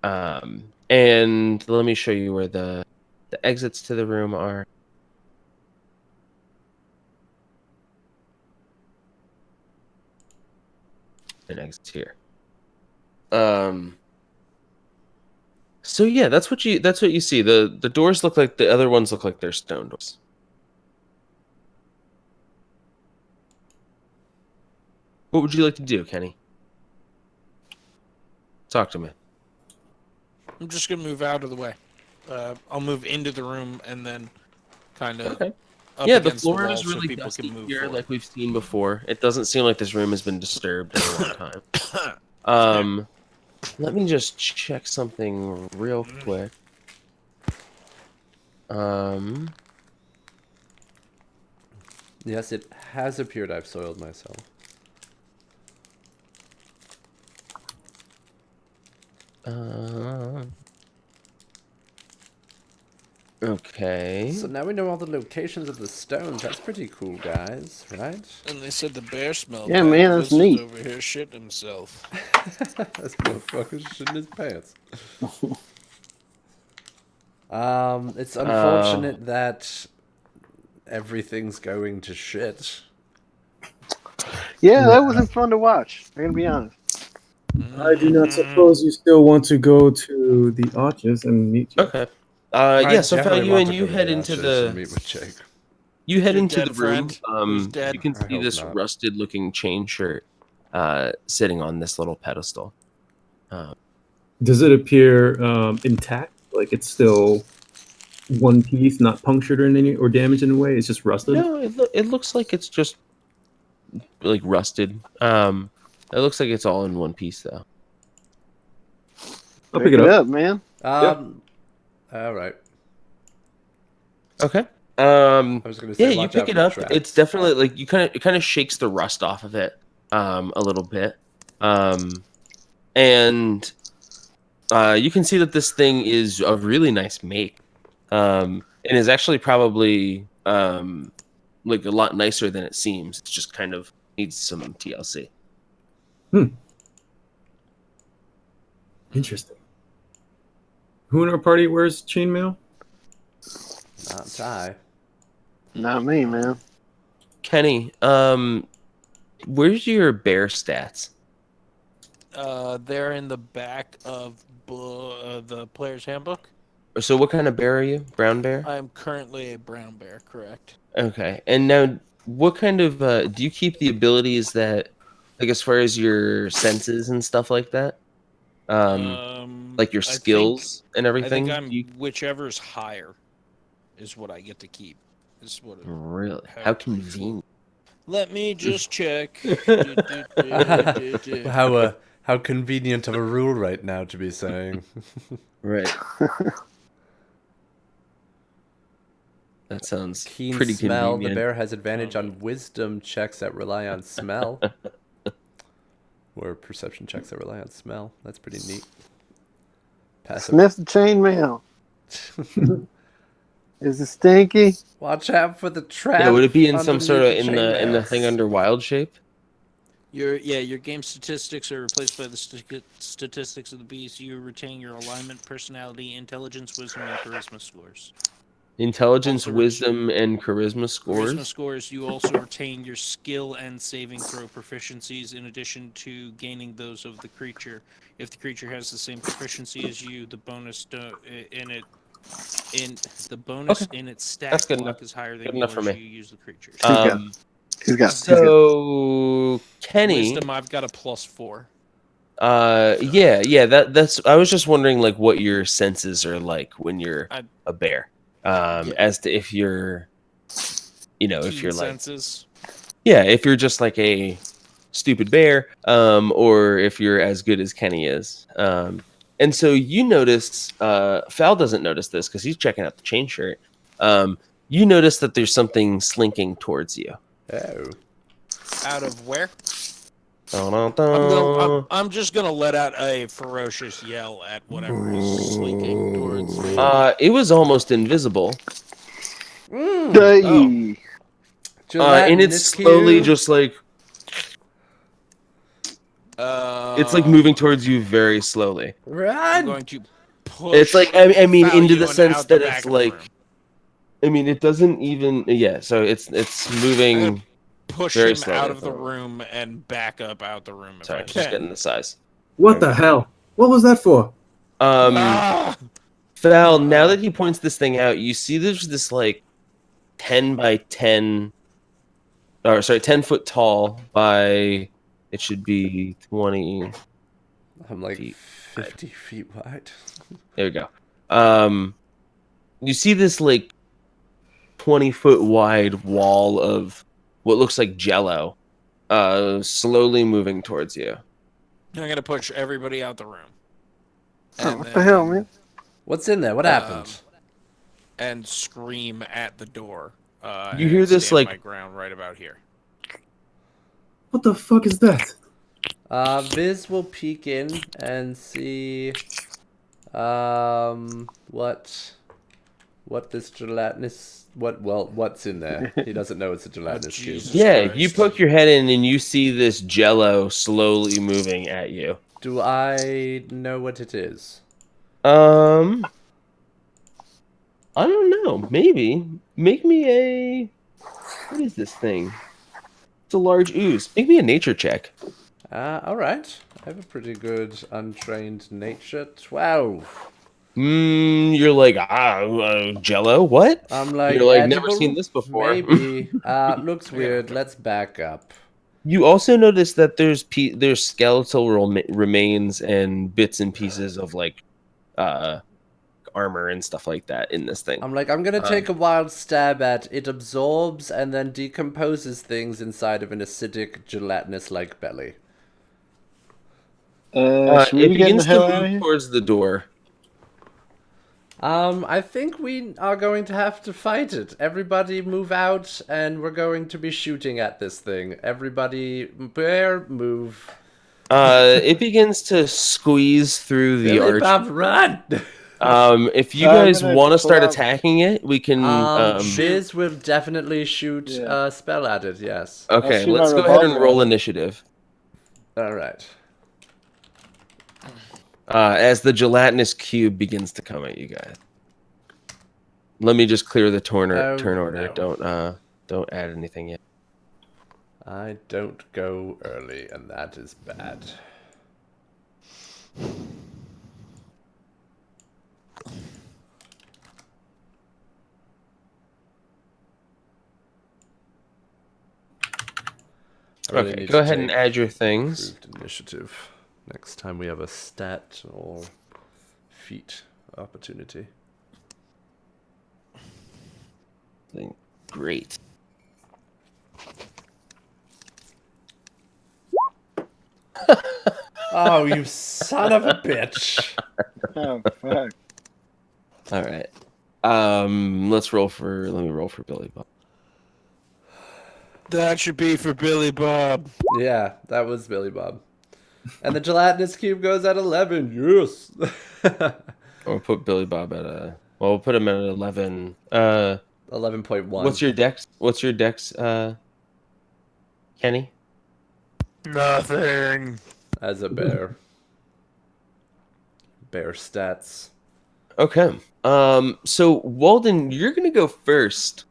Speaker 4: And let me show you where the exits to the room are. And exits here. So yeah, that's what you see. The doors look like the other ones look like they're stone doors. What would you like to do, Kenny? Talk to me.
Speaker 2: I'm just gonna move out of the way. I'll move into the room and then kind of
Speaker 4: Okay.
Speaker 2: up
Speaker 4: Yeah, the
Speaker 2: against the
Speaker 4: floor
Speaker 2: wall
Speaker 4: is
Speaker 2: so
Speaker 4: really
Speaker 2: people can
Speaker 4: dusty
Speaker 2: move
Speaker 4: here,
Speaker 2: forward.
Speaker 4: like we've seen before. It doesn't seem like this room has been disturbed in a long time. Let me just check something real quick.
Speaker 3: Yes, it has appeared I've soiled myself.
Speaker 4: Okay.
Speaker 3: So now we know all the locations of the stones. That's pretty cool, guys, right?
Speaker 2: And they said the bear smelled
Speaker 1: Yeah,
Speaker 2: bad.
Speaker 1: man,
Speaker 2: The
Speaker 1: that's
Speaker 2: wizard's
Speaker 1: neat.
Speaker 2: over here shitting himself.
Speaker 3: This motherfucker's shitting his pants. It's
Speaker 4: Uh,
Speaker 3: unfortunate that everything's going to shit.
Speaker 1: Yeah, that wasn't fun to watch. I'm gonna be honest.
Speaker 5: I do not suppose you still want to go to the arches and meet you.
Speaker 4: okay.
Speaker 3: I
Speaker 4: Yeah, so Fel,
Speaker 3: definitely want to
Speaker 4: you
Speaker 3: go to
Speaker 4: head
Speaker 3: the
Speaker 4: into
Speaker 3: Arches and
Speaker 4: the
Speaker 3: meet with Jake.
Speaker 2: Your
Speaker 4: the
Speaker 2: dead
Speaker 4: room.
Speaker 2: friend who's dead.
Speaker 4: You can
Speaker 3: I
Speaker 4: see
Speaker 3: hope
Speaker 4: this
Speaker 3: not.
Speaker 4: rusted looking chain shirt sitting on this little pedestal.
Speaker 5: Does it appear intact? Like it's still one piece, not punctured or any or damaged in any way? It's just rusted.
Speaker 4: No, it looks like it's just like rusted. It looks like it's all in one piece though.
Speaker 5: I'll pick
Speaker 1: Pick
Speaker 5: it
Speaker 1: it
Speaker 5: up.
Speaker 1: up, man.
Speaker 3: Um, all right.
Speaker 4: Okay.
Speaker 3: I was gonna
Speaker 4: Yeah,
Speaker 3: say,
Speaker 4: you
Speaker 3: watch
Speaker 4: pick
Speaker 3: out
Speaker 4: it
Speaker 3: for
Speaker 4: up. It's
Speaker 3: traps.
Speaker 4: definitely like it kind of shakes the rust off of it a little bit. And you can see that this thing is a really nice make. And is actually probably like a lot nicer than it seems. It's just kind of needs some TLC.
Speaker 5: Interesting. Who in our party wears chainmail?
Speaker 3: Not Ty.
Speaker 1: Not me, man.
Speaker 4: Kenny, where's your bear stats?
Speaker 2: They're in the back of the player's handbook.
Speaker 4: So what kind of bear are you? Brown bear?
Speaker 2: I'm currently a brown bear, correct?
Speaker 4: Okay. And now what kind of do you keep the abilities that like as far as your senses and stuff like that? Like your
Speaker 2: I think
Speaker 4: skills and everything?
Speaker 2: I'm
Speaker 4: Do you
Speaker 2: whichever's higher is what I get to keep. Is what
Speaker 4: really?
Speaker 2: how
Speaker 4: How
Speaker 2: it works.
Speaker 4: convenient.
Speaker 2: Let me just check. Do.
Speaker 3: How convenient of a rule right now to be saying.
Speaker 4: Right. That sounds
Speaker 3: Keen
Speaker 4: pretty
Speaker 3: smell. The
Speaker 4: convenient.
Speaker 3: bear has advantage on wisdom checks that rely on smell. Or perception checks that rely on smell. That's pretty neat. Passive.
Speaker 1: Sniff the chainmail. Is it stinky?
Speaker 3: Watch out for the trap.
Speaker 4: Yeah, would it be in some sort of
Speaker 3: underneath
Speaker 4: in the thing
Speaker 3: chainmails.
Speaker 4: under wild shape?
Speaker 2: Your game statistics are replaced by the statistics of the beast. You retain your alignment, personality, intelligence, wisdom, and charisma scores.
Speaker 4: Intelligence,
Speaker 2: Also
Speaker 4: wisdom, and charisma
Speaker 2: Charisma
Speaker 4: scores.
Speaker 2: scores. You also retain your skill and saving throw proficiencies, in addition to gaining those of the creature. If the creature has the same proficiency as you, the bonus in its stat
Speaker 4: That's good
Speaker 2: block
Speaker 4: enough.
Speaker 2: is higher than
Speaker 4: Good enough for
Speaker 2: yours.
Speaker 4: me.
Speaker 2: You use the creature's.
Speaker 1: Who's got? Who's got?
Speaker 4: So Kenny,
Speaker 2: Wisdom, I've got a +4.
Speaker 4: yeah, that's. I was just wondering, like, what your senses are like when you're a bear, as to if you're, if you're like,
Speaker 2: senses.
Speaker 4: yeah, if you're just like a stupid bear, or if you're as good as Kenny is. And so you notice, Fal doesn't notice this because he's checking out the chain shirt. You notice that there's something slinking towards you.
Speaker 3: Oh.
Speaker 2: Out of where?
Speaker 4: Dun, dun, dun.
Speaker 2: I'm just gonna let out a ferocious yell at whatever is slinking towards me.
Speaker 4: It was almost invisible.
Speaker 1: Hey.
Speaker 4: And it's slowly just like it's like moving towards you very slowly.
Speaker 2: I'm
Speaker 3: Run!
Speaker 2: going to push.
Speaker 4: It's like I mean, into the
Speaker 2: Faluan
Speaker 4: sense
Speaker 2: out the
Speaker 4: that
Speaker 2: back
Speaker 4: it's
Speaker 2: of the
Speaker 4: like,
Speaker 2: room.
Speaker 4: I mean, it doesn't even. Yeah, so it's moving.
Speaker 2: Push
Speaker 4: very
Speaker 2: him
Speaker 4: slowly.
Speaker 2: out of the room and back up out the room if
Speaker 4: Sorry,
Speaker 2: I
Speaker 4: just
Speaker 2: can.
Speaker 4: getting the size.
Speaker 5: What the hell? What was that for?
Speaker 2: Ah!
Speaker 4: Val, now that he points this thing out, you see there's this like 10 by 10, or sorry, 10 foot tall by, it should be 20.
Speaker 3: I'm like
Speaker 4: feet
Speaker 3: 50 feet wide.
Speaker 4: There we go. you see this like 20-foot wide wall of what looks like jello slowly moving towards you.
Speaker 2: I'm gonna push everybody out the room.
Speaker 1: Oh,
Speaker 2: And
Speaker 1: what the hell,
Speaker 2: then,
Speaker 1: man?
Speaker 3: What's in there? What
Speaker 2: Um,
Speaker 3: happened?
Speaker 2: and scream at the door.
Speaker 4: You
Speaker 2: And
Speaker 4: hear this,
Speaker 2: stand
Speaker 4: like-
Speaker 2: my ground right about here.
Speaker 5: What the fuck is that?
Speaker 3: Viz will peek in and see what this gelatinous what's in there. He doesn't know it's a gelatinous cube.
Speaker 2: Jesus
Speaker 4: Yeah,
Speaker 2: Christ.
Speaker 4: you poke your head in and you see this jello slowly moving at you.
Speaker 3: Do I know what it is?
Speaker 4: I don't know. Maybe. Make me a. What is this thing? It's a large ooze. Make me a nature check.
Speaker 3: Alright. I have a pretty good untrained nature. 12.
Speaker 4: You're like, jello? What?
Speaker 3: I'm like,
Speaker 4: You're like, never
Speaker 3: edible?
Speaker 4: seen this before.
Speaker 3: Maybe. Looks weird. Let's back up.
Speaker 4: You also notice that there's skeletal remains and bits and pieces of like armor and stuff like that in this thing.
Speaker 3: I'm like, I'm gonna take a wild stab at it. Absorbs and then decomposes things inside of an acidic, gelatinous-like belly.
Speaker 1: Should we
Speaker 4: It
Speaker 1: be getting the
Speaker 4: begins
Speaker 1: hell
Speaker 4: to
Speaker 1: out of
Speaker 4: move
Speaker 1: here?
Speaker 4: towards the door.
Speaker 3: I think we are going to have to fight it. Everybody move out, and we're going to be shooting at this thing. Everybody, bear, move.
Speaker 4: It begins to squeeze through the
Speaker 3: Billy
Speaker 4: arch.
Speaker 3: Bob, run!
Speaker 4: If you
Speaker 1: I'm
Speaker 4: guys
Speaker 1: gonna
Speaker 4: want to
Speaker 1: pull
Speaker 4: start
Speaker 1: out-
Speaker 4: attacking it, we can.
Speaker 3: Biz will definitely shoot
Speaker 1: Yeah.
Speaker 3: a spell at it, yes.
Speaker 4: Okay,
Speaker 1: shoot
Speaker 4: let's
Speaker 1: my
Speaker 4: go ahead and
Speaker 1: revolver
Speaker 4: roll
Speaker 1: at it.
Speaker 4: initiative.
Speaker 3: Alright.
Speaker 4: As the gelatinous cube begins to come at you guys. Let me just clear the turn order.
Speaker 3: no.
Speaker 4: Don't add anything yet.
Speaker 3: I don't go early, and that is bad. I really
Speaker 4: Okay,
Speaker 3: need
Speaker 4: go
Speaker 3: to
Speaker 4: ahead and
Speaker 3: take
Speaker 4: add your things.
Speaker 3: improved initiative. Next time we have a stat or feat opportunity.
Speaker 4: Great.
Speaker 3: Oh, you son of a bitch!
Speaker 1: Oh, fuck.
Speaker 4: All right. Let me roll for Billy Bob.
Speaker 2: That should be for Billy Bob.
Speaker 3: Yeah, that was Billy Bob. And the gelatinous cube goes at 11. Yes.
Speaker 4: Or put Billy Bob at a. Well, we'll put him at 11.
Speaker 3: 11.1.
Speaker 4: What's your dex? Kenny?
Speaker 2: Nothing.
Speaker 3: As a bear? Bear stats.
Speaker 4: Okay. So Walden, you're gonna go first.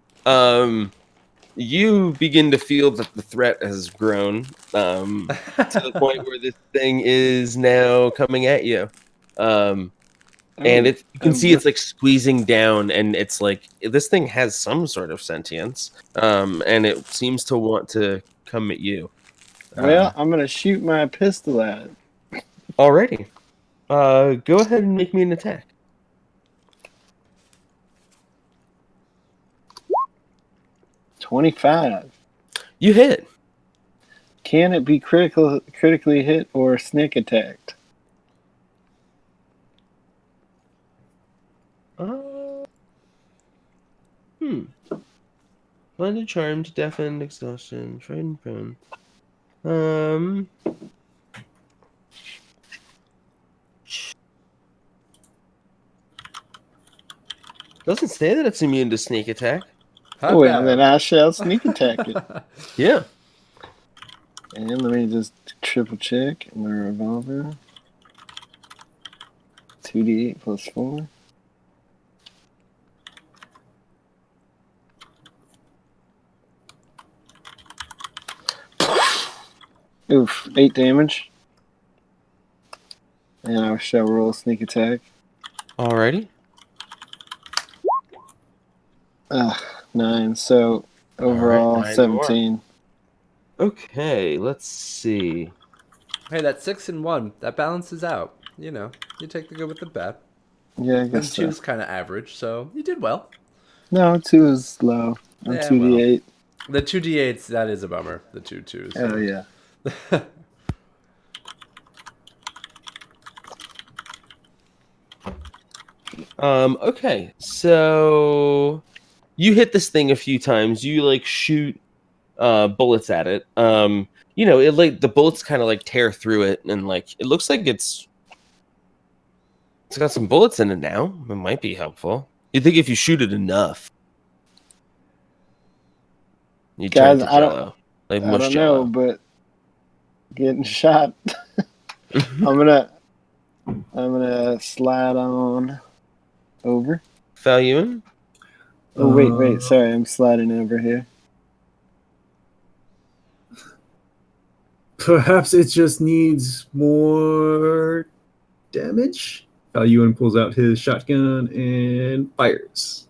Speaker 4: You begin to feel that the threat has grown to the point where this thing is now coming at you. And you can see it's like squeezing down, and it's like this thing has some sort of sentience, and it seems to want to come at you.
Speaker 1: Well, I'm gonna shoot my pistol at it.
Speaker 4: Alrighty. Go ahead and make me an attack.
Speaker 1: 25.
Speaker 4: You hit.
Speaker 1: Can it be critically hit or sneak attacked?
Speaker 4: Blinded, charmed, deafened, exhaustion, frightened, prone. Doesn't say that it's immune to sneak attack.
Speaker 3: How
Speaker 1: Well,
Speaker 3: about-
Speaker 1: then I shall sneak attack it.
Speaker 4: Yeah.
Speaker 1: And let me just triple check my revolver. 2d8 plus 4. Oof, 8 damage. And I shall roll sneak attack.
Speaker 4: Alrighty.
Speaker 1: 9. So overall,
Speaker 4: Alright, 9
Speaker 1: 17.
Speaker 4: Okay, let's see.
Speaker 3: Hey, that's 6 and 1. That balances out. You know, you take the good with the bad.
Speaker 1: Yeah, I
Speaker 3: And
Speaker 1: guess so.
Speaker 3: two's kind of average, so you did well.
Speaker 1: No, 2 is low. I'm
Speaker 3: Yeah,
Speaker 1: 2d8.
Speaker 3: The 2d8s, that is a bummer. The 2s.
Speaker 1: Oh, yeah.
Speaker 4: Okay, so you hit this thing a few times. You like shoot bullets at it. It like the bullets kind of like tear through it, and like it looks like it's got some bullets in it now. It might be helpful. You think if you shoot it enough, you turn
Speaker 1: Guys,
Speaker 4: to jello, like
Speaker 1: I
Speaker 4: mush
Speaker 1: don't know,
Speaker 4: jello.
Speaker 1: but getting shot. I'm gonna slide on over.
Speaker 4: Falyun?
Speaker 1: Oh, wait.
Speaker 5: Uh,
Speaker 1: Sorry, I'm sliding over here.
Speaker 5: Perhaps it just needs more damage. Ewan pulls out his shotgun and fires.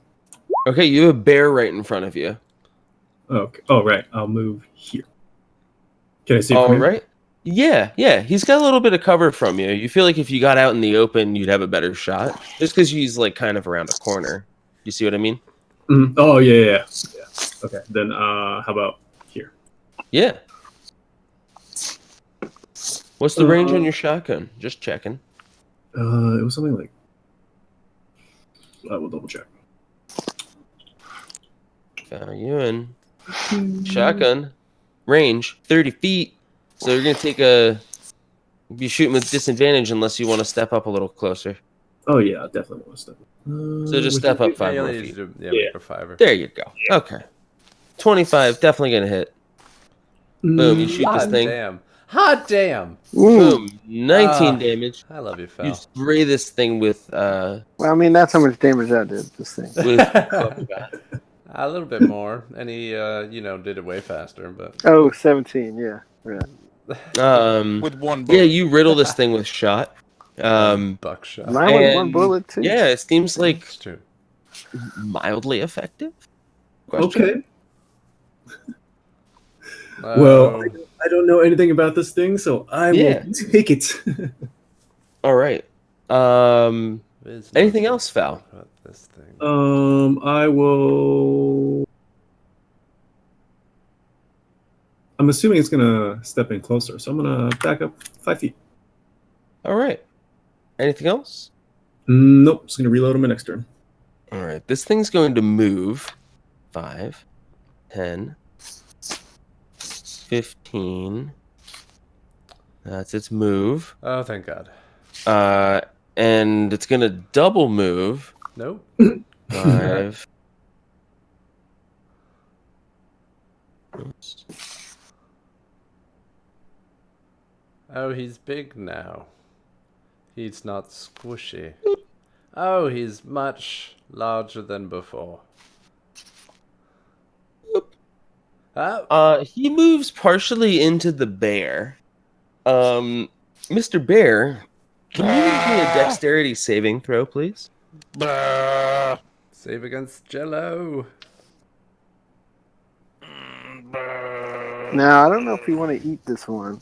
Speaker 4: Okay, you have a bear right in front of you.
Speaker 5: Okay. Oh, right. I'll move here. Can I see it from
Speaker 4: All
Speaker 5: here?
Speaker 4: right. Yeah. He's got a little bit of cover from you. You feel like if you got out in the open, you'd have a better shot. Just because he's like kind of around a corner. You see what I mean?
Speaker 5: Mhm. Oh, yeah. Okay. Then, how about here?
Speaker 4: Yeah. What's the range on
Speaker 5: Uh,
Speaker 4: your shotgun? Just checking.
Speaker 5: It was something like. I will double check.
Speaker 4: Falyun. Shotgun. Range 30 feet. So you're gonna be shooting with disadvantage unless you want to step up a little closer.
Speaker 5: Oh, yeah. I definitely want to step.
Speaker 4: So just
Speaker 5: Would
Speaker 4: step up
Speaker 5: you-
Speaker 3: Yeah,
Speaker 4: 5
Speaker 3: you'll
Speaker 4: more
Speaker 3: need
Speaker 4: feet.
Speaker 3: to
Speaker 5: Yeah.
Speaker 3: make a fiver.
Speaker 4: There you go. Okay. 25, definitely gonna hit. Boom, you shoot this
Speaker 3: Hot
Speaker 4: thing.
Speaker 3: damn. Hot damn.
Speaker 1: Ooh.
Speaker 4: Boom, 19
Speaker 3: Ah,
Speaker 4: damage.
Speaker 3: I love you,
Speaker 4: You
Speaker 3: Phil.
Speaker 4: spray this thing with
Speaker 1: Well, I mean, that's how much damage that did. This thing.
Speaker 4: coca.
Speaker 3: A little bit more. And he, did it way faster, but.
Speaker 1: Oh, 17. Yeah. Right.
Speaker 2: With one
Speaker 4: Yeah,
Speaker 2: bullet.
Speaker 4: you riddle this thing with shot.
Speaker 3: Buckshot.
Speaker 1: Mine was one bullet too.
Speaker 4: Yeah, it seems like
Speaker 3: It's true.
Speaker 4: mildly effective. Question?
Speaker 5: Okay.
Speaker 3: Oh,
Speaker 5: Well, I don't know anything about this thing, so I
Speaker 4: Yeah.
Speaker 5: will take it.
Speaker 4: All right.
Speaker 3: there's
Speaker 4: Anything
Speaker 3: nothing
Speaker 4: else, Val?
Speaker 3: about this thing.
Speaker 5: I will. I'm assuming it's gonna step in closer, so I'm gonna back up 5 feet.
Speaker 4: All right. Anything else?
Speaker 5: Nope, just gonna reload on my next turn.
Speaker 4: All right. This thing's going to move 5, 10, 15. That's its move.
Speaker 3: Oh, thank God.
Speaker 4: And it's going to double move
Speaker 3: Nope.
Speaker 4: 5. Oops.
Speaker 3: Oh, he's big now. He's not squishy. Oh, he's much larger than before. Oh,
Speaker 4: He moves partially into the bear. Mr. Bear, can you give me a dexterity saving throw, please?
Speaker 3: save against Jello.
Speaker 1: Now, I don't know if we want to eat this one.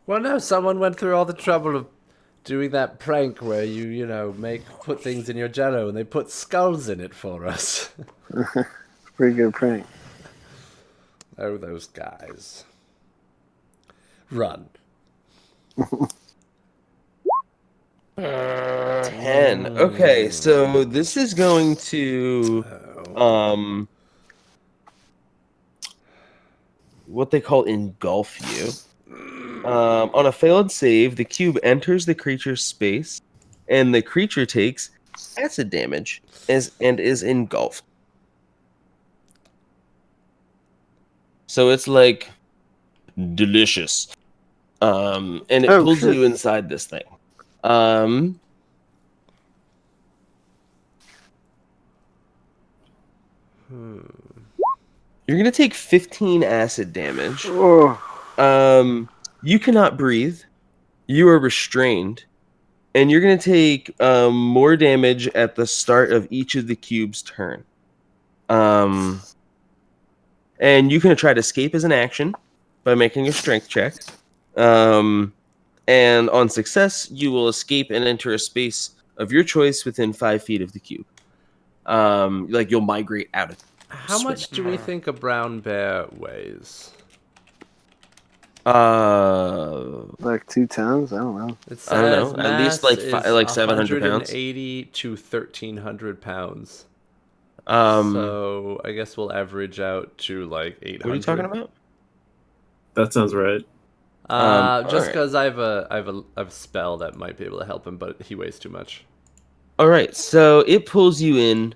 Speaker 3: Well, no, someone went through all the trouble of doing that prank where you put things in your Jello and they put skulls in it for us.
Speaker 1: Pretty good prank.
Speaker 3: Oh, those guys. Run.
Speaker 4: 10. Okay, so this is going to what they call engulf you. On a failed save, the cube enters the creature's space, and the creature takes acid damage and is engulfed. So it's like delicious. And it pulls
Speaker 1: shit.
Speaker 4: you inside this thing. You're gonna take 15 acid damage.
Speaker 1: Oh,
Speaker 4: You cannot breathe. You are restrained, and you're gonna take more damage at the start of each of the cube's turn. And you can try to escape as an action by making a strength check. And on success, you will escape and enter a space of your choice within 5 feet of the cube. Like you'll migrate out of it.
Speaker 3: How much do we think a brown bear weighs?
Speaker 1: Like 2 tons? I don't know.
Speaker 3: It
Speaker 4: I don't
Speaker 3: says
Speaker 4: know. At least
Speaker 3: mass
Speaker 4: like
Speaker 3: is
Speaker 4: like 700 pounds.
Speaker 3: 180 to 1,300 pounds.
Speaker 4: Um,
Speaker 3: So I guess we'll average out to like 800.
Speaker 4: what are you talking about?
Speaker 5: That sounds right.
Speaker 3: Just
Speaker 4: alright.
Speaker 3: because I have a spell that might be able to help him, but he weighs too much.
Speaker 4: All right, so it pulls you in,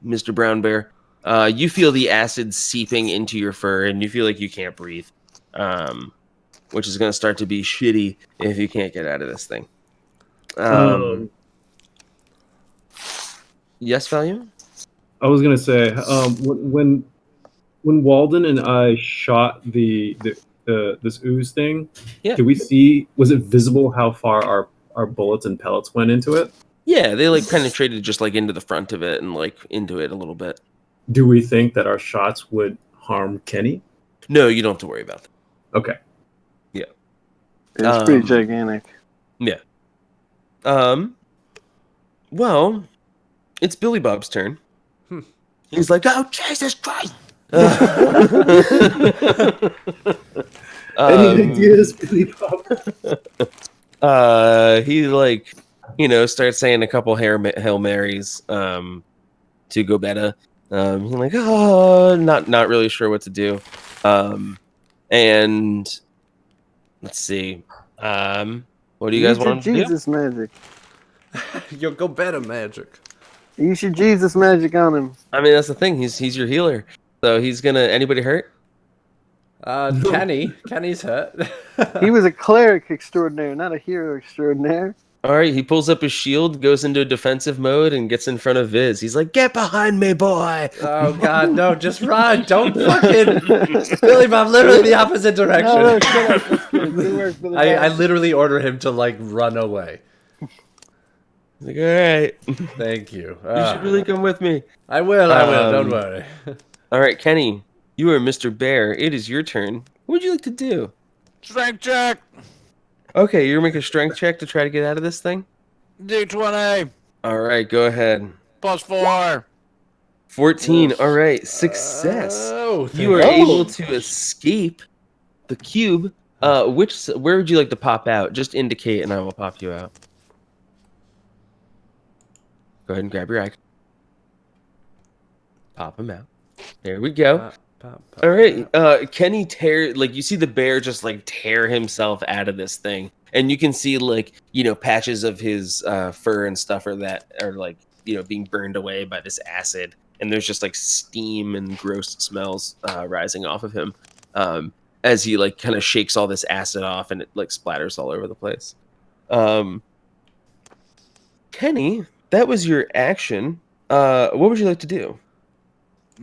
Speaker 4: Mr. Brown Bear. You feel the acid seeping into your fur, and you feel like you can't breathe, which is going to start to be shitty if you can't get out of this thing. Yes, Value?
Speaker 5: I was gonna say, when Walden and I shot the this ooze thing,
Speaker 4: Yeah.
Speaker 5: did we see? Was it visible how far our bullets and pellets went into it?
Speaker 4: Yeah, they like penetrated just like into the front of it and like into it a little bit.
Speaker 5: Do we think that our shots would harm Kenny?
Speaker 4: No, you don't have to worry about that.
Speaker 5: Okay.
Speaker 1: It's pretty gigantic.
Speaker 4: Yeah. Well, it's Billy Bob's turn. He's like, "Oh Jesus Christ!"
Speaker 5: Any ideas, Billy Bob?
Speaker 4: He like, starts saying a couple Hail Marys to go better. He's like, oh, not really sure what to do. And let's see. What do you guys
Speaker 1: Use
Speaker 4: want
Speaker 1: your
Speaker 4: him to do?
Speaker 1: Jesus magic.
Speaker 3: You'll go better magic.
Speaker 1: Use your Jesus magic on him.
Speaker 4: I mean, that's the thing. He's your healer, so he's gonna. Anybody hurt?
Speaker 3: Kenny's hurt.
Speaker 1: He was a cleric extraordinaire, not a hero extraordinaire.
Speaker 4: All right, he pulls up his shield, goes into a defensive mode, and gets in front of Viz. He's like, "Get behind me, boy!"
Speaker 3: Oh God, no! Just run! Don't fucking Billy Bob. Literally the opposite direction.
Speaker 1: No, shut up. That's good. Good work, Billy
Speaker 3: I
Speaker 1: Bob.
Speaker 3: literally order him to like run away.
Speaker 4: Like, all right,
Speaker 3: Thank you.
Speaker 4: you should really come with me.
Speaker 3: I will. Don't worry.
Speaker 4: All right, Kenny, you are Mr. Bear. It is your turn. What would you like to do?
Speaker 2: Strength check.
Speaker 4: Okay, you're gonna make a strength check to try to get out of this thing.
Speaker 2: D20
Speaker 4: All right, go ahead.
Speaker 2: +4.
Speaker 4: 14. All right, success.
Speaker 3: Oh,
Speaker 4: You are able to escape the cube. Where would you like to pop out? Just indicate, and I will pop you out. Go ahead and grab your axe. Pop him out. There we go. All right, Kenny you see the bear just like tear himself out of this thing, and you can see like patches of his fur and stuff that are like being burned away by this acid, and there's just like steam and gross smells rising off of him as he like kind of shakes all this acid off, and it like splatters all over the place. Kenny, that was your action. What would you like to do?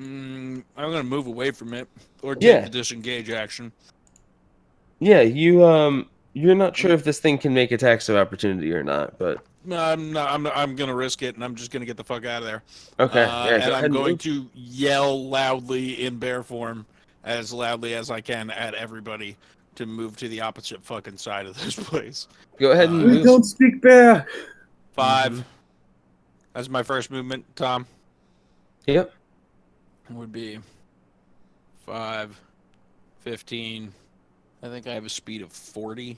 Speaker 2: I'm gonna move away from it or take
Speaker 4: Yeah.
Speaker 2: the disengage action.
Speaker 4: Yeah, you're not sure if this thing can make attacks of opportunity or not, but
Speaker 2: I'm gonna risk it, and I'm just gonna get the fuck out of there.
Speaker 4: okay. Yeah, go
Speaker 2: And
Speaker 4: ahead
Speaker 2: I'm
Speaker 4: and
Speaker 2: going
Speaker 4: move.
Speaker 2: to yell loudly in bear form, as loudly as I can at everybody to move to the opposite fucking side of this place.
Speaker 4: Go ahead and
Speaker 5: We
Speaker 4: move.
Speaker 5: don't speak bear.
Speaker 2: 5. That's my first movement, Tom.
Speaker 4: Yep.
Speaker 2: Would be 5, 15. I think I have a speed of 40.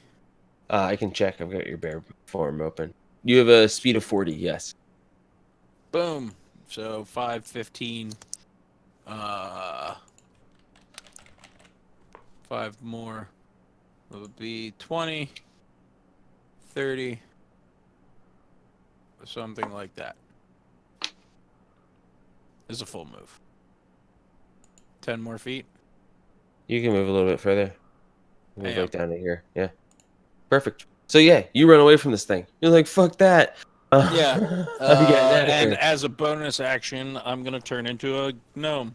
Speaker 4: I can check. I've got your bear form open. You have a speed of 40, yes.
Speaker 2: Boom. So 5, 15. 5 more. It would be 20, 30, something like that. Is a full move. 10 more feet.
Speaker 4: You can move a little bit further. Move
Speaker 2: Damn.
Speaker 4: like down to here. Yeah. Perfect. So yeah, you run away from this thing. You're like, fuck that.
Speaker 2: Yeah.
Speaker 4: I'll be getting out of
Speaker 2: And
Speaker 4: here.
Speaker 2: as a bonus action, I'm going to turn into a gnome.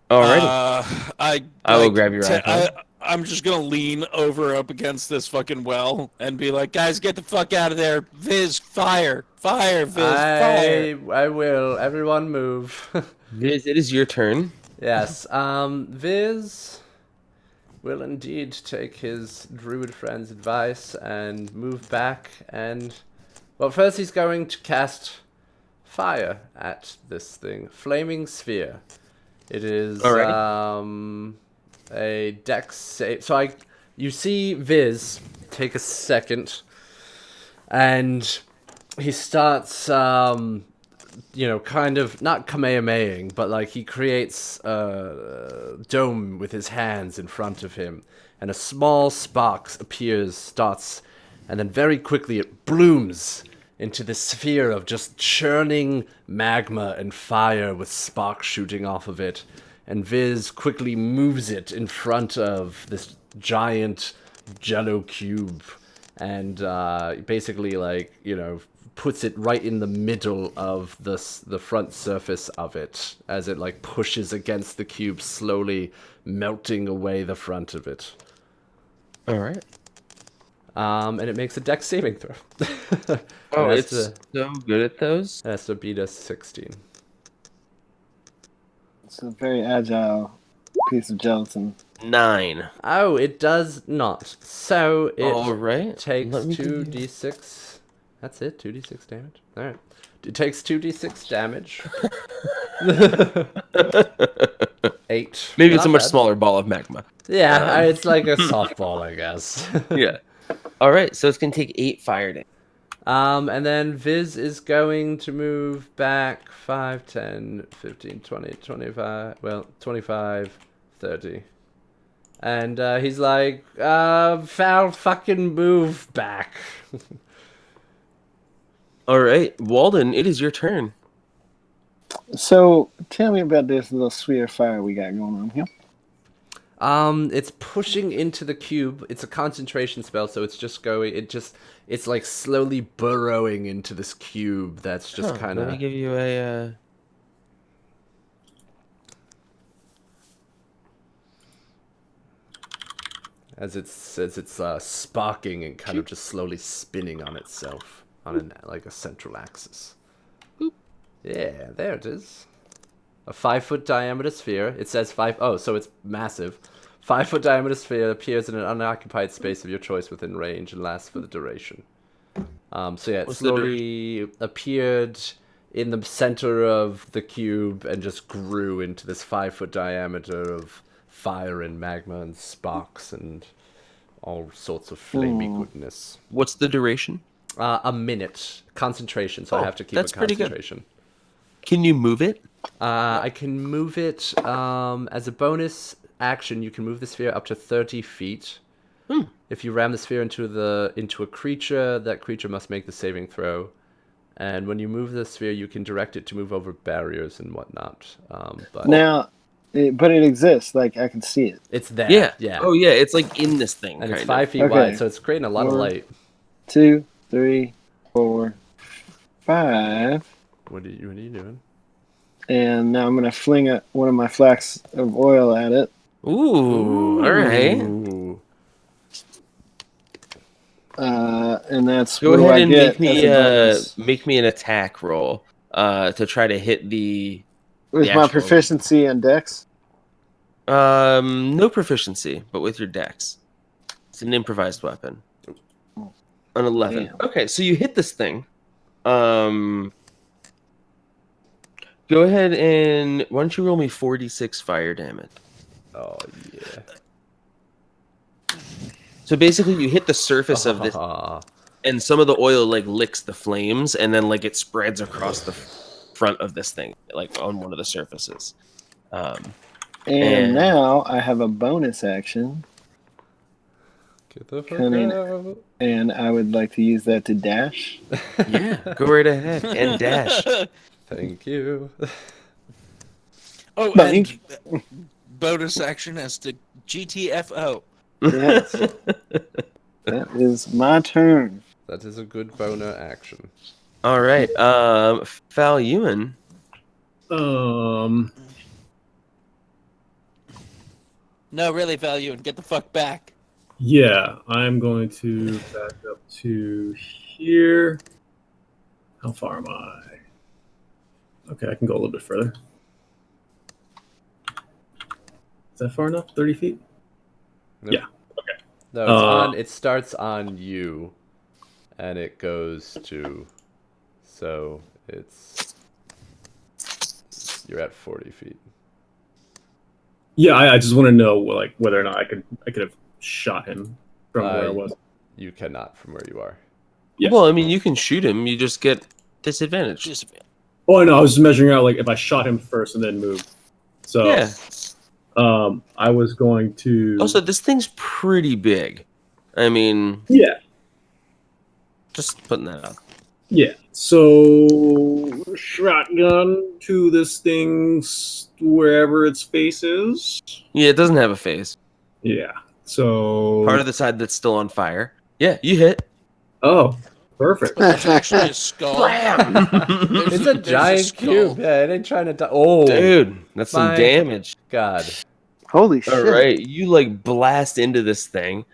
Speaker 4: Alrighty.
Speaker 2: I
Speaker 4: will grab your iPad.
Speaker 2: I'm just gonna lean over up against this fucking well and be like, guys, get the fuck out of there. Viz, fire. Fire, Viz, fire.
Speaker 3: I will. Everyone move.
Speaker 4: Viz, it is your turn.
Speaker 3: Yes. Viz will indeed take his druid friend's advice and move back and... Well, first he's going to cast fire at this thing. Flaming Sphere. It is a dex save. So you see Viz take a second, and he starts, kind of, not Kamehamehaing, but like he creates a dome with his hands in front of him, and a small spark starts, and then very quickly it blooms into this sphere of just churning magma and fire with sparks shooting off of it. And Viz quickly moves it in front of this giant jello cube and basically, puts it right in the middle of the front surface of it as it, pushes against the cube, slowly melting away the front of it.
Speaker 4: All right.
Speaker 3: And it makes a dex saving throw.
Speaker 4: Oh, it's so good at those.
Speaker 3: It has to beat a 16.
Speaker 1: It's a very agile piece of gelatin.
Speaker 4: 9.
Speaker 3: Oh, it does not. So it
Speaker 4: All right.
Speaker 3: takes
Speaker 4: Let me give you-
Speaker 3: 2d6. That's it, 2d6 damage. All right. It takes 2d6 damage. 8.
Speaker 4: Maybe it's a
Speaker 3: Not
Speaker 4: much
Speaker 3: bad.
Speaker 4: smaller ball of magma.
Speaker 3: Yeah, it's like a softball, I guess.
Speaker 4: Yeah. All right, so it's going to take 8 fire damage.
Speaker 3: And then Viz is going to move back 5, 10, 15, 20, 25, 25, 30. And he's like, foul fucking move back.
Speaker 4: All right, Walden, it is your turn.
Speaker 1: So, tell me about this little sphere of fire we got going on here.
Speaker 3: It's pushing into the cube. It's a concentration spell, so it's just going. It's like slowly burrowing into this cube. That's just kind
Speaker 4: Let me
Speaker 3: of.
Speaker 4: give you a...
Speaker 3: As it's sparking and kind of just slowly spinning on itself on a central axis.
Speaker 4: Boop.
Speaker 3: Yeah, there it is. A 5-foot diameter sphere. It says 5. Oh, so it's massive. 5-foot diameter sphere appears in an unoccupied space of your choice within range and lasts for the duration. So yeah, it slowly appeared in the center of the cube and just grew into this 5-foot diameter of fire and magma and sparks and all sorts of flamey goodness.
Speaker 4: What's the duration?
Speaker 3: A minute concentration, so I have to keep
Speaker 4: that's
Speaker 3: a
Speaker 4: pretty good.
Speaker 3: concentration.
Speaker 4: Can you move it?
Speaker 3: I can move it as a bonus action. You can move the sphere up to 30 feet. If you ram the sphere into a creature, that creature must make the saving throw. And when you move the sphere, you can direct it to move over barriers and whatnot. But
Speaker 1: Now, but it exists. Like, I can see it.
Speaker 3: it's there.
Speaker 4: Yeah.
Speaker 3: Yeah.
Speaker 4: Oh, yeah, it's like in this thing.
Speaker 3: And it's
Speaker 4: kind
Speaker 3: 5
Speaker 4: of.
Speaker 3: feet
Speaker 1: Okay.
Speaker 3: wide, so it's creating a lot of
Speaker 1: 4,
Speaker 3: light.
Speaker 1: 2, 3, 4, 5.
Speaker 3: What are you doing?
Speaker 1: And now I'm going to fling one of my flasks of oil at it.
Speaker 4: Ooh, all right.
Speaker 3: Ooh.
Speaker 1: And that's
Speaker 4: Go
Speaker 1: what do
Speaker 4: ahead
Speaker 1: I
Speaker 4: and
Speaker 1: get as a bonus?
Speaker 4: make me an attack roll to try to hit the
Speaker 1: With
Speaker 4: the
Speaker 1: my
Speaker 4: actual-
Speaker 1: proficiency in Dex.
Speaker 4: No proficiency, but with your dex. It's an improvised weapon. An 11.
Speaker 1: Damn.
Speaker 4: Okay, so you hit this thing. Go ahead and why don't you roll me 46 fire damage?
Speaker 3: Oh yeah.
Speaker 4: So basically, you hit the surface of this, and some of the oil licks the flames, and then it spreads across the front of this thing, on one of the surfaces.
Speaker 1: And now I have a bonus action,
Speaker 3: Get the fuck
Speaker 1: Cunning.
Speaker 3: out.
Speaker 1: and I would like to use that to dash.
Speaker 4: Yeah, go right ahead and dash.
Speaker 3: Thank you.
Speaker 2: Oh,
Speaker 1: Thank
Speaker 2: and bonus action as to GTFO.
Speaker 1: Yes. That is my turn.
Speaker 3: That is a good boner action.
Speaker 4: All right, Fal Ewan.
Speaker 2: No, really, value, and get the fuck back.
Speaker 5: Yeah, I'm going to back up to here. How far am I? Okay, I can go a little bit further. Is that far enough? 30 feet?
Speaker 3: Nope.
Speaker 5: Yeah.
Speaker 3: No, it's on. It starts on you, and it goes to. So it's you're at 40 feet.
Speaker 5: Yeah, I just want to know like whether or not I could have shot him from where I was.
Speaker 3: You cannot from where you are.
Speaker 5: Yeah.
Speaker 4: Well, I mean, you can shoot him. You just get disadvantage.
Speaker 5: Oh no, I was just measuring out like if I shot him first and then moved. So
Speaker 4: Yeah.
Speaker 5: I was going to.
Speaker 4: Also, this thing's pretty big. I mean,
Speaker 5: Yeah.
Speaker 4: just putting that out.
Speaker 5: Yeah. So shotgun to this thing's wherever its face is.
Speaker 4: Yeah, it doesn't have a phase.
Speaker 5: Yeah. So
Speaker 4: Part of the side that's still on fire. Yeah, you hit.
Speaker 5: Oh, perfect.
Speaker 2: There's actually a skull.
Speaker 3: It's a giant
Speaker 2: skull.
Speaker 3: cube. Yeah, it ain't trying to die. Oh,
Speaker 4: Dude, that's some
Speaker 3: my
Speaker 4: damage.
Speaker 3: God.
Speaker 1: Holy shit!
Speaker 4: All right, you like blast into this thing.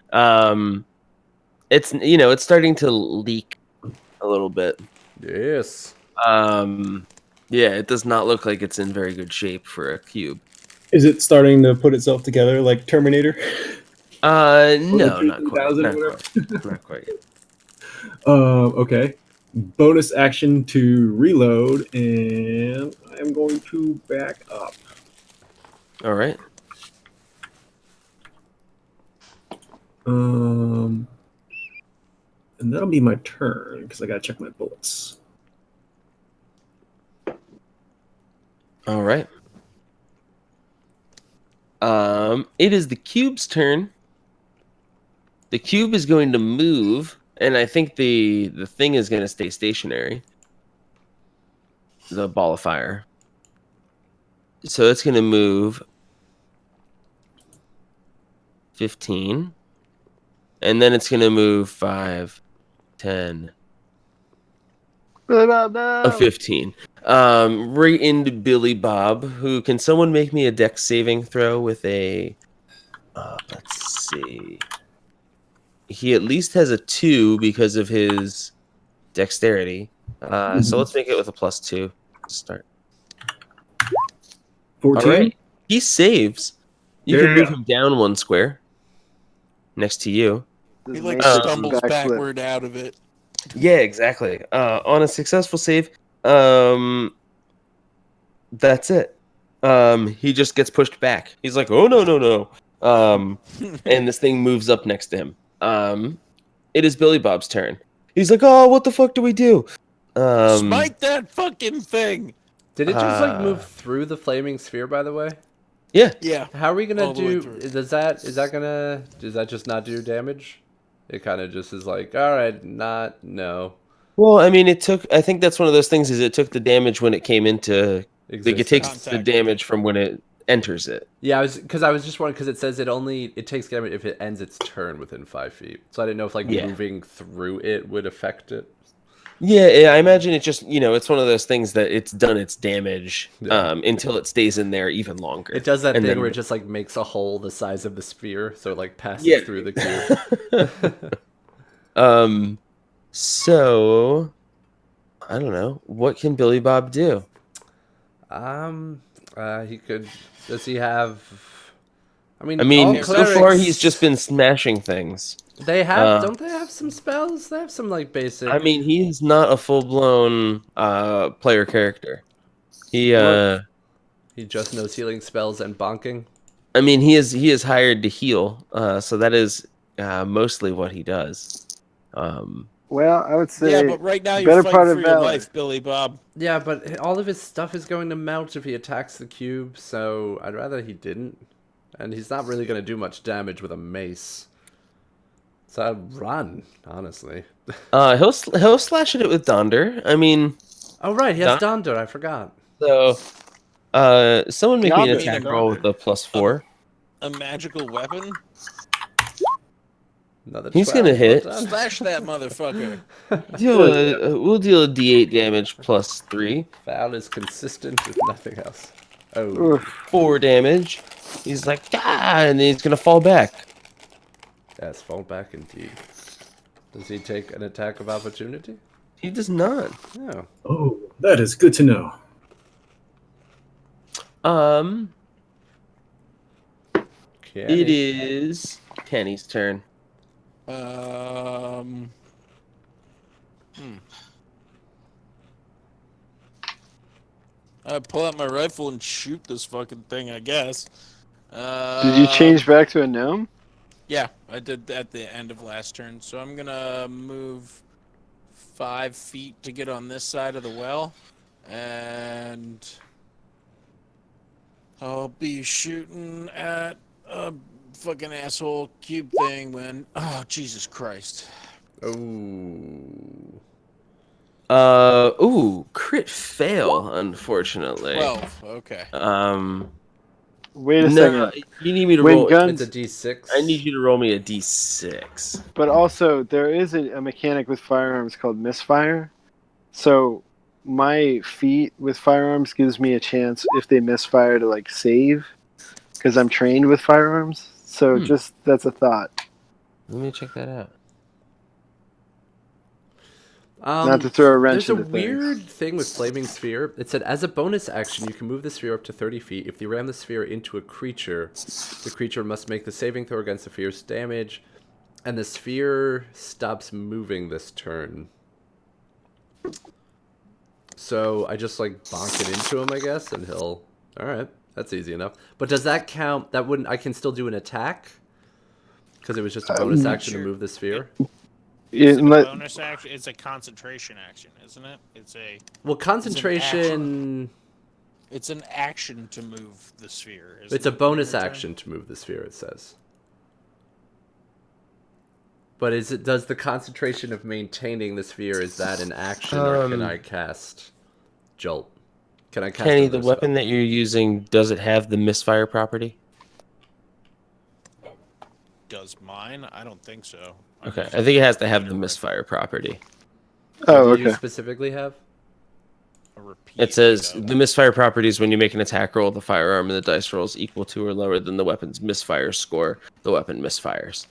Speaker 4: It's it's starting to leak a little bit.
Speaker 3: Yes.
Speaker 4: Yeah, it does not look like it's in very good shape for a cube.
Speaker 5: Is it starting to put itself together like Terminator?
Speaker 4: No, not quite.
Speaker 5: 3000 or
Speaker 4: Not
Speaker 5: whatever?
Speaker 4: quite. Not quite.
Speaker 5: Okay. Bonus action to reload, and I am going to back up.
Speaker 4: All right.
Speaker 5: And that'll be my turn because I gotta check my bullets.
Speaker 4: All right. It is the cube's turn. The cube is going to move, and I think the thing is going to stay stationary. The ball of fire. So it's going to move 15. And then it's going to move 5, 10,
Speaker 1: Billy Bob, no!
Speaker 4: 15. Right into Billy Bob, who can someone make me a dex saving throw with a let's see. He at least has a 2 because of his dexterity. So let's make it with a +2 to start.
Speaker 5: 14.
Speaker 4: All right. He saves. You can
Speaker 5: Yeah.
Speaker 4: move him down 1 square next to you.
Speaker 2: He
Speaker 1: This
Speaker 2: like
Speaker 1: Matrix
Speaker 2: stumbles
Speaker 1: backflip.
Speaker 2: backward out of it.
Speaker 4: Yeah, exactly. On a successful save, that's it. He just gets pushed back. He's like, "Oh no!" And this thing moves up next to him. It is Billy Bob's turn. He's like, "Oh, what the fuck do we do?"
Speaker 2: Smite that fucking thing!
Speaker 3: Did it just like move through the flaming sphere? By the way,
Speaker 4: Yeah.
Speaker 2: Yeah.
Speaker 3: how are we gonna
Speaker 2: All the way
Speaker 3: do?
Speaker 2: through.
Speaker 3: Does that just not do damage? It kind of just is like, all right, no.
Speaker 4: Well, I mean, I think that's one of those things. Is it took the damage when it came into? Like it
Speaker 3: Existence.
Speaker 4: takes the
Speaker 2: Contact.
Speaker 4: damage from when it enters it.
Speaker 3: Yeah, I was just wondering because it says it takes damage if it ends its turn within 5 feet. So I didn't know if like
Speaker 4: Yeah.
Speaker 3: moving through it would affect it.
Speaker 4: Yeah, I imagine it just it's one of those things that it's done its damage until it stays in there even longer.
Speaker 3: It does that
Speaker 4: And
Speaker 3: thing
Speaker 4: then-
Speaker 3: where it just like makes a hole the size of the sphere, so it like passes through the cube.
Speaker 4: So I don't know. What can Billy Bob do?
Speaker 3: He could. Does he have? I mean, all
Speaker 4: So far
Speaker 3: clerics-
Speaker 4: he's just been smashing things.
Speaker 3: They have. Don't they have some spells? They have some like basic.
Speaker 4: I mean, he's not a full-blown player character. He
Speaker 3: just knows healing spells and bonking.
Speaker 4: I mean, he is hired to heal. So that is mostly what he does.
Speaker 1: Well, I would say
Speaker 2: Yeah, but right now
Speaker 1: better
Speaker 2: you're
Speaker 1: part
Speaker 2: fighting
Speaker 1: of
Speaker 2: for your
Speaker 1: valor.
Speaker 2: life, Billy Bob.
Speaker 3: Yeah, but all of his stuff is going to melt if he attacks the cube. So I'd rather he didn't. And he's not really going to do much damage with a mace. So I'd run, honestly.
Speaker 4: He'll slash at it with Donder. I mean,
Speaker 3: Oh right, he has Donder. I forgot.
Speaker 4: so someone make me an
Speaker 1: Donder.
Speaker 4: attack roll with a +4.
Speaker 2: A magical weapon?
Speaker 3: Another
Speaker 4: He's
Speaker 3: 12.
Speaker 4: gonna hit.
Speaker 3: Well done.
Speaker 2: Slash that motherfucker.
Speaker 4: We'll deal a D8 damage +3.
Speaker 3: Foul is consistent with nothing else. Oh,
Speaker 1: Oof.
Speaker 4: 4 damage. He's like, and then he's gonna fall back.
Speaker 3: yes, fall back indeed. Does he take an attack of opportunity?
Speaker 4: He does not.
Speaker 3: No.
Speaker 5: Oh, that is good to know.
Speaker 3: Can
Speaker 4: It
Speaker 3: he?
Speaker 4: is Kenny's turn.
Speaker 2: I pull out my rifle and shoot this fucking thing, I guess.
Speaker 1: Did you change back to a gnome?
Speaker 2: Yeah, I did at the end of last turn. So I'm gonna move 5 feet to get on this side of the well, and I'll be shooting at a fucking asshole cube thing when. Oh, Jesus Christ.
Speaker 3: Oh.
Speaker 4: Ooh, crit fail, unfortunately.
Speaker 2: 12. Okay.
Speaker 1: Wait a
Speaker 4: No,
Speaker 1: second.
Speaker 4: you need me to
Speaker 1: When
Speaker 4: roll.
Speaker 3: It's a
Speaker 1: guns,
Speaker 3: D6.
Speaker 4: I need you to roll me a d6.
Speaker 1: but also there is a mechanic with firearms called misfire. So my feat with firearms gives me a chance if they misfire to like save because I'm trained with firearms. So just that's a thought.
Speaker 4: Let me check that out.
Speaker 1: Not to throw a wrench
Speaker 3: There's a
Speaker 1: into
Speaker 3: weird
Speaker 1: things.
Speaker 3: thing with Flaming Sphere. It said, as a bonus action, you can move the sphere up to 30 feet. If you ram the sphere into a creature, the creature must make the saving throw against the fierce damage, and the sphere stops moving this turn. So I just, like, bonk it into him, I guess, and he'll... Alright, that's easy enough. But does that count? That wouldn't... I can still do an attack? Because it was just a bonus action to move the sphere?
Speaker 2: Is it a bonus action? It's a concentration action, isn't it?
Speaker 3: Well, concentration...
Speaker 2: It's an action to move the sphere.
Speaker 3: It's a bonus action to move the sphere, it says. But does the concentration of maintaining the sphere, is that an action, or can I cast Jolt? Can I cast
Speaker 4: Kenny, the weapon that you're using, does it have the misfire property?
Speaker 2: Does mine? I don't think so.
Speaker 4: Okay, I think it has to have the misfire property.
Speaker 1: Oh,
Speaker 3: What do you
Speaker 1: okay.
Speaker 3: specifically have?
Speaker 4: It says the misfire property is when you make an attack roll, the firearm and the dice rolls equal to or lower than the weapon's misfire score. The weapon misfires.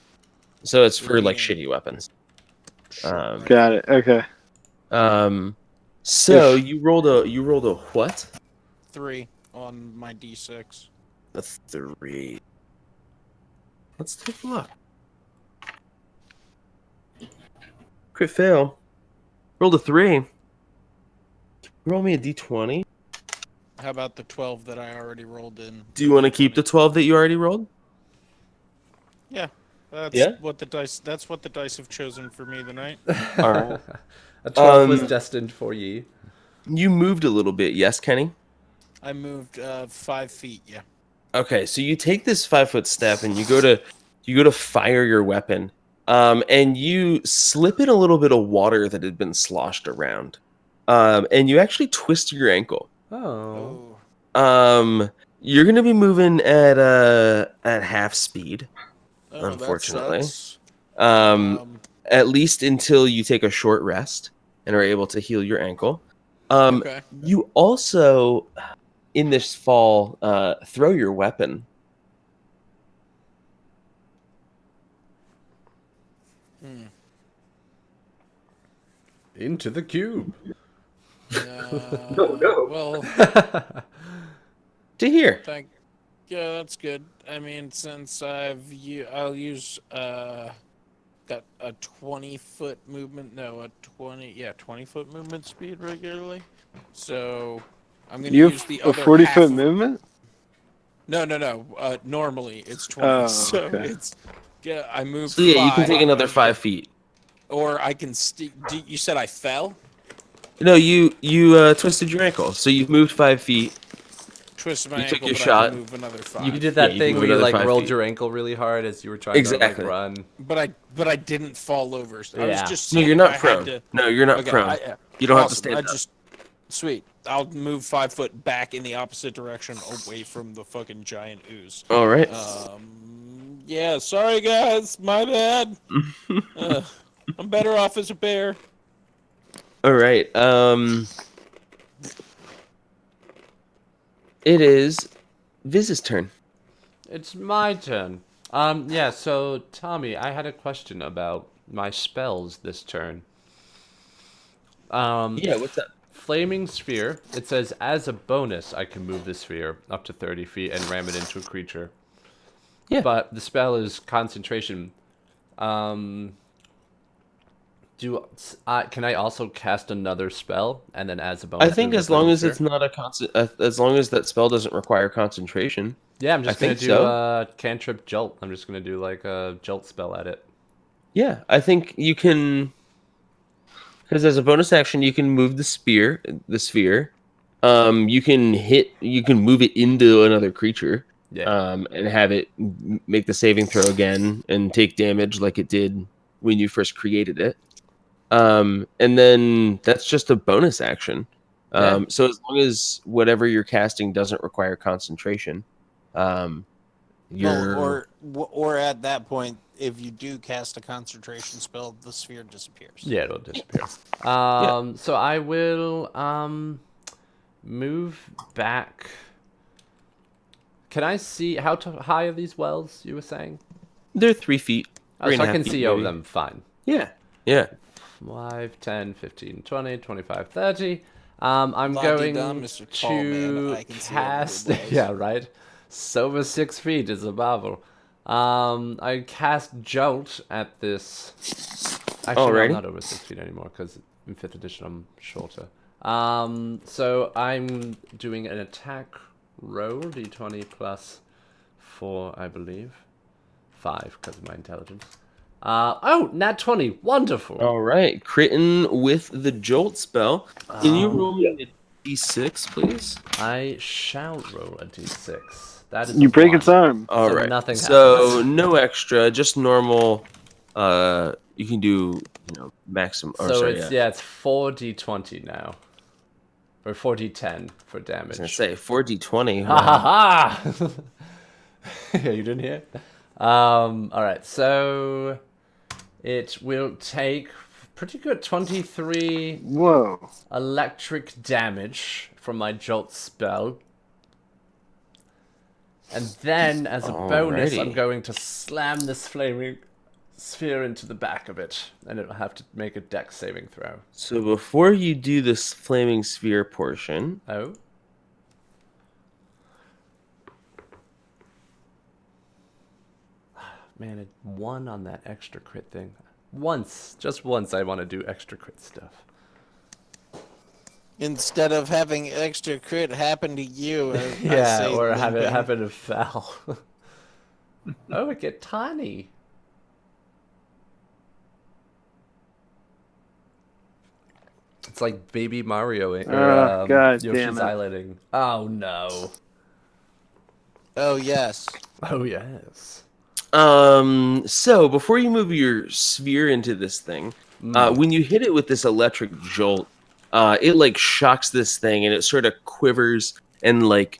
Speaker 4: So it's for like shitty weapons.
Speaker 1: Got it. Okay.
Speaker 4: So you rolled a what?
Speaker 2: 3 on my d6.
Speaker 4: A 3. Let's take a look. Crit fail. Rolled a 3. Roll me a d20.
Speaker 2: How about the 12 that I already rolled in?
Speaker 4: Do you want to keep the 12 that you already rolled?
Speaker 2: Yeah. That's what the dice have chosen for me tonight.
Speaker 4: All right.
Speaker 3: A 12 was destined for ye.
Speaker 4: You moved a little bit, yes, Kenny?
Speaker 2: I moved 5 feet, yeah.
Speaker 4: Okay, so you take this 5-foot step and you go to fire your weapon, and you slip in a little bit of water that had been sloshed around, and you actually twist your ankle.
Speaker 3: Oh.
Speaker 4: You're gonna be moving at half speed, unfortunately. At least until you take a short rest and are able to heal your ankle.
Speaker 2: Okay.
Speaker 4: You also, in this fall, throw your weapon.
Speaker 3: Into the cube.
Speaker 5: No.
Speaker 2: Well,
Speaker 4: To here.
Speaker 2: yeah, that's good. I mean, since I'll use got a 20-foot movement. No, a 20-foot movement speed regularly. So I'm gonna
Speaker 1: You
Speaker 2: use the
Speaker 1: have a
Speaker 2: other
Speaker 1: 40-foot movement?
Speaker 2: No. Normally it's 20.
Speaker 1: Oh,
Speaker 2: so
Speaker 1: okay.
Speaker 2: it's I moved.
Speaker 4: So yeah,
Speaker 2: 5,
Speaker 4: you can take another 5 feet.
Speaker 2: Or I can. You said I fell.
Speaker 4: No, you twisted your ankle, so you've moved 5 feet.
Speaker 2: Twisted my
Speaker 4: You
Speaker 2: ankle,
Speaker 4: took your
Speaker 2: but I
Speaker 4: shot.
Speaker 2: can move another 5.
Speaker 3: You did that
Speaker 4: you
Speaker 3: thing
Speaker 4: can
Speaker 3: where
Speaker 4: move
Speaker 3: you like
Speaker 4: another 5
Speaker 3: rolled
Speaker 4: feet.
Speaker 3: your ankle really hard as you were trying to like run.
Speaker 2: But I didn't fall over. I was just.
Speaker 4: No,
Speaker 2: saying
Speaker 4: you're
Speaker 2: if
Speaker 4: not
Speaker 2: I had
Speaker 4: prone.
Speaker 2: to-
Speaker 4: No, you're not
Speaker 2: Okay,
Speaker 4: prone. You don't have to
Speaker 2: awesome.
Speaker 4: stand up.
Speaker 2: Sweet. I'll move 5 foot back in the opposite direction, away from the fucking giant ooze.
Speaker 4: All right.
Speaker 2: Yeah. Sorry, guys. My bad. I'm better off as a bear.
Speaker 4: All right. It is Viz's turn.
Speaker 3: It's my turn. Yeah, so Tommy, I had a question about my spells this turn.
Speaker 4: Yeah, what's up?
Speaker 3: Flaming Sphere. It says, as a bonus, I can move the sphere up to 30 feet and ram it into a creature.
Speaker 4: Yeah.
Speaker 3: But the spell is concentration. Can I also cast another spell and then as a bonus
Speaker 4: I think
Speaker 3: move the
Speaker 4: as long
Speaker 3: flaming
Speaker 4: as
Speaker 3: sphere?
Speaker 4: it's not as long as that spell doesn't require concentration.
Speaker 3: Yeah, I'm
Speaker 4: I
Speaker 3: just gonna
Speaker 4: think
Speaker 3: do
Speaker 4: so.
Speaker 3: a cantrip jolt. I'm just gonna do like a jolt spell at it.
Speaker 4: Yeah, I think you can, because as a bonus action, you can move the sphere. You can move it into another creature.
Speaker 3: Yeah.
Speaker 4: And have it make the saving throw again and take damage like it did when you first created it. And then that's just a bonus action.
Speaker 3: Yeah.
Speaker 4: So as long as whatever you're casting doesn't require concentration, um, you're
Speaker 2: Or at that point, if you do cast a concentration spell, the sphere disappears.
Speaker 3: Yeah, it'll disappear.
Speaker 4: Yeah.
Speaker 3: So I will move back. Can I see how high are these wells? You were saying?
Speaker 4: They're 3 feet,
Speaker 3: Oh,
Speaker 4: three
Speaker 3: so
Speaker 4: and a
Speaker 3: I
Speaker 4: half
Speaker 3: can
Speaker 4: feet,
Speaker 3: see over
Speaker 4: maybe.
Speaker 3: them fine.
Speaker 4: Yeah, yeah.
Speaker 3: 5, 10, 15, 20, 25, 30. I'm
Speaker 2: La-di-da,
Speaker 3: going
Speaker 2: Mr. Tall Man,
Speaker 3: to
Speaker 2: I can see over your
Speaker 3: cast.
Speaker 2: wells.
Speaker 3: Yeah, right. Over 6 feet is a marvel. I cast Jolt at this. Actually, no, I'm
Speaker 4: Alrighty.
Speaker 3: not over 6 feet anymore because in 5th edition I'm shorter. So I'm doing an attack roll, d20 plus 4, I believe. 5 because of my intelligence. Oh, nat 20. Wonderful.
Speaker 4: All right, critting with the jolt spell. Can you roll
Speaker 5: Yeah.
Speaker 4: me a d6, please?
Speaker 3: I shall roll a d6. That is
Speaker 1: You
Speaker 3: a
Speaker 1: break
Speaker 3: 1.
Speaker 1: its arm.
Speaker 4: All
Speaker 3: So
Speaker 4: right.
Speaker 3: nothing
Speaker 4: So
Speaker 3: happens.
Speaker 4: no extra, just normal. You can do maximum. Or
Speaker 3: So
Speaker 4: sorry,
Speaker 3: it's
Speaker 4: yeah.
Speaker 3: it's 4d20 now. Or 4d10 for
Speaker 4: I was
Speaker 3: damage.
Speaker 4: gonna say 4d20.
Speaker 3: Ha
Speaker 4: Wow.
Speaker 3: ha ha! Yeah, you didn't hear? Alright, so it will take pretty good 23
Speaker 1: Whoa.
Speaker 3: electric damage from my jolt spell. And then, as a bonus, I'm
Speaker 4: Alrighty.
Speaker 3: going to slam this flaming sphere into the back of it, and it'll have to make a dex saving throw.
Speaker 4: So before you do this flaming sphere portion,
Speaker 3: Oh? Man, it won on that extra crit thing. Just once, I want to do extra crit stuff.
Speaker 2: Instead of having extra crit happen to you, I
Speaker 3: Yeah,
Speaker 2: say
Speaker 3: or have it
Speaker 2: limping.
Speaker 3: happen to foul. Oh, it get tiny. It's like Baby Mario or
Speaker 1: God
Speaker 3: Yoshi's
Speaker 1: damn it.
Speaker 3: Islanding. Oh no.
Speaker 2: Oh yes.
Speaker 3: Oh yes.
Speaker 4: so before you move your sphere into this thing, when you hit it with this electric jolt, it like shocks this thing and it sort of quivers and like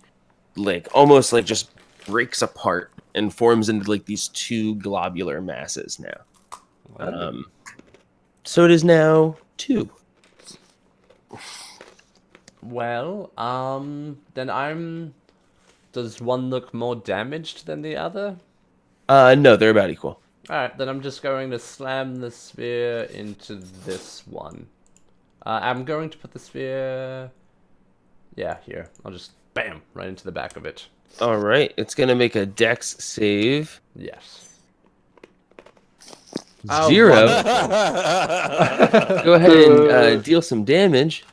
Speaker 4: almost like just breaks apart and forms into like these two globular masses now. So it is now 2.
Speaker 3: Well, then does one look more damaged than the other?
Speaker 4: No, they're about equal.
Speaker 3: Alright, then I'm just going to slam the sphere into this one. I'm going to put the sphere... Yeah, here. I'll just, bam, right into the back of it.
Speaker 4: All right, it's gonna make a dex save.
Speaker 3: Yes.
Speaker 4: 0.
Speaker 3: wonderful.
Speaker 4: Go ahead and deal some damage.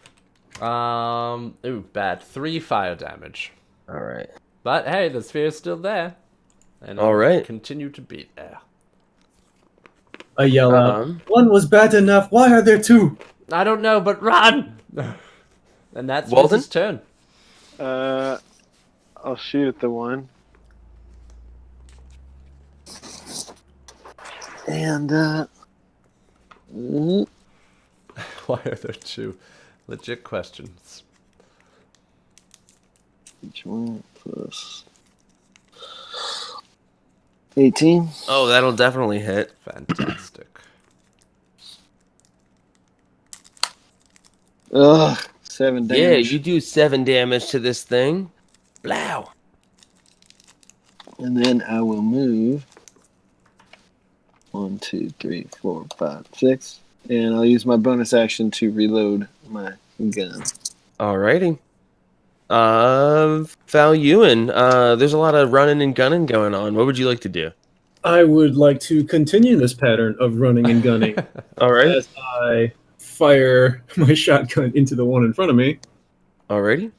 Speaker 3: Ooh, bad. 3 fire damage.
Speaker 4: All right.
Speaker 3: But hey, the sphere's still there. And
Speaker 4: All
Speaker 3: I'll
Speaker 4: right.
Speaker 3: continue to be there.
Speaker 5: I yell out, "One was bad enough. Why are there 2?"
Speaker 3: I don't know, but run! And that's
Speaker 4: Walden?
Speaker 3: Viz's turn.
Speaker 1: I'll shoot at the one. And,
Speaker 3: Why are there 2? Legit questions.
Speaker 1: each one plus 18.
Speaker 4: Oh, that'll definitely hit.
Speaker 3: Fantastic.
Speaker 1: Ugh, 7 damage.
Speaker 4: Yeah, you do 7 damage to this thing. Blow.
Speaker 1: And then I will move 1, 2, 3, 4, 5, 6. And I'll use my bonus action to reload my gun.
Speaker 4: Alrighty. Val Ewan, there's a lot of running and gunning going on. What would you like to do?
Speaker 5: I would like to continue this pattern of running and gunning
Speaker 4: All right.
Speaker 5: as I fire my shotgun into the one in front of me.
Speaker 4: Alrighty.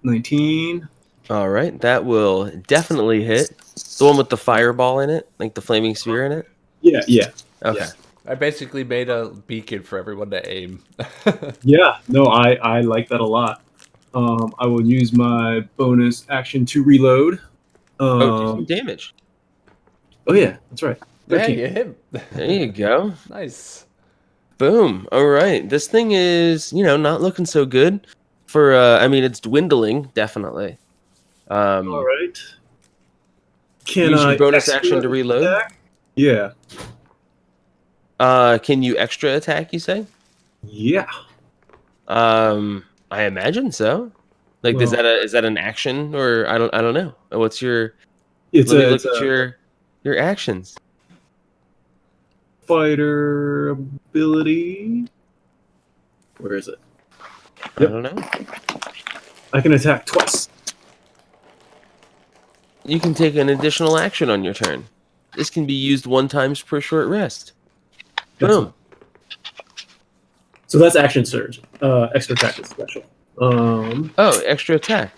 Speaker 5: 19.
Speaker 4: All right. That will definitely hit. The one with the fireball in it, like the flaming sphere in it.
Speaker 5: Yeah, yeah.
Speaker 4: Okay.
Speaker 5: Yeah.
Speaker 3: I basically made a beacon for everyone to aim.
Speaker 5: Yeah, no, I like that a lot. I will use my bonus action to reload.
Speaker 4: Oh, do some damage.
Speaker 5: Oh yeah, that's right.
Speaker 3: Yeah,
Speaker 5: 13.
Speaker 3: you hit.
Speaker 4: There you go.
Speaker 3: Nice.
Speaker 4: Boom. All right. This thing is, not looking so good. For I mean, it's dwindling definitely.
Speaker 5: All right. Can
Speaker 4: Use your
Speaker 5: I
Speaker 4: bonus
Speaker 5: extra
Speaker 4: action to reload?
Speaker 5: attack? Yeah.
Speaker 4: Can you extra attack? You say?
Speaker 5: Yeah.
Speaker 4: I imagine so. Like, is
Speaker 5: Well,
Speaker 4: that an action or I don't know. What's your?
Speaker 5: it's
Speaker 4: Let me
Speaker 5: a
Speaker 4: look at your actions.
Speaker 5: fighter ability. Where is it?
Speaker 4: I
Speaker 5: Yep.
Speaker 4: don't know.
Speaker 5: I can attack twice.
Speaker 4: You can take an additional action on your turn. This can be used 1 time per short rest. Boom.
Speaker 5: Excellent. So that's action surge. Extra attack is special.
Speaker 4: Oh, extra attack.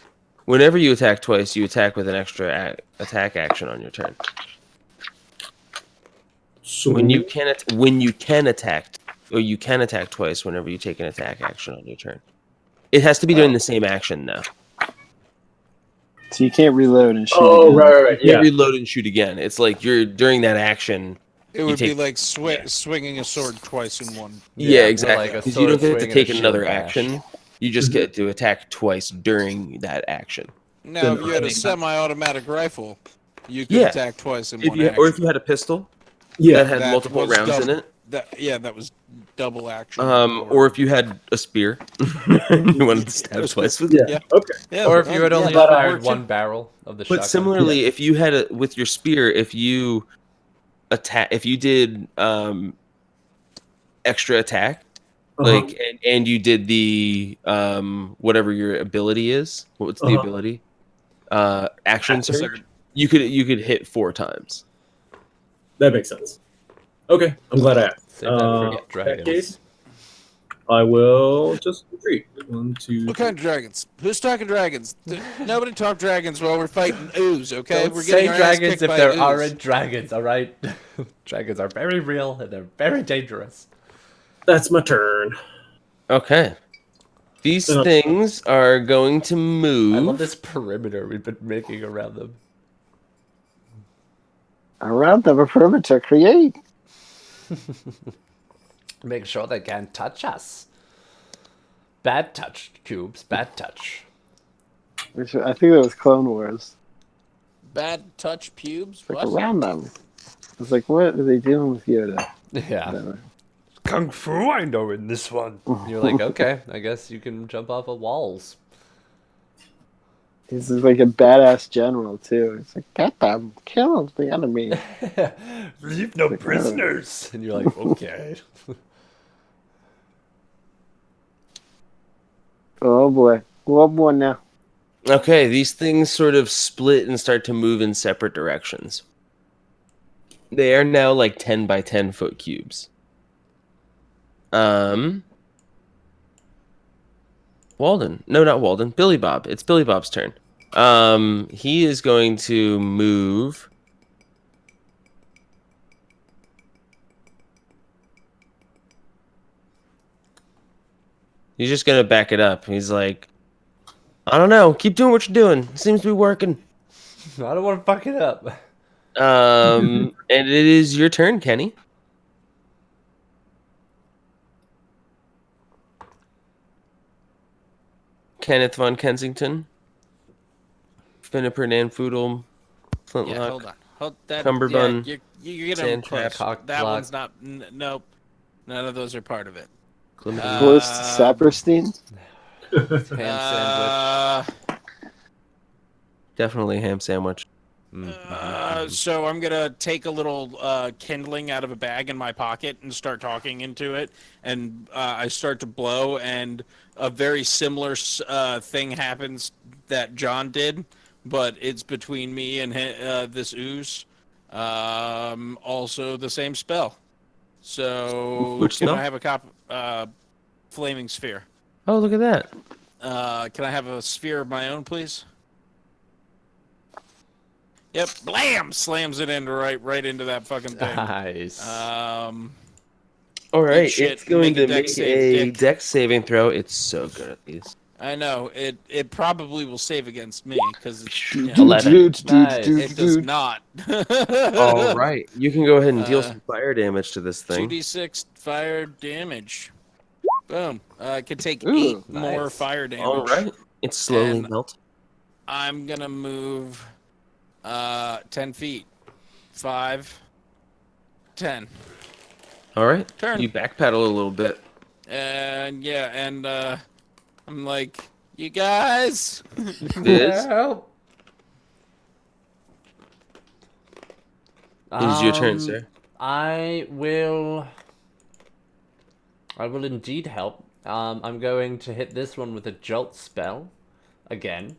Speaker 4: Whenever you attack twice, you attack with an extra attack action on your turn.
Speaker 5: So
Speaker 4: When you can attack, or you can attack twice whenever you take an attack action on your turn. It has to be during the same action, though.
Speaker 1: So you can't reload and shoot.
Speaker 5: Oh,
Speaker 1: again.
Speaker 5: right.
Speaker 4: You
Speaker 5: Yeah.
Speaker 4: reload and shoot again. It's like you're during that action.
Speaker 2: It would be
Speaker 4: take-
Speaker 2: like swinging a sword twice in one.
Speaker 4: Yeah,
Speaker 3: or
Speaker 4: exactly.
Speaker 3: like a
Speaker 4: Because you don't
Speaker 3: sword
Speaker 4: get to
Speaker 3: swing and
Speaker 4: take
Speaker 3: a shield
Speaker 4: another
Speaker 3: bash.
Speaker 4: action. You just get to attack twice during that action.
Speaker 2: Now, if you had a semi-automatic rifle, you could
Speaker 4: Yeah.
Speaker 2: attack twice in
Speaker 4: If
Speaker 2: one
Speaker 4: you
Speaker 2: action.
Speaker 4: or if you had a pistol
Speaker 5: Yeah.
Speaker 4: that had
Speaker 2: That
Speaker 4: multiple
Speaker 2: was
Speaker 4: rounds in
Speaker 2: double.
Speaker 4: it,
Speaker 2: That was double action.
Speaker 4: or if you had a spear, you wanted to stab twice with it.
Speaker 5: Yeah.
Speaker 2: Yeah.
Speaker 5: Okay.
Speaker 2: yeah,
Speaker 3: Or if you had only
Speaker 2: that
Speaker 3: fired
Speaker 2: worked,
Speaker 3: one
Speaker 2: too.
Speaker 3: barrel of the
Speaker 4: But
Speaker 3: shotgun.
Speaker 4: similarly, if you had with your spear, if you did extra attack, like and you did the whatever your ability is, what's the ability? Action surge. You could hit 4 times.
Speaker 5: That makes sense. Okay. I'm glad I asked.
Speaker 3: Save that for
Speaker 5: In that
Speaker 3: dragons.
Speaker 5: case, I will just retreat. 1, 2,
Speaker 2: What kind of dragons? Who's talking dragons? Nobody talk dragons while we're fighting ooze, okay?
Speaker 3: Don't
Speaker 2: We're
Speaker 3: say
Speaker 2: getting our ass
Speaker 3: dragons
Speaker 2: kicked
Speaker 3: if
Speaker 2: by
Speaker 3: there
Speaker 2: ooze.
Speaker 3: aren't dragons, alright? Dragons are very real and they're very dangerous.
Speaker 5: That's my turn.
Speaker 4: Okay. These
Speaker 5: Then I'll-
Speaker 4: things are going to move.
Speaker 3: I love this perimeter we've been making around them.
Speaker 1: Around them, a perimeter create.
Speaker 3: Make sure they can't touch us. Bad touch, cubes. Bad touch.
Speaker 1: I think that was Clone Wars.
Speaker 2: Bad touch pubes?
Speaker 1: Like
Speaker 2: What?
Speaker 1: around them. I was like, what are they doing with Yoda?
Speaker 3: Yeah.
Speaker 1: Whatever.
Speaker 3: Kung Fu, I know in this one. You're like, okay, I guess you can jump off of walls.
Speaker 1: He's like a badass general too. It's like, get them, kill the enemy.
Speaker 3: Leave no prisoners. And you're like, okay.
Speaker 1: Oh boy, one more now.
Speaker 4: Okay, these things sort of split and start to move in separate directions. They are now like 10 by 10 foot cubes. Walden. No, not Walden. Billy Bob. It's Billy Bob's turn. He is going to move. He's just going to back it up. He's like, I don't know. Keep doing what you're doing. Seems to be working.
Speaker 3: I don't want to fuck it up.
Speaker 4: And it is your turn, Kenny. Kenneth von Kensington. Finniper Nanfoodle. Flintlock.
Speaker 2: Yeah, hold on. Hold that.
Speaker 4: Cumberbund,
Speaker 2: Yeah, you're getting
Speaker 4: Sandtrap,
Speaker 2: close. That
Speaker 3: Cockblock.
Speaker 2: one's not. Nope. None of those are part of it.
Speaker 4: Clemson.
Speaker 1: Close to Saperstein.
Speaker 3: Ham sandwich.
Speaker 4: Definitely ham sandwich.
Speaker 2: So I'm gonna take a little kindling out of a bag in my pocket and start talking into it, and I start to blow, and a very similar thing happens that John did, but it's between me and this ooze. Also the same spell. So
Speaker 4: Which
Speaker 2: can
Speaker 4: spell?
Speaker 2: I have flaming sphere?
Speaker 4: Oh, look at that.
Speaker 2: Can I have a sphere of my own, please? Yep, blam! Slams it in right into that fucking thing.
Speaker 3: Nice.
Speaker 4: All right,
Speaker 2: shit,
Speaker 4: it's going
Speaker 2: make a
Speaker 4: to
Speaker 2: dex
Speaker 4: make
Speaker 2: save,
Speaker 4: a
Speaker 2: dick.
Speaker 4: dex saving throw. It's so good at these.
Speaker 2: I know it probably will save against me because
Speaker 1: Dude,
Speaker 4: 11.
Speaker 2: it does not.
Speaker 4: All right, you can go ahead and deal
Speaker 2: Uh,
Speaker 4: some fire damage to this thing.
Speaker 2: 2d6 fire damage. Boom. I could take
Speaker 1: Ooh,
Speaker 2: 8 more
Speaker 3: nice.
Speaker 2: fire damage.
Speaker 4: All right, it's slowly
Speaker 2: And
Speaker 4: melting.
Speaker 2: I'm gonna move 10 feet. 5, 10.
Speaker 4: All right,
Speaker 2: Turn.
Speaker 4: you backpedal a little bit.
Speaker 2: And yeah, and I'm like, you guys.
Speaker 4: Viz,
Speaker 3: Help.
Speaker 4: it is your turn, sir.
Speaker 3: I will indeed help. I'm going to hit this one with a jolt spell again.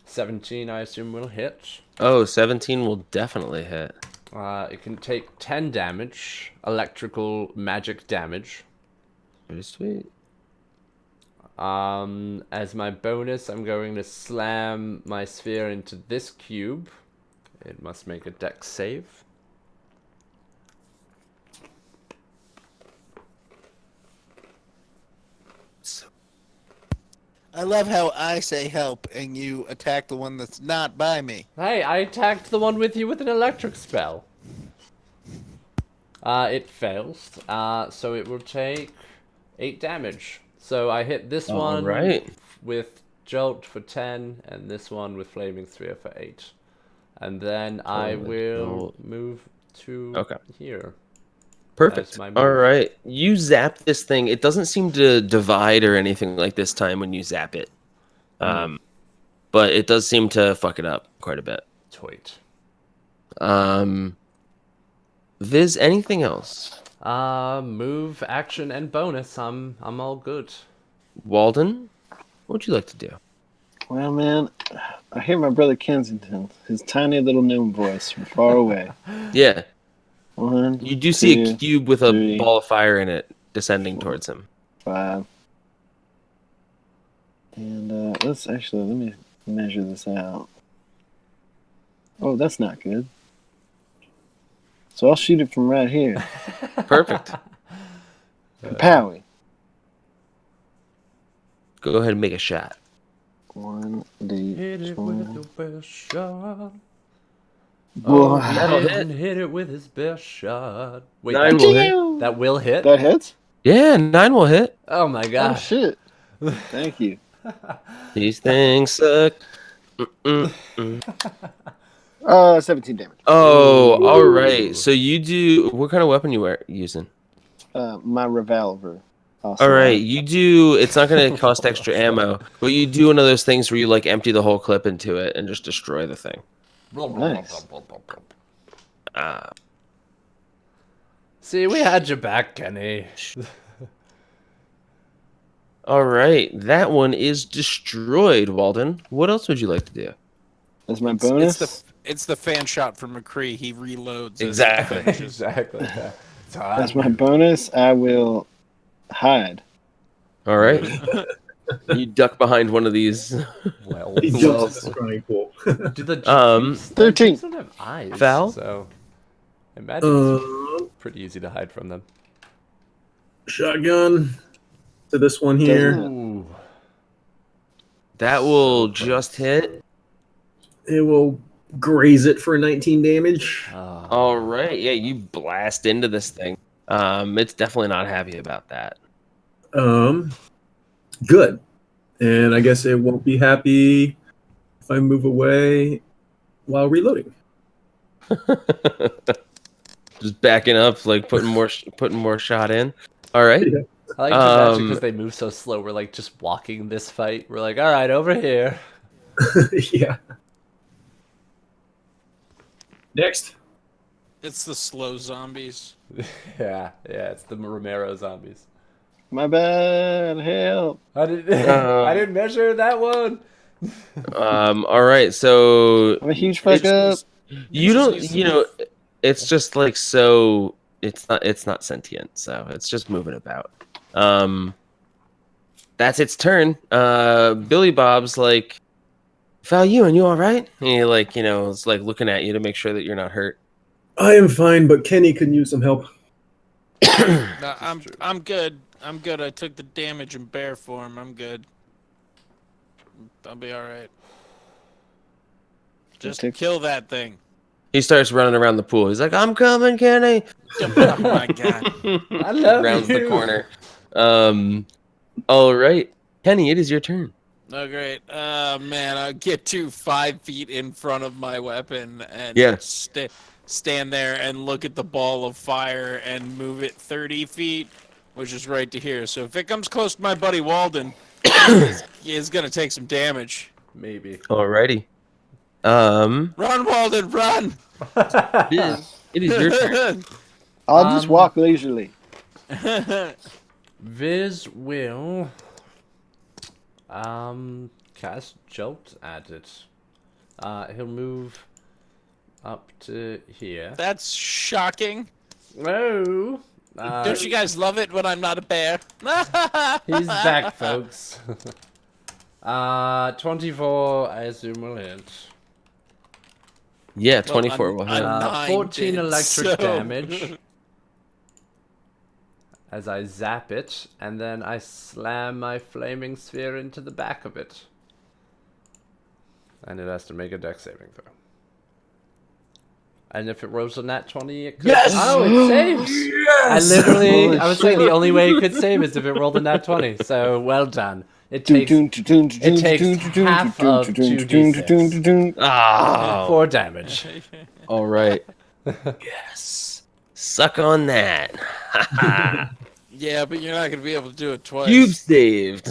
Speaker 3: 17, I assume, will hit.
Speaker 4: Oh, 17 will definitely hit.
Speaker 3: It can take 10 damage, electrical magic damage.
Speaker 4: Pretty sweet.
Speaker 3: As my bonus, I'm going to slam my sphere into this cube. It must make a dex save.
Speaker 2: I love how I say help and you attack the one that's not by me.
Speaker 3: Hey, I attacked the one with you with an electric spell. It fails. So it will take 8 damage. So I hit this
Speaker 4: All
Speaker 3: one
Speaker 4: right.
Speaker 3: with Jolt for 10, and this one with Flaming Sphere for 8. And then I will move to here.
Speaker 4: Perfect.
Speaker 3: That's my
Speaker 4: All
Speaker 3: move.
Speaker 4: right. You zap this thing. It doesn't seem to divide or anything like this time when you zap it. But it does seem to fuck it up quite a bit.
Speaker 3: Toit.
Speaker 4: Viz, anything else?
Speaker 3: Move, action, and bonus. I'm all good.
Speaker 4: Walden, what would you like to do?
Speaker 1: Well, man, I hear my brother Kensington, his tiny little gnome voice from far away.
Speaker 4: Yeah.
Speaker 1: 1,
Speaker 4: You do see a
Speaker 1: 2,
Speaker 4: cube with
Speaker 1: 3,
Speaker 4: a ball of fire in it descending towards him.
Speaker 1: 5. And let me measure this out. Oh, that's not good. So I'll shoot it from right here.
Speaker 4: Perfect.
Speaker 1: Kapowie.
Speaker 4: Go ahead and make a shot.
Speaker 1: 1d20.
Speaker 3: Hit it with your best shot.
Speaker 1: Whoa.
Speaker 3: He
Speaker 4: that'll
Speaker 3: didn't hit it with his best shot. Wait,
Speaker 4: 9 will hit.
Speaker 3: that will hit?
Speaker 1: That hits?
Speaker 4: Yeah, 9 will hit.
Speaker 3: Oh my
Speaker 1: Oh,
Speaker 3: gosh.
Speaker 1: shit. Thank you.
Speaker 4: These things suck.
Speaker 1: 17 damage.
Speaker 4: Oh, all right. So you do. What kind of weapon you are using?
Speaker 1: My revolver. Also,
Speaker 4: All right, you do. It's not going to cost extra ammo, but you do one of those things where you like empty the whole clip into it and just destroy the thing.
Speaker 1: Nice.
Speaker 3: See, we had your back, Kenny.
Speaker 4: All right, that one is destroyed. Walden, what else would you like to do?
Speaker 1: That's my bonus.
Speaker 2: It's the fan shot from McCree. He reloads.
Speaker 4: Exactly.
Speaker 3: Exactly. Yeah.
Speaker 1: That's my bonus. I will hide.
Speaker 4: All right, you duck behind one of these.
Speaker 3: Well,
Speaker 5: He jumps in the crying pool.
Speaker 3: do the
Speaker 4: Um,
Speaker 3: jeeps
Speaker 1: 13.
Speaker 3: don't have eyes,
Speaker 4: Val?
Speaker 3: so I imagine it's pretty easy to hide from them.
Speaker 5: Shotgun to this one here.
Speaker 1: Doesn't
Speaker 3: Ooh.
Speaker 4: That will just hit.
Speaker 5: It will graze it for 19 damage.
Speaker 4: All right, yeah, you blast into this thing. It's definitely not happy about that.
Speaker 5: Good. And I guess it won't be happy if I move away while reloading.
Speaker 4: Just backing up, like putting more shot in. All right.
Speaker 5: Yeah.
Speaker 3: I like to imagine because they move so slow. We're like just walking this fight. We're like, all right, over here.
Speaker 5: Yeah. Next.
Speaker 2: It's the slow zombies.
Speaker 3: Yeah, it's the Romero zombies.
Speaker 1: My bad. Help.
Speaker 3: I didn't measure that one.
Speaker 4: All right, so
Speaker 1: I'm a huge fuck up.
Speaker 4: you
Speaker 2: just
Speaker 4: don't,
Speaker 2: needs to
Speaker 4: you know, it's just like so. It's not sentient, so it's just moving about. That's its turn. Billy Bob's like, Val, you all right? And he like, is like looking at you to make sure that you're not hurt.
Speaker 5: I am fine, but Kenny can use some help.
Speaker 2: No, I'm good. I'm good. I took the damage in bear form. I'm good. I'll be all right. Just kill that thing.
Speaker 4: He starts running around the pool. He's like, I'm coming, Kenny.
Speaker 2: Oh my god.
Speaker 3: I love
Speaker 4: Rounds
Speaker 3: you.
Speaker 4: the corner. All right, Kenny, it is your turn.
Speaker 2: Oh great. Man, I get to 5 feet in front of my weapon and
Speaker 4: Yeah.
Speaker 2: stand there and look at the ball of fire and move it 30 feet, which is right to here. So if it comes close to my buddy Walden, he's gonna take some damage.
Speaker 3: Maybe.
Speaker 4: Alrighty.
Speaker 2: Run, Walden, run!
Speaker 4: It is your turn.
Speaker 1: I'll just walk leisurely.
Speaker 3: Viz will cast Jolt at it. He'll move up to here.
Speaker 2: That's shocking.
Speaker 3: Whoa!
Speaker 2: Don't you guys love it when I'm not a bear?
Speaker 3: He's back, folks. 24, I assume will hit.
Speaker 4: Yeah, 24 will hit.
Speaker 3: 14
Speaker 2: did,
Speaker 3: electric
Speaker 2: so-
Speaker 3: damage. As I zap it, and then I slam my flaming sphere into the back of it. And it has to make a dex saving throw. And if it rolls a nat 20, it could...
Speaker 4: Yes!
Speaker 3: Oh, it saves!
Speaker 5: Yes!
Speaker 3: I was saying the only way it could save is if it rolled a nat 20. So, well done. It takes half of 2d6
Speaker 4: Oh,
Speaker 3: for damage.
Speaker 4: all right. Yes. Suck on that.
Speaker 2: Yeah, but you're not gonna be able to do it twice.
Speaker 4: Cube saved.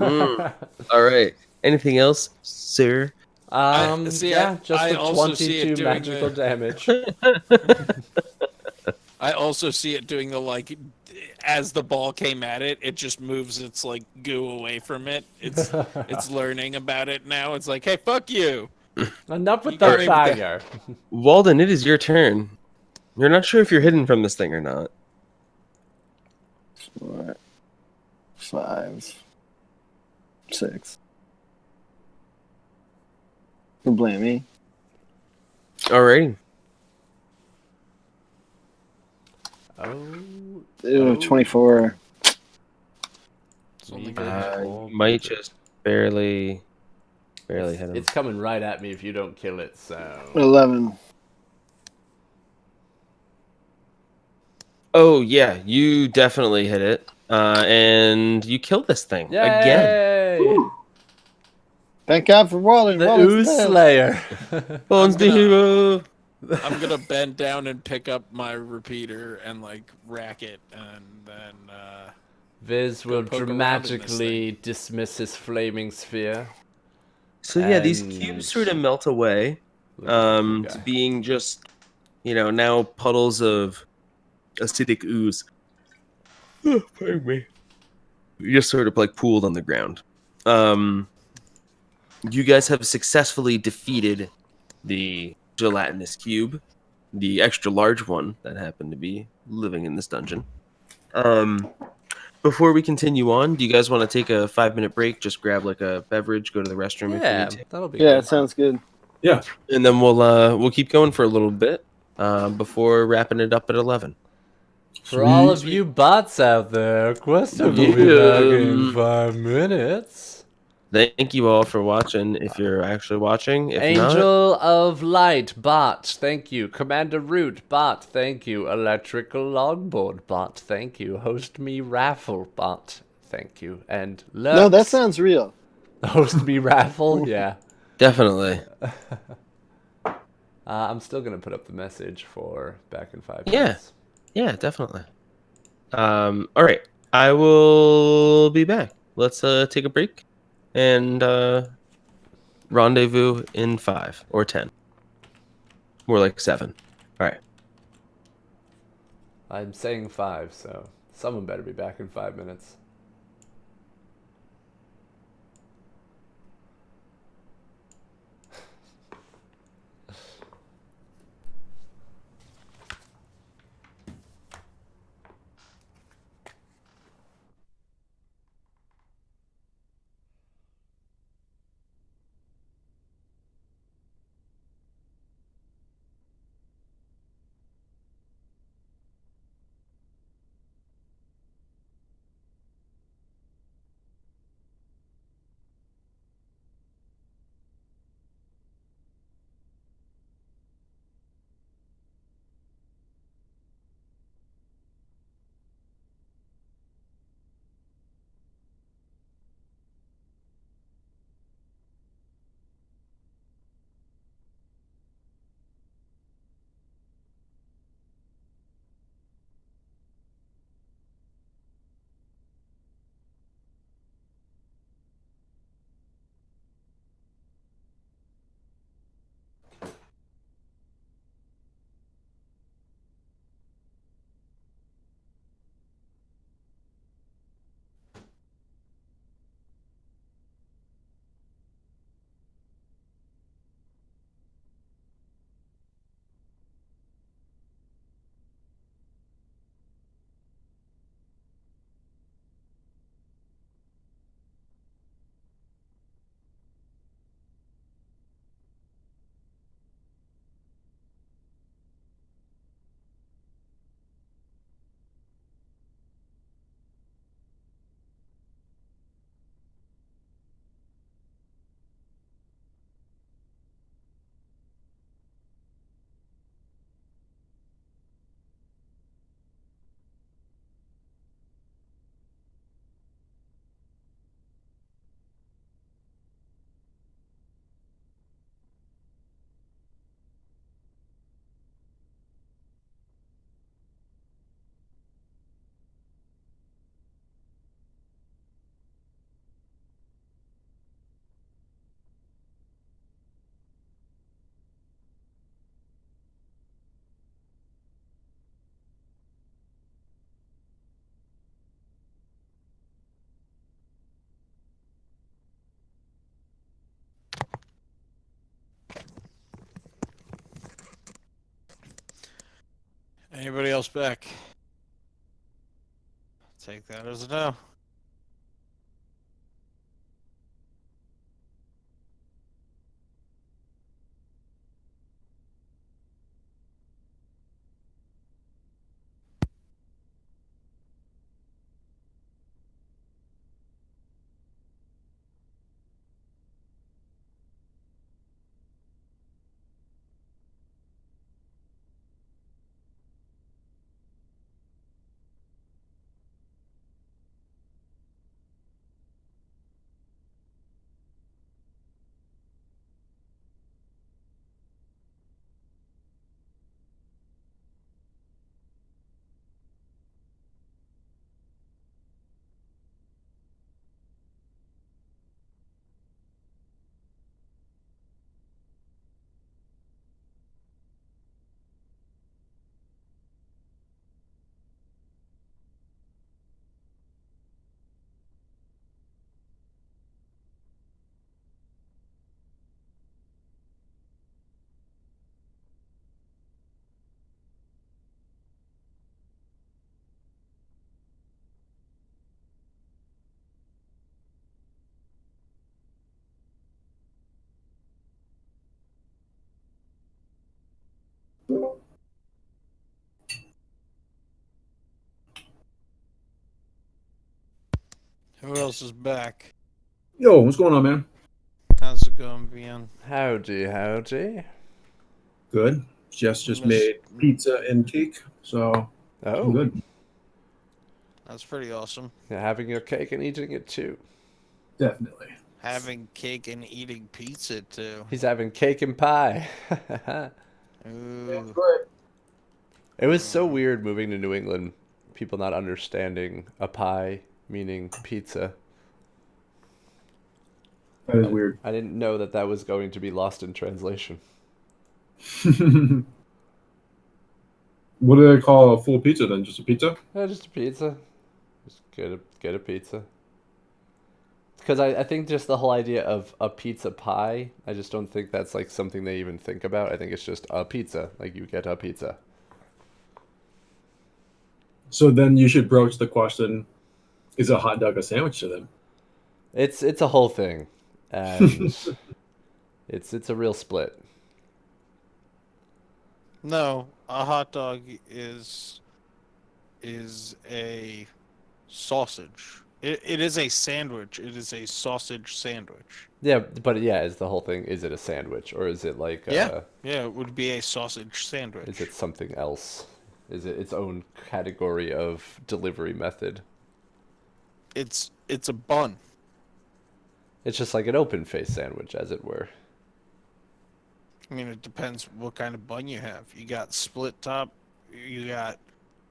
Speaker 4: All right. Anything else, sir?
Speaker 3: Yeah, just
Speaker 2: I
Speaker 3: the
Speaker 2: also see it
Speaker 3: 22
Speaker 2: doing
Speaker 3: magical damage.
Speaker 2: I also see it doing the like, as the ball came at it, it just moves its like goo away from it. It's learning about it now. It's like, hey, fuck you.
Speaker 3: Enough with
Speaker 2: You
Speaker 3: the
Speaker 2: got me with that.
Speaker 3: fire.
Speaker 4: Walden, it is your turn. You're not sure if you're hidden from this thing or not.
Speaker 1: 4, 5, 6. Don't blame me.
Speaker 4: Alrighty.
Speaker 3: Oh,
Speaker 1: Ew, 24.
Speaker 2: It's only good.
Speaker 4: You might just barely hit him.
Speaker 3: it's coming right at me if you don't kill it, so...
Speaker 1: 11.
Speaker 4: Oh yeah, you definitely hit it, and you killed this thing again.
Speaker 3: Yay!
Speaker 1: Thank God for Walden.
Speaker 3: The
Speaker 1: Walden's
Speaker 3: Ooze
Speaker 1: dead.
Speaker 3: Slayer.
Speaker 4: Bones the hero.
Speaker 2: I'm gonna bend down and pick up my repeater and like rack it, and then
Speaker 3: Viz will
Speaker 2: poke around in this
Speaker 3: dramatically dismiss his flaming sphere.
Speaker 4: So yeah, these
Speaker 3: And-
Speaker 4: cubes sort of melt away,
Speaker 3: Look at this
Speaker 4: to
Speaker 3: guy.
Speaker 4: being just, now puddles of acidic ooze. Oh, pardon me. Just sort of like pooled on the ground. You guys have successfully defeated the gelatinous cube, the extra large one that happened to be living in this dungeon. Before we continue on, do you guys want to take a 5-minute break? Just grab like a beverage, go to the restroom if you
Speaker 3: Yeah,
Speaker 4: need to.
Speaker 3: that'll be
Speaker 1: Yeah,
Speaker 3: good.
Speaker 1: it sounds good.
Speaker 5: Yeah.
Speaker 4: And then we'll keep going for a little bit before wrapping it up at 11.
Speaker 3: For all of you bots out there, Questa will be back in 5 minutes.
Speaker 4: Thank you all for watching. If you're actually watching, if not,
Speaker 3: Angel of Light, bot, thank you. Commander Root, bot, thank you. Electrical Longboard, bot, thank you. Host Me Raffle, bot, thank you. And Lux,
Speaker 1: No, that sounds real.
Speaker 3: Host Me Raffle, yeah.
Speaker 4: definitely.
Speaker 3: I'm still gonna put up the message for back in 5
Speaker 4: Yeah.
Speaker 3: minutes.
Speaker 4: Yeah, definitely. All right. I will be back. Let's take a break and rendezvous in 5 or 10. More like 7. All right.
Speaker 3: I'm saying 5, so someone better be back in 5 minutes.
Speaker 2: Anybody else back? Take that as a no. Who else is back?
Speaker 5: Yo, what's going on, man?
Speaker 2: How's it going, Vian?
Speaker 3: Howdy, howdy.
Speaker 5: Good. Jess just
Speaker 2: Miss-
Speaker 5: made pizza and cake, so I'm
Speaker 3: Oh,
Speaker 5: good.
Speaker 2: That's pretty awesome.
Speaker 3: you're having your cake and eating it too.
Speaker 5: Definitely.
Speaker 2: Having cake and eating pizza too.
Speaker 3: He's having cake and pie.
Speaker 2: Ooh.
Speaker 3: It was so weird moving to New England people not understanding a pie meaning pizza.
Speaker 5: That is weird.
Speaker 3: I didn't know that that was going to be lost in translation.
Speaker 5: What do they call a full pizza then? Just a pizza?
Speaker 3: Yeah, just a pizza. Just get a pizza. Because I think just the whole idea of a pizza pie, I just don't think that's like something they even think about. I think it's just a pizza. Like you get a pizza.
Speaker 5: So then you should broach the question: is a hot dog a sandwich to them?
Speaker 3: It's a whole thing, and it's a real split.
Speaker 2: No, a hot dog is a sausage. It is a sandwich. It is a sausage sandwich.
Speaker 3: Yeah, but yeah, is the whole thing? Is it a sandwich or is it like
Speaker 2: Yeah, it would be a sausage
Speaker 3: is
Speaker 2: sandwich.
Speaker 3: it something else? Is it its own category of delivery method?
Speaker 2: It's a bun.
Speaker 3: It's just like an open face sandwich, as it were.
Speaker 2: I mean, it depends what kind of bun you have. You got split top. You got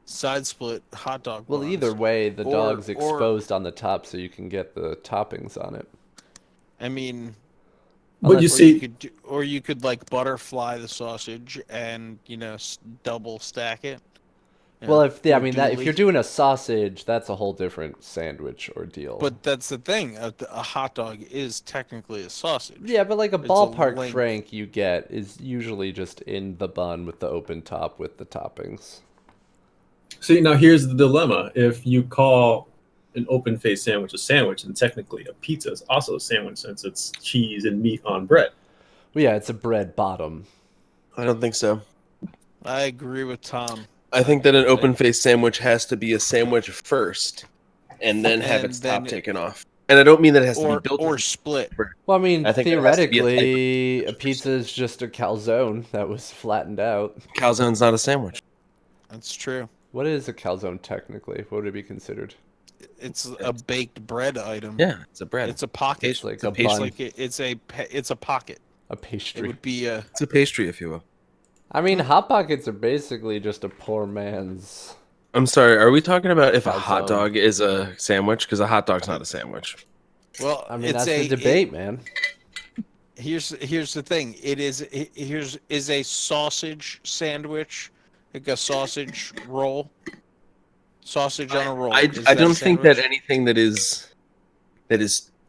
Speaker 2: side split hot dog
Speaker 3: Well,
Speaker 2: buns.
Speaker 3: either way, the
Speaker 2: Or-
Speaker 3: dog's
Speaker 2: or-
Speaker 3: exposed on the top, so you can get the toppings on it.
Speaker 2: I mean,
Speaker 5: But you
Speaker 3: Unless-
Speaker 5: see,
Speaker 2: or you could like butterfly the sausage and double stack it.
Speaker 3: Well, if I
Speaker 2: or
Speaker 3: mean that if you're
Speaker 2: dually.
Speaker 3: doing a sausage, that's a whole different sandwich ordeal.
Speaker 2: But that's the thing. A hot dog is technically a sausage.
Speaker 3: yeah, but like a
Speaker 2: It's a
Speaker 3: ballpark
Speaker 2: length.
Speaker 3: frank you get is usually just in the bun with the open top with the toppings.
Speaker 5: now here's the dilemma: if you call an open face sandwich a sandwich, then technically a pizza is also a sandwich since it's cheese and meat on bread.
Speaker 3: Well, yeah, it's a bread bottom.
Speaker 4: I don't think so.
Speaker 2: I agree with Tom.
Speaker 4: I think that an open faced sandwich has to be a sandwich first, and then have
Speaker 2: And
Speaker 4: its top
Speaker 2: then-
Speaker 4: taken off. And I don't mean that it has to
Speaker 2: Or
Speaker 4: be built
Speaker 2: or
Speaker 4: with-
Speaker 2: split.
Speaker 3: Well, I mean,
Speaker 4: I think there has to be a type of
Speaker 3: theoretically, a
Speaker 4: sandwich
Speaker 3: pizza is just a calzone that was flattened out.
Speaker 4: calzone's not a sandwich.
Speaker 2: That's true.
Speaker 3: What is a calzone technically? What would it be considered?
Speaker 2: It's a baked bread item.
Speaker 4: Yeah, it's a bread.
Speaker 2: It's a pocket.
Speaker 3: It's like
Speaker 4: It's a
Speaker 3: a
Speaker 4: pastry.
Speaker 3: bun,
Speaker 2: Like it's a pocket.
Speaker 3: a
Speaker 2: It
Speaker 3: pastry.
Speaker 2: would be a
Speaker 4: It's a pastry, if you will.
Speaker 3: I mean, hot pockets are basically just a poor man's.
Speaker 4: I'm sorry. Are we talking about if a hot
Speaker 3: Calzone.
Speaker 4: dog is a sandwich? Because a hot dog's not a sandwich.
Speaker 2: well.
Speaker 3: I mean,
Speaker 2: it's
Speaker 3: that's the debate, man.
Speaker 2: Here's the thing. Is a sausage sandwich, like a sausage roll, sausage on a roll.
Speaker 4: I
Speaker 2: Is
Speaker 4: I
Speaker 2: that
Speaker 4: don't
Speaker 2: a
Speaker 4: think that
Speaker 2: sandwich?
Speaker 4: anything that is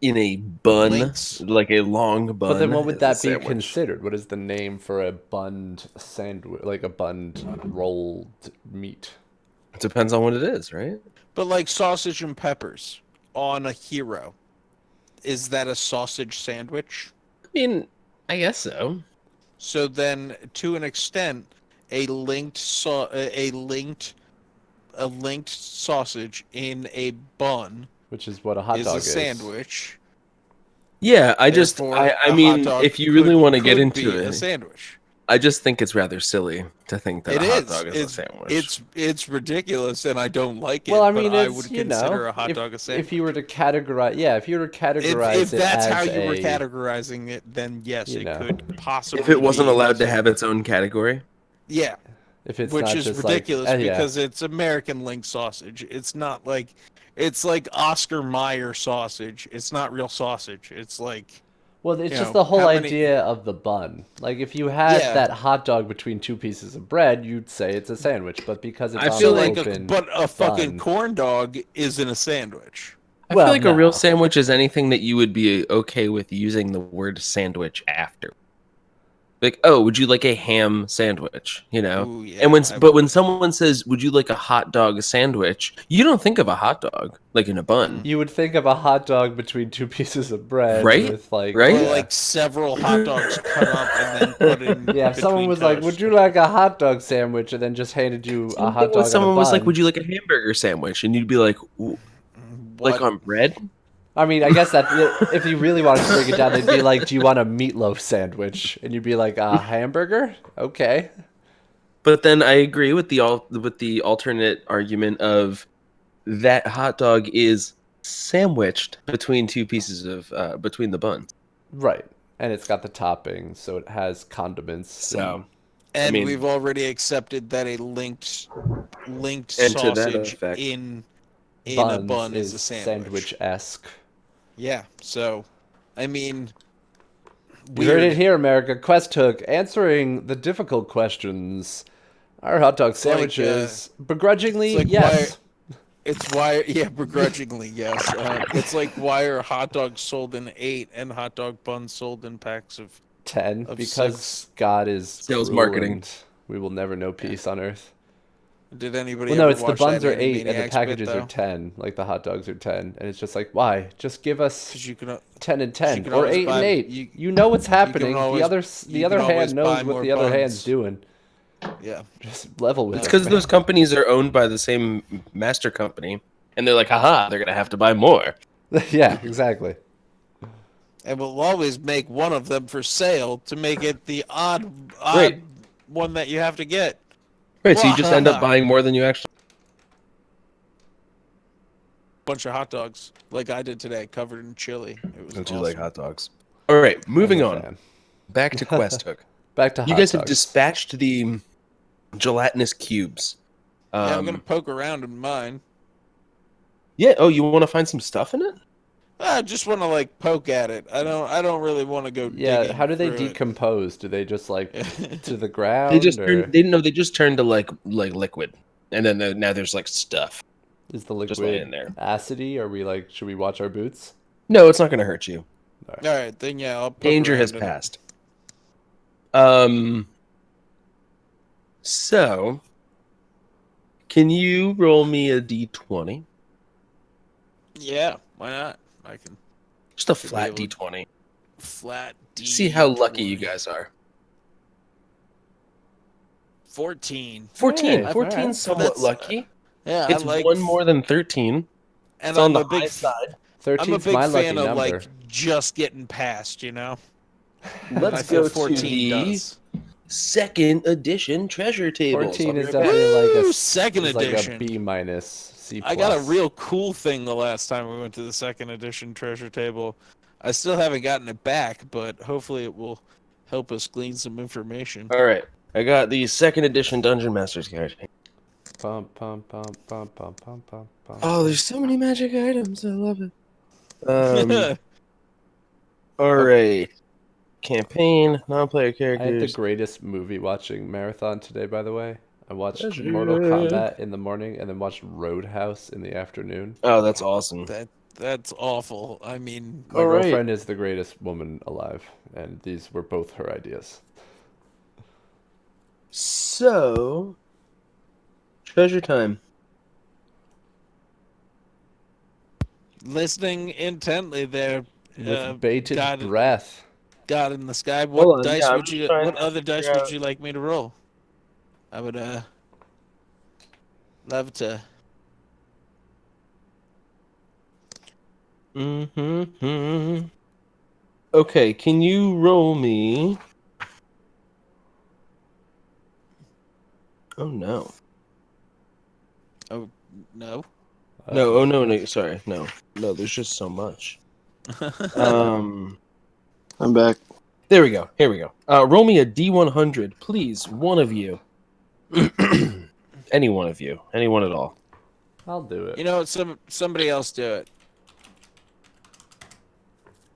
Speaker 4: in a bun,
Speaker 2: Links.
Speaker 4: like a long bun.
Speaker 3: But then what would
Speaker 4: is a
Speaker 3: that be
Speaker 4: sandwich.
Speaker 3: considered? What is the name for a bunned sandwich, like a bunned rolled meat?
Speaker 4: It depends on what it is, right?
Speaker 2: But like sausage and peppers on a hero, is that a sausage sandwich?
Speaker 4: I mean, I guess so.
Speaker 2: So then, to an extent, a linked sausage in a bun
Speaker 3: Which is what a hot
Speaker 2: is
Speaker 3: dog
Speaker 2: a sandwich.
Speaker 4: Yeah, I
Speaker 2: Therefore,
Speaker 4: I
Speaker 2: a
Speaker 4: mean,
Speaker 2: hot dog
Speaker 4: if you really want to get
Speaker 2: could
Speaker 4: into
Speaker 2: be a
Speaker 4: it,
Speaker 2: sandwich.
Speaker 4: I just think it's rather silly to think that
Speaker 2: It
Speaker 4: a hot
Speaker 2: is.
Speaker 4: dog is a sandwich.
Speaker 2: It's ridiculous, and I don't like it.
Speaker 3: Well, I mean,
Speaker 2: but I
Speaker 3: it's
Speaker 2: would
Speaker 3: you
Speaker 2: consider
Speaker 3: know,
Speaker 2: a hot dog a sandwich.
Speaker 3: if you were to categorize, yeah, if you were to categorize
Speaker 2: If
Speaker 3: it
Speaker 2: that's
Speaker 3: as
Speaker 2: how you were
Speaker 3: a-
Speaker 2: categorizing it, then yes,
Speaker 3: you
Speaker 2: it
Speaker 3: know.
Speaker 2: could possibly.
Speaker 4: If it wasn't
Speaker 2: be a
Speaker 4: allowed to have
Speaker 2: sandwich.
Speaker 4: its own category,
Speaker 2: Yeah,
Speaker 3: if it's
Speaker 2: which
Speaker 3: not
Speaker 2: is
Speaker 3: just
Speaker 2: ridiculous
Speaker 3: like, yeah.
Speaker 2: because it's American link sausage. It's not like it's like Oscar Mayer sausage. It's not real sausage. It's like
Speaker 3: Well, it's
Speaker 2: you
Speaker 3: just
Speaker 2: know,
Speaker 3: the whole
Speaker 2: how many-
Speaker 3: idea of the bun. Like, if you had
Speaker 2: Yeah.
Speaker 3: that hot dog between two pieces of bread, you'd say it's a sandwich. But because it's
Speaker 4: I
Speaker 3: on
Speaker 4: feel
Speaker 3: an
Speaker 4: like
Speaker 3: open,
Speaker 2: but a fucking
Speaker 3: bun.
Speaker 2: corn dog isn't a sandwich.
Speaker 4: I
Speaker 3: Well,
Speaker 4: feel like a real
Speaker 3: no.
Speaker 4: sandwich is anything that you would be okay with using the word sandwich after. Like, oh, would you like a ham sandwich? You know,
Speaker 2: Ooh, yeah,
Speaker 4: and when
Speaker 2: I
Speaker 4: but
Speaker 2: would.
Speaker 4: when someone says, "Would you like a hot dog sandwich?" You don't think of a hot dog like in a bun.
Speaker 3: You would think of a hot dog between two pieces of bread,
Speaker 4: Right?
Speaker 3: With like,
Speaker 4: Right?
Speaker 2: Or
Speaker 3: yeah.
Speaker 2: like several hot dogs cut up and then put in.
Speaker 3: Yeah, if someone
Speaker 2: between
Speaker 3: was like,
Speaker 2: toast.
Speaker 3: "Would you like a hot dog sandwich?" and then just handed you a
Speaker 4: Same
Speaker 3: hot
Speaker 4: thing
Speaker 3: dog
Speaker 4: when
Speaker 3: on
Speaker 4: someone
Speaker 3: a
Speaker 4: was like,
Speaker 3: bun.
Speaker 4: "Would you like a hamburger sandwich?" and you'd be like,
Speaker 2: What?
Speaker 4: "Like on bread?"
Speaker 3: I mean, I guess that if you really wanted to break it down, they'd be like, "Do you want a meatloaf sandwich?" And you'd be like, "A hamburger? Okay."
Speaker 4: But then I agree with the alternate argument of that hot dog is sandwiched between two pieces of between the buns.
Speaker 3: Right. And it's got the toppings, so it has condiments.
Speaker 4: So
Speaker 2: And
Speaker 4: mean-
Speaker 2: we've already accepted that a linked
Speaker 4: And to that
Speaker 2: sausage
Speaker 4: effect-
Speaker 2: in a
Speaker 3: Buns
Speaker 2: bun
Speaker 3: is
Speaker 2: is a sandwich.
Speaker 3: sandwich-esque.
Speaker 2: Yeah. So, I mean,
Speaker 3: You heard it
Speaker 2: weird.
Speaker 3: here, America. Quest Hook answering the difficult questions. Are hot dog
Speaker 2: like,
Speaker 3: sandwiches begrudgingly?
Speaker 2: it's like
Speaker 3: Yes.
Speaker 2: It's why, yeah, begrudgingly, yes. It's like why are hot dogs sold in 8 and hot dog buns sold in packs of
Speaker 3: 10
Speaker 2: of
Speaker 3: because
Speaker 2: 6.
Speaker 3: God is
Speaker 4: Sales
Speaker 3: cruel
Speaker 4: marketing.
Speaker 3: and we will never know peace on earth.
Speaker 2: Did anybody
Speaker 3: Well, no,
Speaker 2: ever
Speaker 3: it's the
Speaker 2: watch
Speaker 3: buns
Speaker 2: that
Speaker 3: are 8 and the
Speaker 2: Animaniacs
Speaker 3: packages
Speaker 2: bit,
Speaker 3: are
Speaker 2: though?
Speaker 3: 10. Like the hot dogs are 10, and it's just like, why? Just give us
Speaker 2: Because you can
Speaker 3: 10 and 10
Speaker 2: can
Speaker 3: or
Speaker 2: always
Speaker 3: 8 and
Speaker 2: buy-
Speaker 3: 8.
Speaker 2: you-
Speaker 3: You know what's happening.
Speaker 2: always-
Speaker 3: The
Speaker 2: you
Speaker 3: other
Speaker 2: can always
Speaker 3: hand knows
Speaker 2: buy
Speaker 3: what
Speaker 2: more
Speaker 3: the other
Speaker 2: buns.
Speaker 3: hand's doing.
Speaker 2: yeah.
Speaker 3: Just level with
Speaker 4: It's
Speaker 3: it.
Speaker 4: because those companies are owned by the same master company, and they're like, haha, they're gonna have to buy more.
Speaker 3: Yeah, exactly.
Speaker 2: And we'll always make one of them for sale to make it the odd
Speaker 4: Right.
Speaker 2: one that you have to get.
Speaker 4: Right, so you just end up buying more than you actually.
Speaker 2: Bunch of hot dogs, like I did today, covered in chili. It was
Speaker 4: Don't you
Speaker 2: awesome.
Speaker 4: like hot dogs? All right, moving
Speaker 3: I'm a
Speaker 4: on.
Speaker 3: fan.
Speaker 4: Back to Quest Hook.
Speaker 3: Back to hot
Speaker 4: You guys
Speaker 3: dogs.
Speaker 4: have dispatched the gelatinous cubes.
Speaker 2: Yeah, I'm gonna poke around in mine.
Speaker 4: Yeah. Oh, you want to find some stuff in it?
Speaker 2: I just want to like poke at it. I don't really want to go.
Speaker 3: Yeah,
Speaker 2: digging
Speaker 3: how do they
Speaker 2: through it.
Speaker 3: decompose? Do they just like to the
Speaker 4: They
Speaker 3: ground?
Speaker 4: just
Speaker 3: or
Speaker 4: turn. They just turn to like liquid, and then now there's like stuff.
Speaker 3: is the
Speaker 4: just laying
Speaker 3: liquid
Speaker 4: there.
Speaker 3: acidy? Are we like, should we watch our boots?
Speaker 4: No, it's not going to hurt you.
Speaker 2: All right, then yeah, I'll poke
Speaker 4: Danger
Speaker 2: around
Speaker 4: has
Speaker 2: in it.
Speaker 4: passed. So, can you roll me a d20?
Speaker 2: Yeah, why not? I can
Speaker 4: Just a
Speaker 2: Should be
Speaker 4: flat
Speaker 2: able to-
Speaker 4: d20.
Speaker 2: flat D.
Speaker 4: See how lucky you guys are.
Speaker 2: 14.
Speaker 4: 14.
Speaker 3: Hey,
Speaker 4: 14
Speaker 3: alright.
Speaker 4: somewhat
Speaker 2: That's-
Speaker 4: lucky.
Speaker 2: Yeah,
Speaker 4: It's
Speaker 2: I like
Speaker 4: one more than 13.
Speaker 2: And
Speaker 4: It's on
Speaker 2: I'm
Speaker 4: the
Speaker 2: a big
Speaker 4: high side.
Speaker 3: 13's
Speaker 2: I'm a big
Speaker 3: my lucky
Speaker 2: fan of
Speaker 3: number.
Speaker 2: like just getting past, you know.
Speaker 4: Let's
Speaker 2: I feel
Speaker 4: go
Speaker 2: 14
Speaker 4: to the
Speaker 2: does.
Speaker 4: second edition treasure table.
Speaker 3: 14 is
Speaker 4: I'll be right back.
Speaker 3: definitely like
Speaker 2: Woo,
Speaker 3: a
Speaker 2: second
Speaker 3: is like
Speaker 2: edition.
Speaker 3: a B minus C plus.
Speaker 2: I got a real cool thing the last time we went to the second edition treasure table. I still haven't gotten it back, but hopefully it will help us glean some information.
Speaker 4: All right. I got the second edition Dungeon Master's Guide.
Speaker 3: Pum, pum, pum, pum, pum, pum, pum, pum.
Speaker 4: Oh, there's so many magic items. I love it. All right. Campaign, non-player
Speaker 3: I had the
Speaker 4: characters.
Speaker 3: greatest movie watching marathon today, by the way. I watched
Speaker 4: Treasure.
Speaker 3: Mortal Kombat in the morning and then watched Roadhouse in the afternoon.
Speaker 4: Oh, that's awesome.
Speaker 2: That's awful. I mean,
Speaker 3: My
Speaker 4: All right.
Speaker 3: girlfriend is the greatest woman alive, and these were both her ideas.
Speaker 4: So, treasure time.
Speaker 2: listening intently there.
Speaker 3: With bated
Speaker 2: God,
Speaker 3: breath.
Speaker 2: God in the sky.
Speaker 4: Hold
Speaker 2: What
Speaker 4: on,
Speaker 2: dice
Speaker 4: yeah, I'm
Speaker 2: would
Speaker 4: just
Speaker 2: you?
Speaker 4: trying
Speaker 2: What
Speaker 4: to
Speaker 2: other dice
Speaker 4: figure
Speaker 2: would
Speaker 4: out-
Speaker 2: you like me to roll? I would love to.
Speaker 4: Mm-hmm. Okay, can you roll me? Oh no.
Speaker 2: Oh no.
Speaker 4: No, oh no, sorry. No. No, there's just so much.
Speaker 1: I'm back.
Speaker 4: There we go. Here we go. Roll me a D100, please. One of you. Any one of you. Anyone at all.
Speaker 3: I'll do it.
Speaker 2: You know, somebody else do it.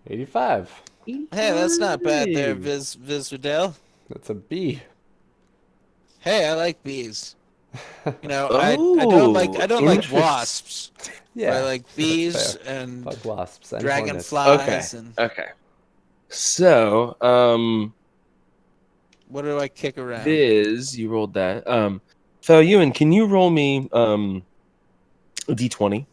Speaker 3: 85.
Speaker 2: Hey, that's not bad there, Viz Vidal.
Speaker 3: That's a B.
Speaker 2: Hey, I like bees. You know,
Speaker 4: Oh,
Speaker 2: I don't like
Speaker 4: interesting.
Speaker 2: wasps.
Speaker 3: Yeah.
Speaker 2: I like bees
Speaker 3: that's fair.
Speaker 2: and
Speaker 3: Fuck wasps and
Speaker 2: dragonflies and
Speaker 4: Okay. So,
Speaker 2: what do I kick around?
Speaker 4: Viz, you rolled that. Fel Ewan, can you roll me a D20?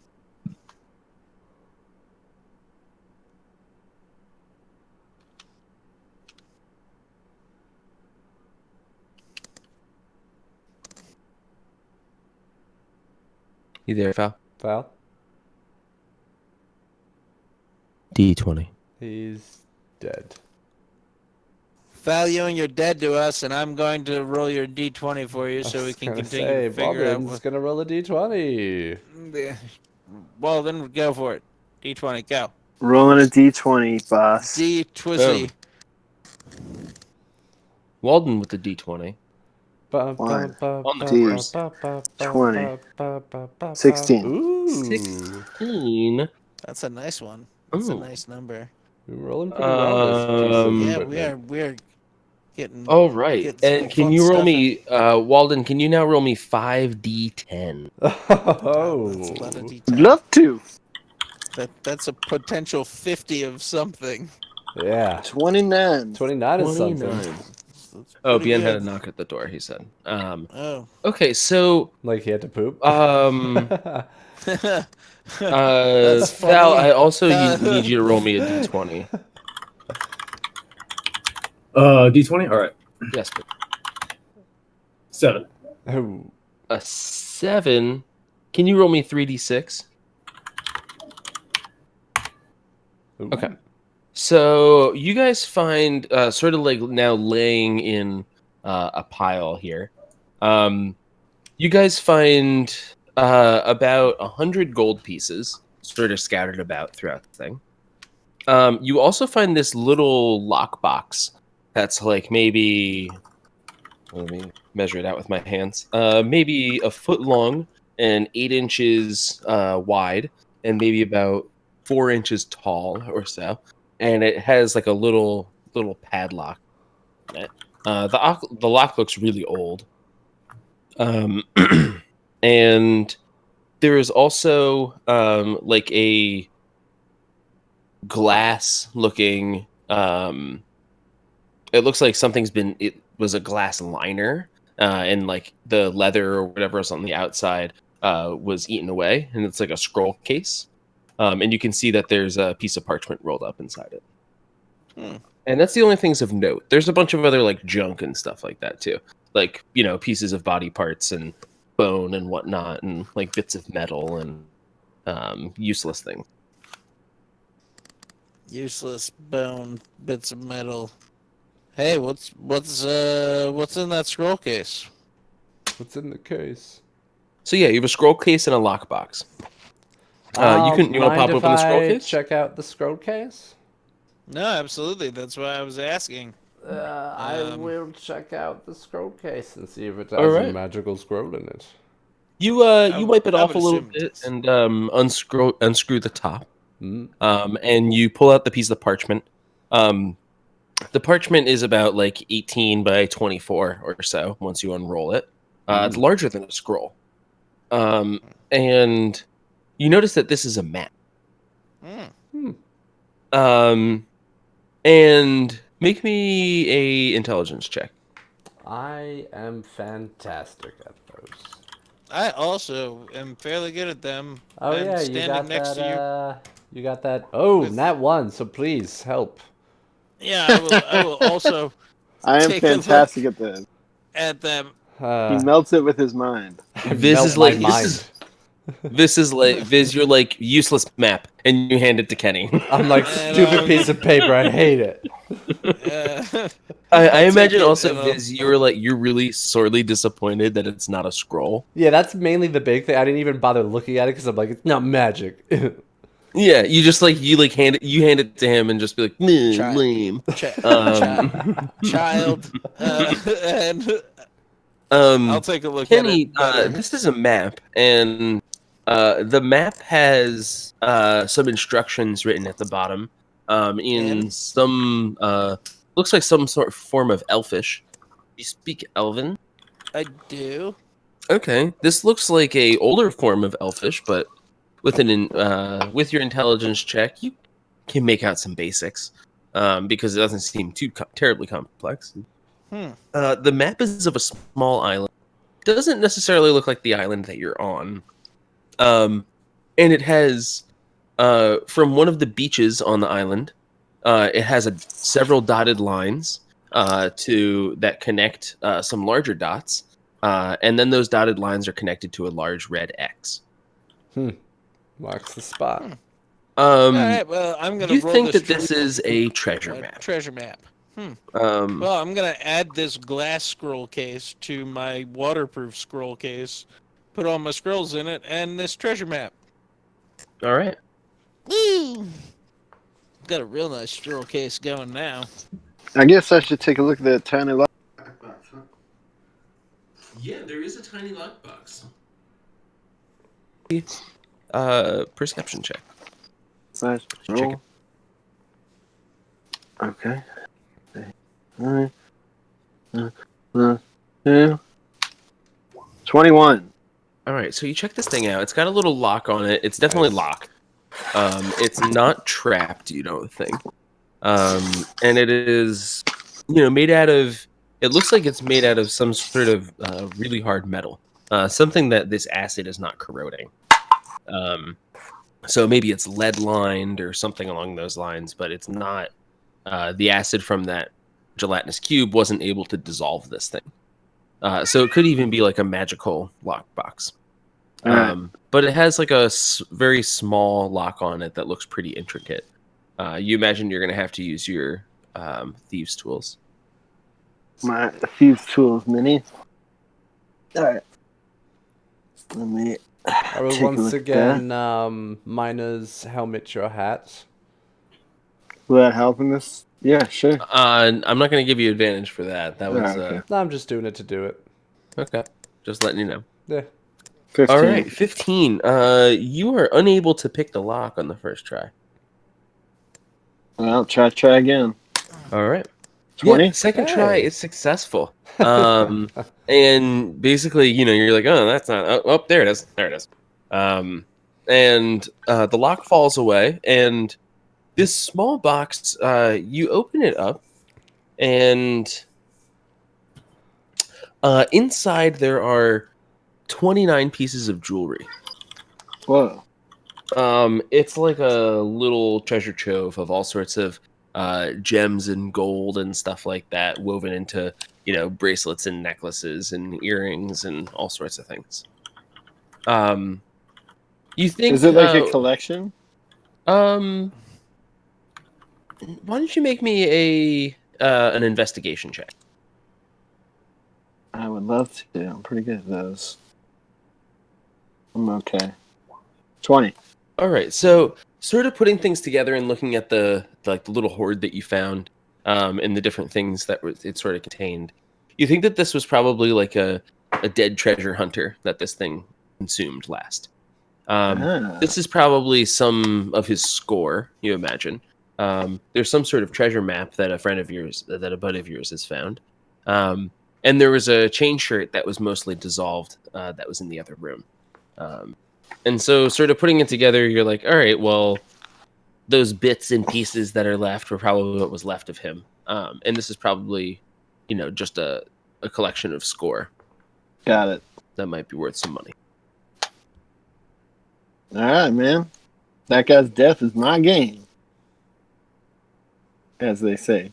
Speaker 4: You there, Fel?
Speaker 3: Foul?
Speaker 4: D20.
Speaker 3: He's dead.
Speaker 2: Value, you're dead to us, and I'm going to roll your d20 for you so we can continue to figure out
Speaker 3: Baldwin's gonna roll a D20.
Speaker 2: what... Well, then go for it. D20, go.
Speaker 1: Rolling a d20, boss.
Speaker 2: D Twizzly.
Speaker 4: Walden with the D20.
Speaker 1: One,
Speaker 4: On the
Speaker 1: two,
Speaker 4: course.
Speaker 1: 20, 16.
Speaker 3: Ooh.
Speaker 4: 16.
Speaker 2: That's a nice one. That's a
Speaker 4: Ooh.
Speaker 2: nice number.
Speaker 3: We're rolling pretty well this piece of
Speaker 2: Yeah,
Speaker 3: equipment.
Speaker 2: we are getting
Speaker 4: All right.
Speaker 2: getting some
Speaker 4: And can
Speaker 2: fun
Speaker 4: you roll
Speaker 2: stuff in.
Speaker 4: me, Walden, can you now roll me 5d10?
Speaker 2: Wow, that's about a
Speaker 3: Oh.
Speaker 2: D10.
Speaker 1: Love to.
Speaker 2: That's a potential 50 of something.
Speaker 3: Yeah.
Speaker 1: 29.
Speaker 3: 29 is something.
Speaker 4: 29.
Speaker 2: That's
Speaker 4: Oh,
Speaker 2: pretty
Speaker 4: Bien had a
Speaker 2: good.
Speaker 4: knock at the door, he said.
Speaker 2: Oh.
Speaker 4: Okay, so,
Speaker 3: Like he had to poop.
Speaker 2: That's
Speaker 4: Val,
Speaker 2: funny.
Speaker 4: I also need you to roll me a d20.
Speaker 5: D20. All right,
Speaker 4: Yes, please.
Speaker 5: 7.
Speaker 3: Oh.
Speaker 4: A 7. Can you roll me 3d6?
Speaker 3: Ooh.
Speaker 4: Okay. So you guys find sort of like now laying in a pile here. You guys find about 100 gold pieces sort of scattered about throughout the thing. You also find this little lockbox that's like maybe, let me measure it out with my hands, maybe a foot long and 8 inches wide, and maybe about 4 inches tall or so. And it has like a little padlock on it. The lock looks really old. And there is also like a glass looking it looks like it was a glass liner, and like the leather or whatever is on the outside was eaten away, and it's like a scroll case. And you can see that there's a piece of parchment rolled up inside it.
Speaker 2: Hmm.
Speaker 4: And that's the only things of note. There's a bunch of other like junk and stuff like that too, like pieces of body parts and bone and whatnot, and like bits of metal and useless things.
Speaker 2: Useless bone bits of metal. Hey, what's in that scroll case?
Speaker 3: What's in the case?
Speaker 4: So yeah, you have a scroll case and a lockbox. You want to
Speaker 3: Mind
Speaker 4: pop
Speaker 3: if
Speaker 4: open the scroll
Speaker 3: I
Speaker 4: case?
Speaker 3: check out the scroll case?
Speaker 2: No, absolutely. That's why I was asking.
Speaker 3: I will check out the scroll case and see if it
Speaker 4: All
Speaker 3: has a
Speaker 4: right.
Speaker 3: magical scroll in it.
Speaker 4: You wipe it
Speaker 2: I
Speaker 4: off
Speaker 2: would
Speaker 4: a little
Speaker 2: assume it
Speaker 4: bit
Speaker 2: does.
Speaker 4: and unscrew the top.
Speaker 3: Mm.
Speaker 4: And you pull out the piece of parchment. The parchment is about like 18 by 24 or so once you unroll it. It's larger than a scroll. And you notice that this is a map. And make me a intelligence check.
Speaker 3: I am fantastic at those.
Speaker 2: I also am fairly good at them.
Speaker 3: Oh
Speaker 2: I'm
Speaker 3: yeah, you
Speaker 2: standing
Speaker 3: got
Speaker 2: next
Speaker 3: that.
Speaker 2: to you.
Speaker 3: You got that. Oh,
Speaker 2: With-
Speaker 3: nat one. So please help.
Speaker 2: Yeah, I will also
Speaker 1: I am
Speaker 2: take a look
Speaker 1: fantastic at this.
Speaker 2: at them.
Speaker 1: He melts it with his mind.
Speaker 3: I
Speaker 4: This
Speaker 3: melt
Speaker 4: is
Speaker 3: my
Speaker 4: like
Speaker 3: mind.
Speaker 4: this is like Viz, you're like useless map, and you hand it to Kenny.
Speaker 3: I'm like
Speaker 2: And,
Speaker 3: stupid piece of paper. I hate it.
Speaker 4: I
Speaker 2: I'll
Speaker 4: imagine
Speaker 2: take it
Speaker 4: also
Speaker 2: and
Speaker 4: Viz, you're really sorely disappointed that it's not a scroll.
Speaker 3: Yeah, that's mainly the big thing. I didn't even bother looking at it because I'm like, it's not magic.
Speaker 4: Yeah, you just like hand it to him and just be like, "Meh, lame."
Speaker 2: child, and I'll take a look
Speaker 4: Kenny,
Speaker 2: at it better.
Speaker 4: this is a map, and the map has some instructions written at the bottom. In
Speaker 2: And?
Speaker 4: some looks like some sort of form of Elfish. You speak Elven?
Speaker 2: I do.
Speaker 4: Okay, this looks like a older form of Elfish, but with with your intelligence check, you can make out some basics because it doesn't seem too terribly complex. The map is of a small island. Doesn't necessarily look like the island that you're on, and it has from one of the beaches on the island, it has several dotted lines that connect some larger dots. And then those dotted lines are connected to a large red X.
Speaker 3: Marks the spot.
Speaker 2: All right. Well, I'm gonna.
Speaker 4: You
Speaker 2: roll
Speaker 4: think
Speaker 2: this
Speaker 4: that this is a treasure map?
Speaker 2: Treasure map. Well, I'm gonna add this glass scroll case to my waterproof scroll case, put all my scrolls in it, and this treasure map.
Speaker 4: All right.
Speaker 2: Woo! Got a real nice scroll case going now.
Speaker 1: I guess I should take a look at that tiny lockbox. Huh?
Speaker 4: Yeah, there is a tiny lockbox. Perception check.
Speaker 1: Slash
Speaker 4: Check
Speaker 1: roll. Okay. Alright. 21.
Speaker 4: All right, so you check this thing out. It's got a little lock on it. It's definitely
Speaker 3: Nice.
Speaker 4: locked. It's not trapped, you don't think. And it is, made out of. It looks like it's made out of some sort of really hard metal, something that this acid is not corroding. So maybe it's lead lined or something along those lines, but it's not. The acid from that gelatinous cube wasn't able to dissolve this thing. So it could even be like a magical lockbox.
Speaker 1: Alright.
Speaker 4: But it has like a very small lock on it that looks pretty intricate. You imagine you're going to have to use your thieves' tools.
Speaker 1: My Thieves Tools mini. Alright. Let me
Speaker 3: I will
Speaker 1: take a
Speaker 3: once
Speaker 1: look at
Speaker 3: again miner's helmet your hat.
Speaker 1: Will that help in this? Yeah, sure.
Speaker 4: I'm not going to give you advantage for that. That was
Speaker 1: okay.
Speaker 3: No, I'm just doing it to do it.
Speaker 4: okay. Just letting you know.
Speaker 3: Yeah.
Speaker 1: 15.
Speaker 4: All right, 15. You are unable to pick the lock on the first try.
Speaker 1: Well, try again.
Speaker 4: All right.
Speaker 1: 20?
Speaker 4: Yeah, second try
Speaker 3: Hey.
Speaker 4: is successful. And basically, you're like, oh, that's not. Oh, there it is. There it is. And the lock falls away, and this small box, you open it up, and inside there are 29 pieces of jewelry.
Speaker 1: Whoa.
Speaker 4: It's like a little treasure trove of all sorts of gems and gold and stuff like that, woven into bracelets and necklaces and earrings and all sorts of things. You think?
Speaker 1: Is it like a collection?
Speaker 4: Why don't you make me an investigation check?
Speaker 1: I would love to. I'm pretty good at those. I'm okay. 20.
Speaker 4: All right, so sort of putting things together and looking at the little hoard that you found, and the different things that it sort of contained, you think that this was probably like a dead treasure hunter that this thing consumed last. This is probably some of his score, you imagine. There's some sort of treasure map that a buddy of yours has found, and there was a chain shirt that was mostly dissolved that was in the other room. And so sort of putting it together, you're like, all right, well, those bits and pieces that are left were probably what was left of him. And this is probably, just a collection of score.
Speaker 1: Got it.
Speaker 4: That might be worth some money.
Speaker 1: All right, man. That guy's death is my game. As they say.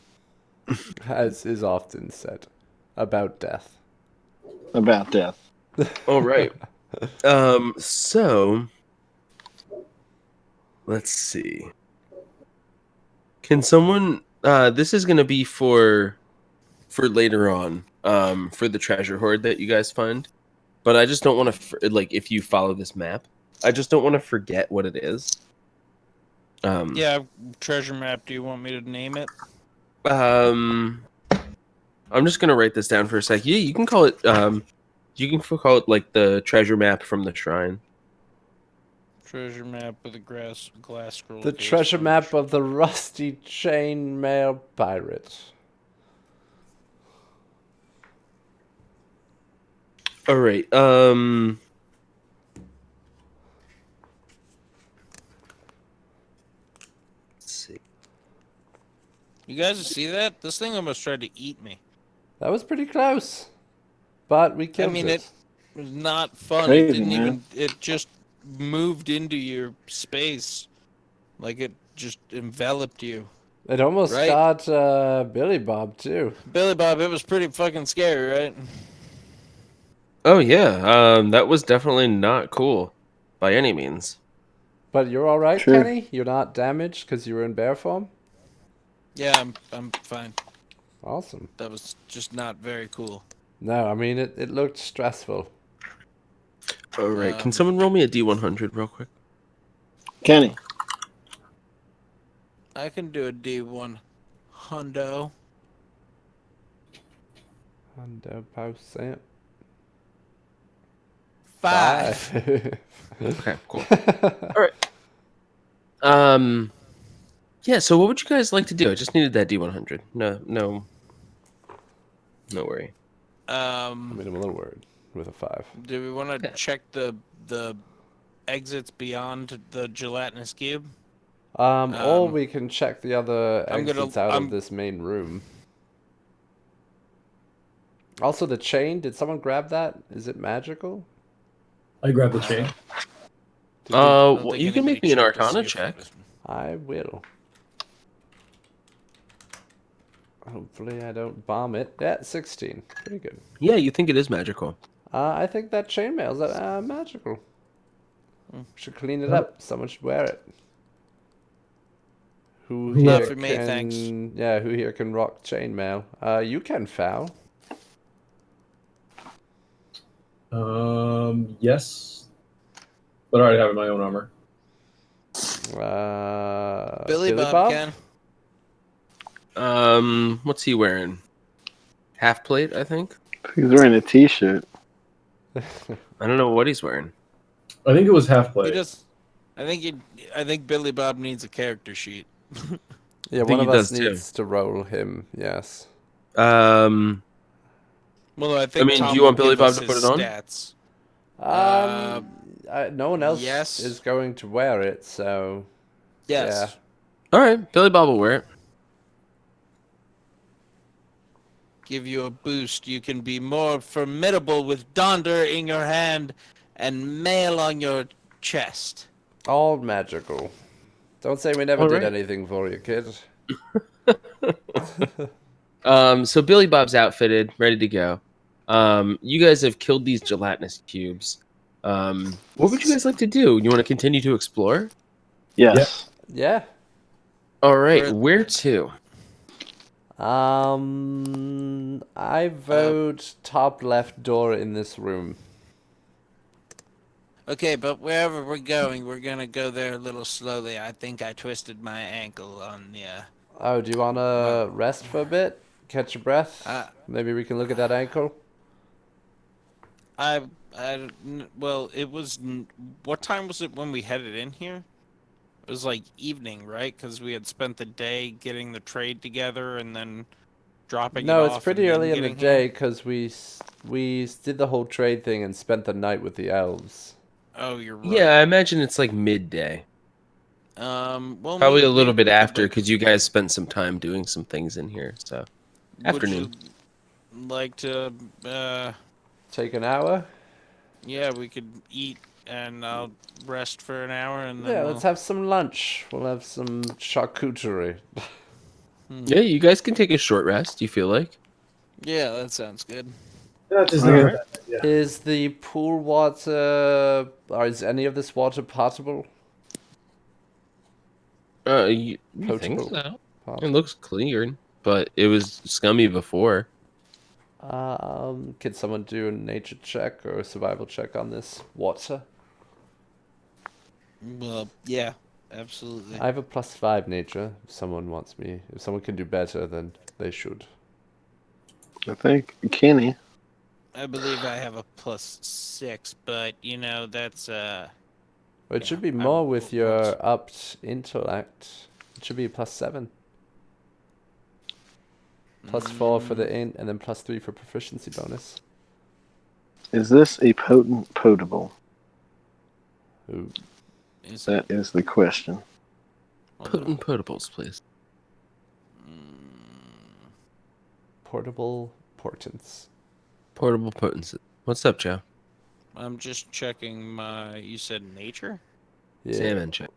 Speaker 3: As is often said about death.
Speaker 1: About death.
Speaker 4: All right. So let's see. Can someone? This is going to be for later on. For the treasure hoard that you guys find, but I just don't want to if you follow this map, I just don't want to forget what it is.
Speaker 2: Yeah, treasure map. Do you want me to name it?
Speaker 4: I'm just gonna write this down for a sec. Yeah, you can call it. You can call it like the treasure map from the shrine.
Speaker 2: Treasure map with a glass scroll.
Speaker 3: The
Speaker 2: case
Speaker 3: treasure
Speaker 2: from
Speaker 3: map of the rusty chainmail pirate.
Speaker 4: All right.
Speaker 2: You guys see that? This thing almost tried to eat me.
Speaker 3: That was pretty close. But we killed
Speaker 2: it was not fun.
Speaker 1: Crazy,
Speaker 2: it didn't
Speaker 1: man.
Speaker 2: even. It just moved into your space, like it just enveloped you.
Speaker 3: It almost
Speaker 2: Right.
Speaker 3: got Billy Bob, too.
Speaker 2: Billy Bob, it was pretty fucking scary, right?
Speaker 4: Oh yeah. That was definitely not cool by any means.
Speaker 3: But you're alright,
Speaker 1: Sure.
Speaker 3: Kenny? You're not damaged because you were in bear form?
Speaker 2: Yeah, I'm fine.
Speaker 3: Awesome.
Speaker 2: That was just not very cool.
Speaker 3: No, I mean, it looked stressful.
Speaker 4: All right. Can someone roll me a D100 real quick?
Speaker 1: Kenny.
Speaker 2: I can do a D1 hundo.
Speaker 3: And post it.
Speaker 2: 5.
Speaker 4: Okay, cool. All right. Yeah. So, what would you guys like to do? I just needed that D100. No worry.
Speaker 3: I mean, I'm a little worried with a 5.
Speaker 2: Do we want to
Speaker 4: Yeah.
Speaker 2: check the exits beyond the gelatinous cube?
Speaker 3: Or we can check the other
Speaker 2: I'm gonna-
Speaker 3: exits out of
Speaker 2: I'm-
Speaker 3: this main room. Also, the chain. Did someone grab that? Is it magical?
Speaker 5: I grabbed the chain.
Speaker 3: Did we-
Speaker 2: I don't
Speaker 4: Well,
Speaker 2: think
Speaker 4: you can
Speaker 2: anybody
Speaker 4: make me an
Speaker 2: checked to see
Speaker 4: Arcana
Speaker 2: if it
Speaker 4: check.
Speaker 2: was-
Speaker 3: I will. Hopefully, I don't bomb it. Yeah, 16. Pretty good.
Speaker 4: Yeah, you think it is magical.
Speaker 3: I think that chainmail's magical. Should clean it
Speaker 5: Oh.
Speaker 3: up. Someone should wear it. Who
Speaker 2: Not
Speaker 3: here
Speaker 2: for me,
Speaker 3: can?
Speaker 2: thanks.
Speaker 3: Yeah, who here can rock chainmail? You can, Foul.
Speaker 5: Yes. But I already have my own armor.
Speaker 2: Billy Bob can.
Speaker 4: What's he wearing? Half plate, I think.
Speaker 1: He's wearing a T-shirt.
Speaker 4: I don't know what he's wearing.
Speaker 5: I think it was half
Speaker 2: He
Speaker 5: plate.
Speaker 2: just. I think Billy Bob needs a character sheet.
Speaker 3: Yeah,
Speaker 4: think
Speaker 3: one of
Speaker 4: he
Speaker 3: us
Speaker 4: does, too.
Speaker 3: needs to roll him. Yes.
Speaker 2: Well, I think.
Speaker 4: mean, do
Speaker 2: Tom
Speaker 4: you want
Speaker 2: will
Speaker 4: Billy
Speaker 2: give
Speaker 4: Bob
Speaker 2: us
Speaker 4: to put
Speaker 2: his
Speaker 4: it on?
Speaker 2: Stats.
Speaker 3: No one else
Speaker 2: yes.
Speaker 3: is going to wear it, so
Speaker 2: Yes.
Speaker 4: All right, Billy Bob will wear it.
Speaker 2: Give you a boost. You can be more formidable with Donder in your hand and mail on your chest.
Speaker 3: all magical. Don't say we never
Speaker 4: All
Speaker 3: did
Speaker 4: right.
Speaker 3: anything for you, kid.
Speaker 4: So Billy Bob's outfitted, ready to go. You guys have killed these gelatinous cubes. What would you guys like to do? You want to continue to explore?
Speaker 1: Yes.
Speaker 3: Yeah.
Speaker 4: All right, where to?
Speaker 3: I vote top left door in this room.
Speaker 2: Okay, but wherever we're going, we're gonna go there a little slowly. I think I twisted my ankle on the.
Speaker 3: Oh, do you want to rest for a bit? Catch your breath? Maybe we can look at that ankle?
Speaker 2: Well, it was. What time was it when we headed in here? It was like evening, right? Because we had spent the day getting the trade together and then dropping it
Speaker 3: No,
Speaker 2: off.
Speaker 3: it's pretty
Speaker 2: and then
Speaker 3: early in the
Speaker 2: getting here.
Speaker 3: day because we did the whole trade thing and spent the night with the elves.
Speaker 2: Oh, you're right.
Speaker 4: Yeah, I imagine it's like midday.
Speaker 2: Well,
Speaker 4: Probably a little
Speaker 2: maybe
Speaker 4: bit
Speaker 2: we could,
Speaker 4: after
Speaker 2: like,
Speaker 4: because you guys spent some time doing some things in here. So afternoon.
Speaker 2: Would you like to?
Speaker 3: Take an hour?
Speaker 2: Yeah, we could eat and I'll rest for an hour and then.
Speaker 3: Yeah, let's have some lunch. We'll have some charcuterie.
Speaker 4: Yeah, you guys can take a short rest. You feel like?
Speaker 2: Yeah, that sounds good.
Speaker 5: That's just
Speaker 4: Alright.
Speaker 5: yeah.
Speaker 3: Is the pool water, or is any of this water potable?
Speaker 4: You think
Speaker 3: Potable.
Speaker 4: so? It
Speaker 3: Potable.
Speaker 4: looks clear, but it was scummy before.
Speaker 3: Can someone do a nature check or a survival check on this water?
Speaker 2: Well, yeah, absolutely.
Speaker 3: I have a +5 nature. If someone wants me, if someone can do better, then they should.
Speaker 1: I think Kenny.
Speaker 2: I believe I have a +6, but that's
Speaker 3: It
Speaker 2: Yeah,
Speaker 3: should be
Speaker 2: I
Speaker 3: more
Speaker 2: will
Speaker 3: with
Speaker 2: put-
Speaker 3: your upped intellect. It should be a +7. +4 for the int, and then +3 for proficiency bonus.
Speaker 1: Is this a potent potable?
Speaker 3: Ooh.
Speaker 2: is
Speaker 1: That is the question.
Speaker 4: Potent potables, please.
Speaker 3: Portable portents.
Speaker 4: Portable potency. What's up, Joe?
Speaker 2: I'm just checking my. You said nature?
Speaker 3: Yeah.
Speaker 4: Salmon check.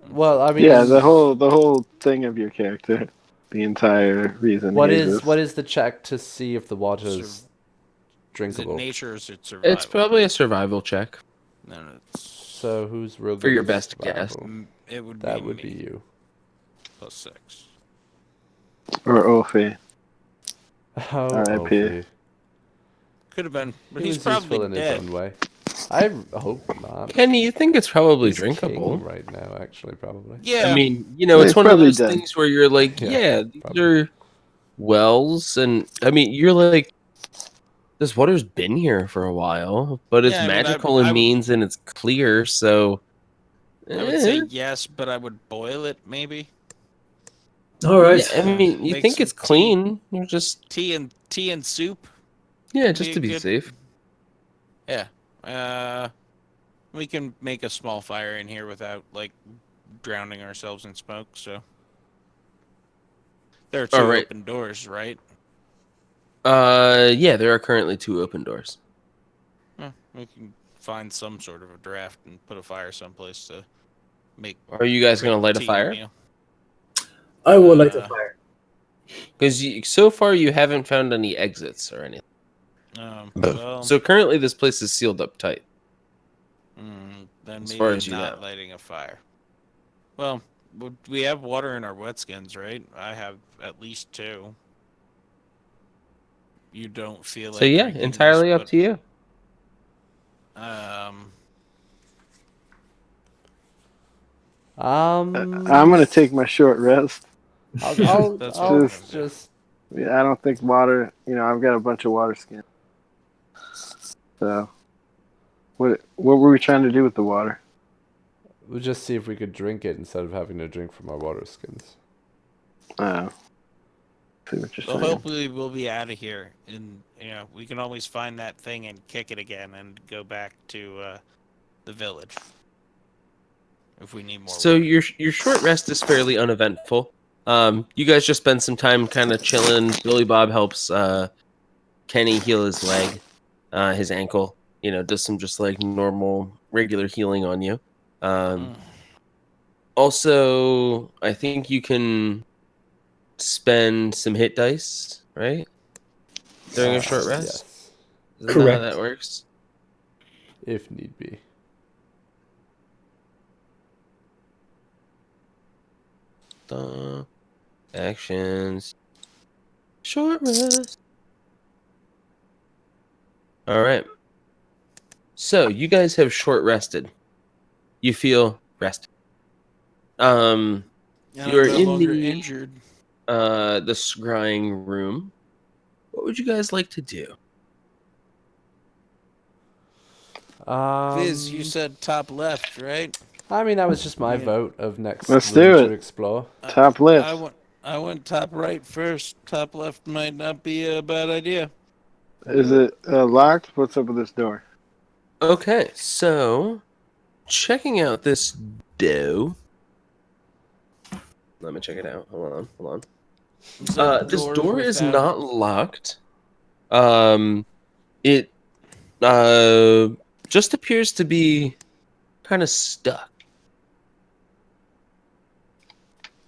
Speaker 3: Well, I mean,
Speaker 1: Yeah, the whole thing of your character, the entire reason.
Speaker 3: What
Speaker 1: he
Speaker 3: is
Speaker 1: exists.
Speaker 3: the check to see if the water is
Speaker 2: Is it
Speaker 3: drinkable?
Speaker 2: nature or is it survival?
Speaker 4: It's probably a survival check.
Speaker 2: No, it's.
Speaker 3: So who's real good
Speaker 4: For your
Speaker 3: at
Speaker 4: best guess.
Speaker 3: survival?
Speaker 2: It would
Speaker 3: That
Speaker 2: be
Speaker 3: would
Speaker 2: me.
Speaker 3: be you.
Speaker 2: +6.
Speaker 1: Or Ophi.
Speaker 3: Oh,
Speaker 1: R.I.P.
Speaker 3: Ophi.
Speaker 2: Could have been, but
Speaker 3: He
Speaker 2: he's
Speaker 3: was useful
Speaker 2: probably
Speaker 3: in his
Speaker 2: dead.
Speaker 3: own way. I hope not.
Speaker 4: Kenny, you think it's probably
Speaker 3: He's
Speaker 4: drinkable?
Speaker 3: king right now, actually, probably.
Speaker 2: Yeah.
Speaker 4: I mean,
Speaker 1: Yeah,
Speaker 4: it's
Speaker 1: he's
Speaker 4: one of
Speaker 1: probably
Speaker 4: those
Speaker 1: dead.
Speaker 4: things where you're like,
Speaker 3: Yeah,
Speaker 4: yeah, these
Speaker 3: probably.
Speaker 4: are wells, and I mean, you're like, This water's been here for a while, but it's
Speaker 2: Yeah, I mean,
Speaker 4: magical and means and it's clear, so
Speaker 2: I would say yes, but I would boil it maybe.
Speaker 5: All right.
Speaker 4: yeah, I mean, you
Speaker 2: Make
Speaker 4: think
Speaker 2: some
Speaker 4: it's clean. You're just
Speaker 2: tea and soup.
Speaker 4: yeah,
Speaker 2: Be
Speaker 4: just
Speaker 2: a
Speaker 4: to be
Speaker 2: good-
Speaker 4: safe.
Speaker 2: Yeah. We can make a small fire in here without like drowning ourselves in smoke. So there are
Speaker 4: All
Speaker 2: two
Speaker 4: right.
Speaker 2: open doors, right?
Speaker 4: Yeah, there are currently 2 open doors.
Speaker 2: We can find some sort of a draft and put a fire someplace to make
Speaker 4: Are you guys
Speaker 2: quick
Speaker 4: gonna light a
Speaker 2: tea
Speaker 4: fire?
Speaker 2: meal.
Speaker 5: I will light a fire.
Speaker 4: Because so far you haven't found any exits or anything.
Speaker 2: Well,
Speaker 4: So currently this place is sealed up tight.
Speaker 2: then
Speaker 4: as far
Speaker 2: maybe
Speaker 4: as you
Speaker 2: not
Speaker 4: know.
Speaker 2: lighting a fire. Well, we have water in our wet skins, right? I have at least 2. You don't feel
Speaker 4: So
Speaker 2: like
Speaker 4: yeah,
Speaker 2: drinking
Speaker 4: entirely
Speaker 2: this,
Speaker 4: up to you.
Speaker 1: I'm gonna take my short rest.
Speaker 2: That's what
Speaker 3: I'll
Speaker 2: I'm
Speaker 1: Just,
Speaker 2: gonna do.
Speaker 3: just
Speaker 1: yeah, I don't think water. I've got a bunch of water skin. So, what were we trying to do with the water?
Speaker 3: we'll just see if we could drink it instead of having to drink from our water skins.
Speaker 1: See what you're
Speaker 2: Well,
Speaker 1: saying.
Speaker 2: hopefully we'll be out of here, and we can always find that thing and kick it again, and go back to the village if we need more.
Speaker 4: So
Speaker 2: water.
Speaker 4: your short rest is fairly uneventful. You guys just spend some time kind of chilling. Billy Bob helps Kenny heal his leg, his ankle. Does some just like normal, regular healing on you. Also, I think you can spend some hit dice, right? During a short rest.
Speaker 3: Yes,
Speaker 4: Isn't that how
Speaker 5: Correct.
Speaker 4: that works?
Speaker 3: if need be.
Speaker 4: Actions. Short rest. All right. So you guys have short rested. You feel rested.
Speaker 2: And
Speaker 4: You're
Speaker 2: I'm no
Speaker 4: in
Speaker 2: longer
Speaker 4: the
Speaker 2: injured.
Speaker 4: the scrying room. What would you guys like to do?
Speaker 2: Viz, you said top left, right?
Speaker 3: I mean, that was just my
Speaker 2: Yeah.
Speaker 3: vote of next
Speaker 1: Let's
Speaker 3: room
Speaker 1: do
Speaker 3: to
Speaker 1: it.
Speaker 3: explore.
Speaker 1: Top
Speaker 2: I
Speaker 1: left.
Speaker 2: went. I went top right first. Top left might not be a bad idea.
Speaker 1: Is it locked? What's up with this door?
Speaker 4: Okay, so checking out this dough. Let me check it out. Hold on.
Speaker 2: Is that
Speaker 4: This door is
Speaker 2: without-
Speaker 4: not locked. It just appears to be kind of stuck.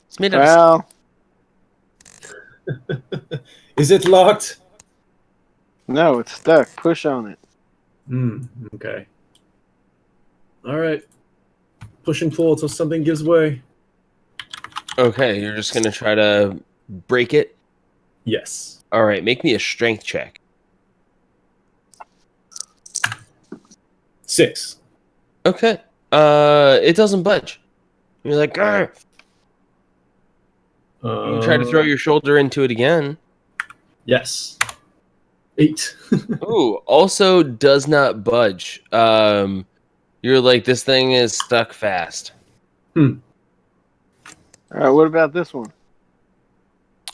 Speaker 4: It's made out of
Speaker 1: Well,
Speaker 5: Is it locked?
Speaker 1: no, it's stuck. Push on it.
Speaker 5: Okay. All right. Push and pull until something gives way.
Speaker 4: Okay, you're just gonna try to break it.
Speaker 5: Yes.
Speaker 4: All right, make me a strength check.
Speaker 5: 6.
Speaker 4: Okay. It doesn't budge. You're like, "Arr!" You try to throw your shoulder into it again.
Speaker 5: Yes. 8.
Speaker 4: Ooh, also does not budge. You're like, this thing is stuck fast.
Speaker 1: All right. What about this one?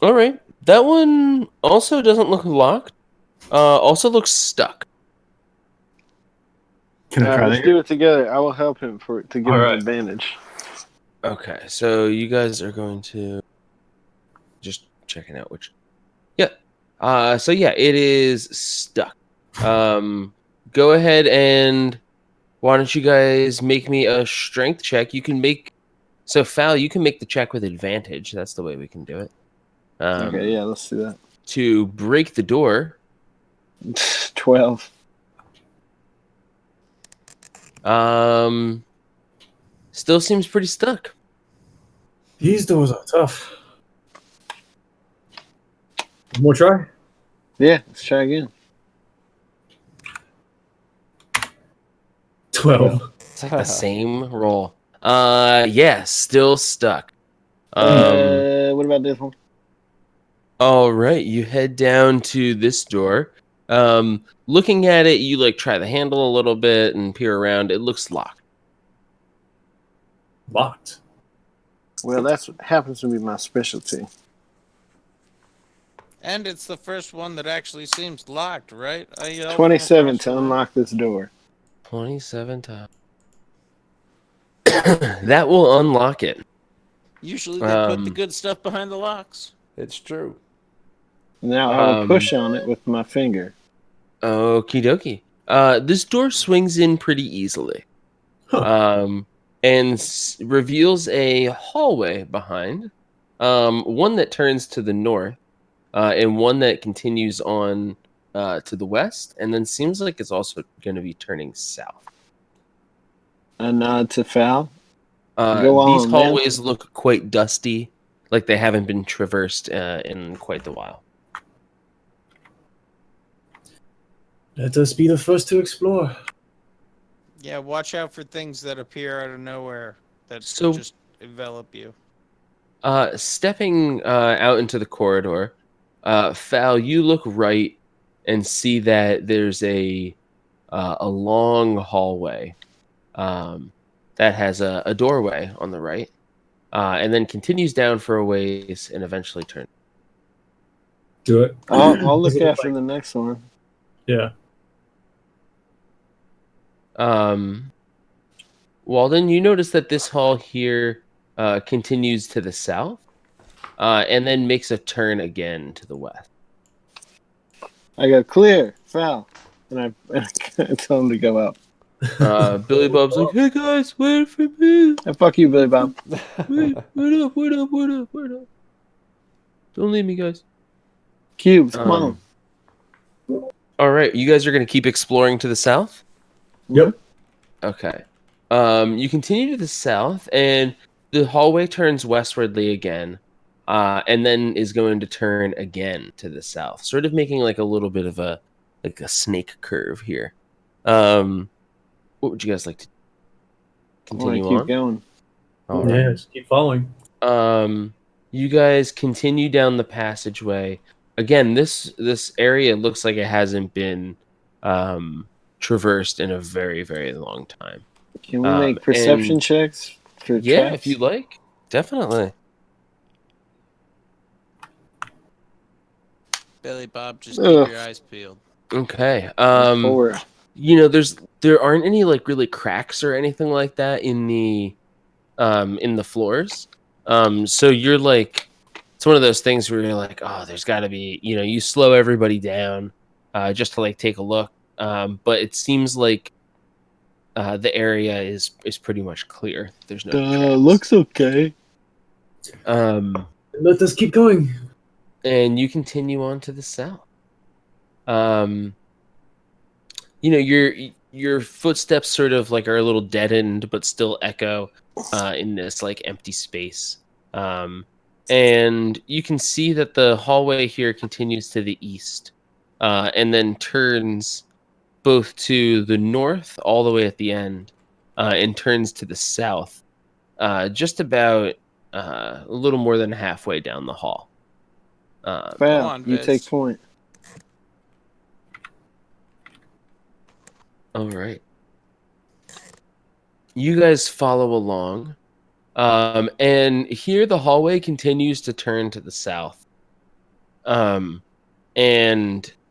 Speaker 4: All right, that one also doesn't look locked. Also looks stuck.
Speaker 5: Can I try
Speaker 1: Let's
Speaker 5: that?
Speaker 1: do it together. I will help him to give
Speaker 5: All
Speaker 1: him
Speaker 5: right.
Speaker 1: advantage.
Speaker 4: Okay, so you guys are going to just checking out which. Yeah. So yeah, it is stuck. Go ahead and why don't you guys make me a strength check? You can make so Fal, you can make the check with advantage. That's the way we can do it.
Speaker 1: Okay, yeah, let's do that.
Speaker 4: To break the door.
Speaker 1: 12.
Speaker 4: Still seems pretty stuck.
Speaker 5: These doors are tough. One more try?
Speaker 1: Yeah, let's try again.
Speaker 5: 12.
Speaker 4: It's like the same roll. Yeah, still stuck.
Speaker 1: What about this one?
Speaker 4: All right, you head down to this door. Looking at it, you like try the handle a little bit and peer around. It looks locked.
Speaker 5: Locked.
Speaker 1: Well, that's what happens to be my specialty.
Speaker 2: And it's the first one that actually seems locked, right? I yelled from
Speaker 1: 27
Speaker 2: across
Speaker 1: to
Speaker 2: the room.
Speaker 1: unlock this door.
Speaker 4: 27 times. That will unlock it.
Speaker 2: Usually they put the good stuff behind the locks.
Speaker 3: It's true.
Speaker 1: Now I will push on it with my finger.
Speaker 4: Okie dokie. This door swings in pretty easily.
Speaker 5: Huh.
Speaker 4: And reveals a hallway behind. One that turns to the north, and one that continues on to the west, and then seems like it's also going to be turning south.
Speaker 1: A nod to Foul. Go
Speaker 4: These
Speaker 1: on, man.
Speaker 4: hallways look quite dusty, like they haven't been traversed in quite a while.
Speaker 5: Let us be the first to explore.
Speaker 2: Yeah, watch out for things that appear out of nowhere that
Speaker 4: So-
Speaker 2: just envelop you.
Speaker 4: Stepping out into the corridor, Fal, you look right and see that there's a long hallway that has a doorway on the right, and then continues down for a ways and eventually turns.
Speaker 5: Do it.
Speaker 1: I'll
Speaker 5: Does
Speaker 1: look
Speaker 5: it look
Speaker 1: after
Speaker 5: like-
Speaker 1: the next one.
Speaker 5: Yeah.
Speaker 4: Walden, you notice that this hall here continues to the south, and then makes a turn again to the west.
Speaker 1: I go, clear, Foul. And I tell him to go up.
Speaker 4: Billy Bob's like, "Hey guys, wait for me!
Speaker 1: And fuck you, Billy Bob.
Speaker 4: Wait up! Don't leave me, guys."
Speaker 1: Cubes, come on.
Speaker 4: All right, you guys are gonna keep exploring to the south.
Speaker 5: Yep.
Speaker 4: Okay. You continue to the south, and the hallway turns westwardly again, and then is going to turn again to the south, sort of making like a little bit of a snake curve here. What would you guys like to
Speaker 1: I want
Speaker 4: continue
Speaker 1: to keep
Speaker 4: on?
Speaker 1: going.
Speaker 4: All right.
Speaker 5: Yeah, just keep following.
Speaker 4: You guys continue down the passageway. Again, this area looks like it hasn't been traversed in a very, very long time.
Speaker 1: Can we make perception
Speaker 4: and-
Speaker 1: checks for
Speaker 4: Yeah,
Speaker 1: traps?
Speaker 4: if you like. Definitely.
Speaker 2: Billy Bob, just keep
Speaker 1: Ugh.
Speaker 2: your eyes peeled.
Speaker 4: Okay.
Speaker 1: 4.
Speaker 4: There aren't any like really cracks or anything like that in the floors. So you're like, it's one of those things where you're like, oh, there's got to be, you slow everybody down just to like take a look. But it seems like the area is pretty much clear. There's no tracks.
Speaker 1: Looks okay.
Speaker 5: Let us keep going.
Speaker 4: And you continue on to the south. Your footsteps sort of like are a little deadened, but still echo in this like empty space. And you can see that the hallway here continues to the east, and then turns both to the north all the way at the end, and turns to the south, just about a little more than halfway down the hall.
Speaker 1: Foul,
Speaker 2: on,
Speaker 1: you
Speaker 2: Viz.
Speaker 1: take point.
Speaker 4: All right. You guys follow along. And here the hallway continues to turn to the south. And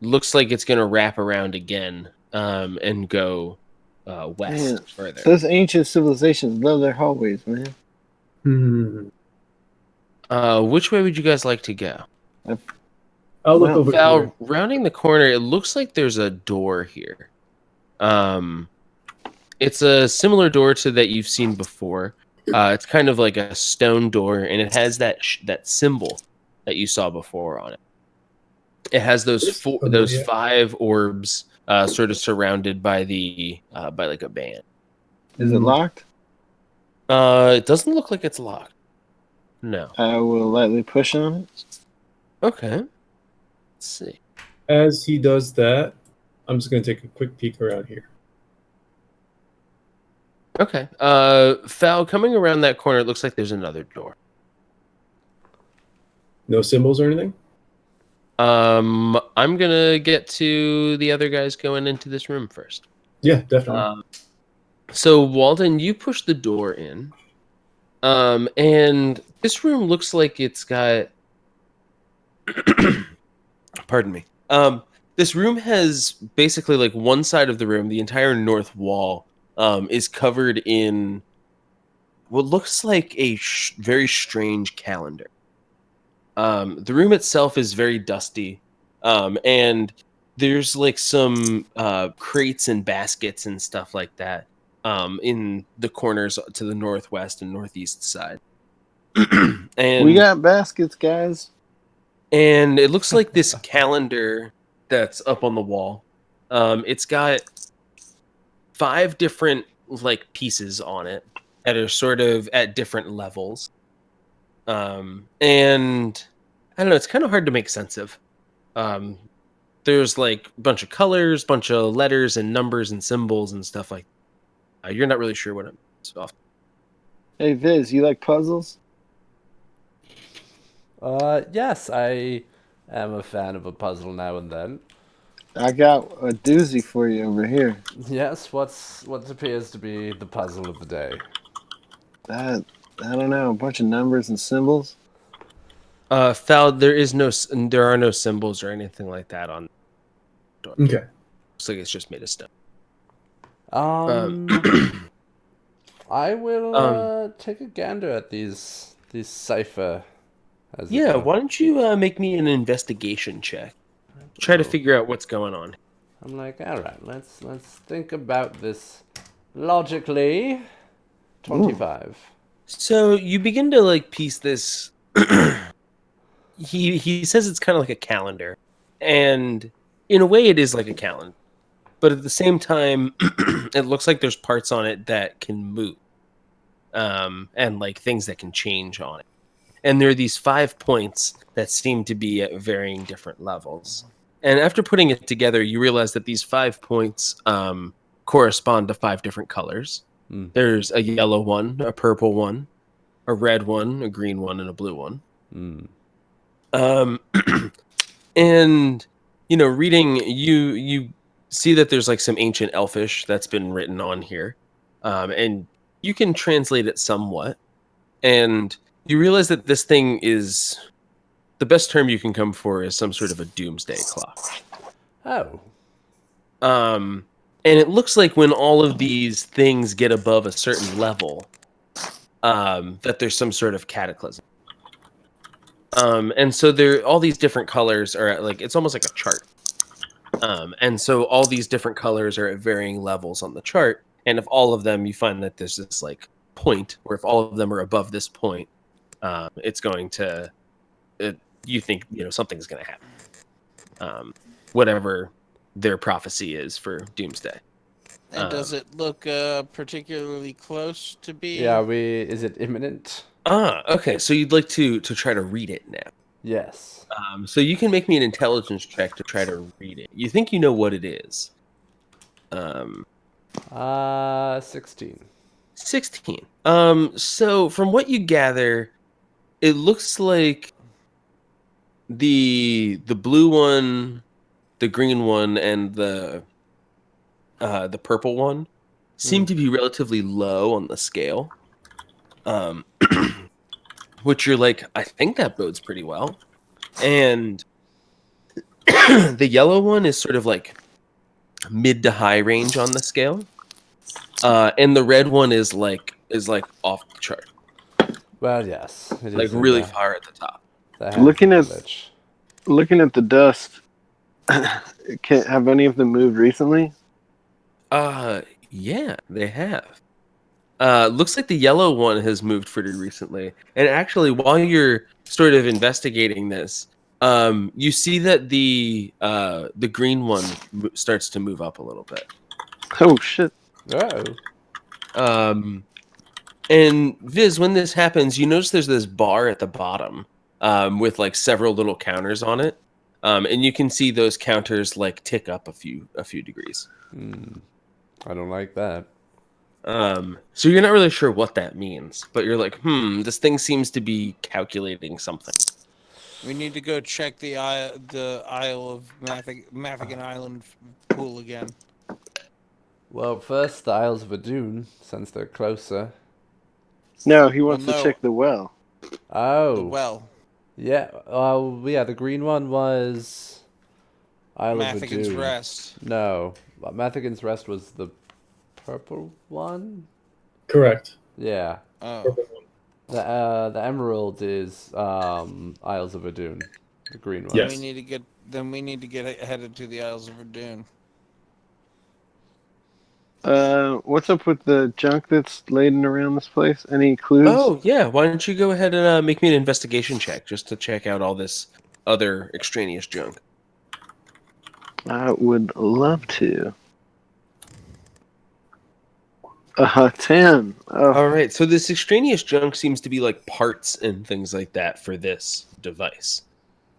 Speaker 4: looks like it's going to wrap around again and go west
Speaker 1: Man,
Speaker 4: further.
Speaker 1: those ancient civilizations love their hallways, man.
Speaker 4: Which way would you guys like to go?
Speaker 5: I'll look
Speaker 1: Well,
Speaker 5: over
Speaker 4: Val,
Speaker 5: here.
Speaker 4: rounding the corner, it looks like there's a door here. It's a similar door to that you've seen before. It's kind of like a stone door, and it has that symbol that you saw before on it. It has those those
Speaker 5: yeah.
Speaker 4: 5 orbs, sort of surrounded by by like a band.
Speaker 1: Is it locked?
Speaker 4: It doesn't look like it's locked. No.
Speaker 1: I will lightly push on it.
Speaker 4: Okay. Let's see.
Speaker 5: As he does that, I'm just going to take a quick peek around here.
Speaker 4: Okay. Fal, coming around that corner, it looks like there's another door.
Speaker 5: No symbols or anything?
Speaker 4: I'm gonna get to the other guys going into this room first.
Speaker 5: Yeah, definitely.
Speaker 4: So Walden, you push the door in. And this room looks like it's got pardon me. This room has basically like one side of the room, the entire north wall, is covered in what looks like a very strange calendar. The room itself is very dusty, and there's like some crates and baskets and stuff like that in the corners to the northwest and northeast side.
Speaker 1: We
Speaker 4: and
Speaker 1: got baskets, guys.
Speaker 4: and it looks like this calendar that's up on the wall. It's got 5 different like pieces on it that are sort of at different levels. And I don't know, it's kind of hard to make sense of. Um, there's like a bunch of colors, bunch of letters and numbers and symbols and stuff like that. You're not really sure what it means off.
Speaker 1: Hey, Viz, you like puzzles?
Speaker 3: Yes, I am a fan of a puzzle now and then.
Speaker 1: I got a doozy for you over here.
Speaker 3: Yes, what appears to be the puzzle of the day?
Speaker 1: That I don't know, a bunch of numbers and symbols.
Speaker 4: Foul, there are no symbols or anything like that on the door.
Speaker 5: Okay.
Speaker 4: Looks like it's just made of stone.
Speaker 3: I will take a gander at these cipher. As
Speaker 4: Yeah, why don't you make me an investigation check? Try to figure out what's going on.
Speaker 3: I'm like, all right, let's think about this logically. 25.
Speaker 4: So you begin to like piece this. He says it's kind of like a calendar, and in a way, it is like a calendar. But at the same time, it looks like there's parts on it that can move, and like things that can change on it. And there are these 5 points that seem to be at varying different levels. And after putting it together, you realize that these 5 points correspond to 5 different colors. There's a yellow one, a purple one, a red one, a green one, and a blue one. And reading, you see that there's like some ancient Elfish that's been written on here, and you can translate it somewhat. And you realize that this thing is the best term you can come for is some sort of a doomsday clock.
Speaker 3: Oh.
Speaker 4: And it looks like when all of these things get above a certain level, that there's some sort of cataclysm. And so all these different colors are like, it's almost like a chart. And so all these different colors are at varying levels on the chart. And if all of them, you find that there's this like point, or if all of them are above this point, it's going to, you think, something's going to happen. Whatever their prophecy is for doomsday.
Speaker 2: And does it look particularly close to being?
Speaker 3: Yeah, is it imminent?
Speaker 4: Okay. So you'd like to try to read it now.
Speaker 3: Yes.
Speaker 4: So you can make me an intelligence check to try to read it. You think you know what it is.
Speaker 3: 16.
Speaker 4: 16. So from what you gather, it looks like the blue one, the green one, and the purple one seem to be relatively low on the scale. Which you're like, I think that bodes pretty well. And the yellow one is sort of like mid to high range on the scale. And the red one is like off the chart.
Speaker 3: Well, yes. It
Speaker 4: Like
Speaker 3: is
Speaker 4: really far at the top.
Speaker 1: Looking at the dust, have any of them moved recently?
Speaker 4: Yeah, they have. Looks like the yellow one has moved pretty recently. And actually, while you're sort of investigating this, you see that the green one starts to move up a little bit.
Speaker 1: Oh shit!
Speaker 3: Oh.
Speaker 4: And Viz, when this happens, you notice there's this bar at the bottom, with like several little counters on it, and you can see those counters like tick up a few degrees.
Speaker 3: I don't like that.
Speaker 4: So you're not really sure what that means, but you're like, this thing seems to be calculating something.
Speaker 2: We need to go check the Isle of Maffigan Island pool again.
Speaker 3: Well, first the Isles of Adun, since they're closer.
Speaker 1: No, he
Speaker 2: Well,
Speaker 1: wants to
Speaker 2: no,
Speaker 1: check the well.
Speaker 2: the
Speaker 3: Oh,
Speaker 2: well.
Speaker 3: yeah. Yeah. The green one was Isle of
Speaker 2: Maffigan's
Speaker 3: Adun.
Speaker 2: Rest.
Speaker 3: No, Mathigan's Rest was the purple one.
Speaker 5: Correct.
Speaker 3: Yeah.
Speaker 2: Oh.
Speaker 3: The emerald is Isles of Adun, the green one.
Speaker 2: Then
Speaker 5: Yes.
Speaker 2: we need to get headed to the Isles of Verdun.
Speaker 1: What's up with the junk that's laden around this place? Any clues?
Speaker 4: Oh yeah, why don't you go ahead and make me an investigation check just to check out all this other extraneous junk?
Speaker 1: I would love to. 10. Oh,
Speaker 4: All right, so this extraneous junk seems to be like parts and things like that for this device.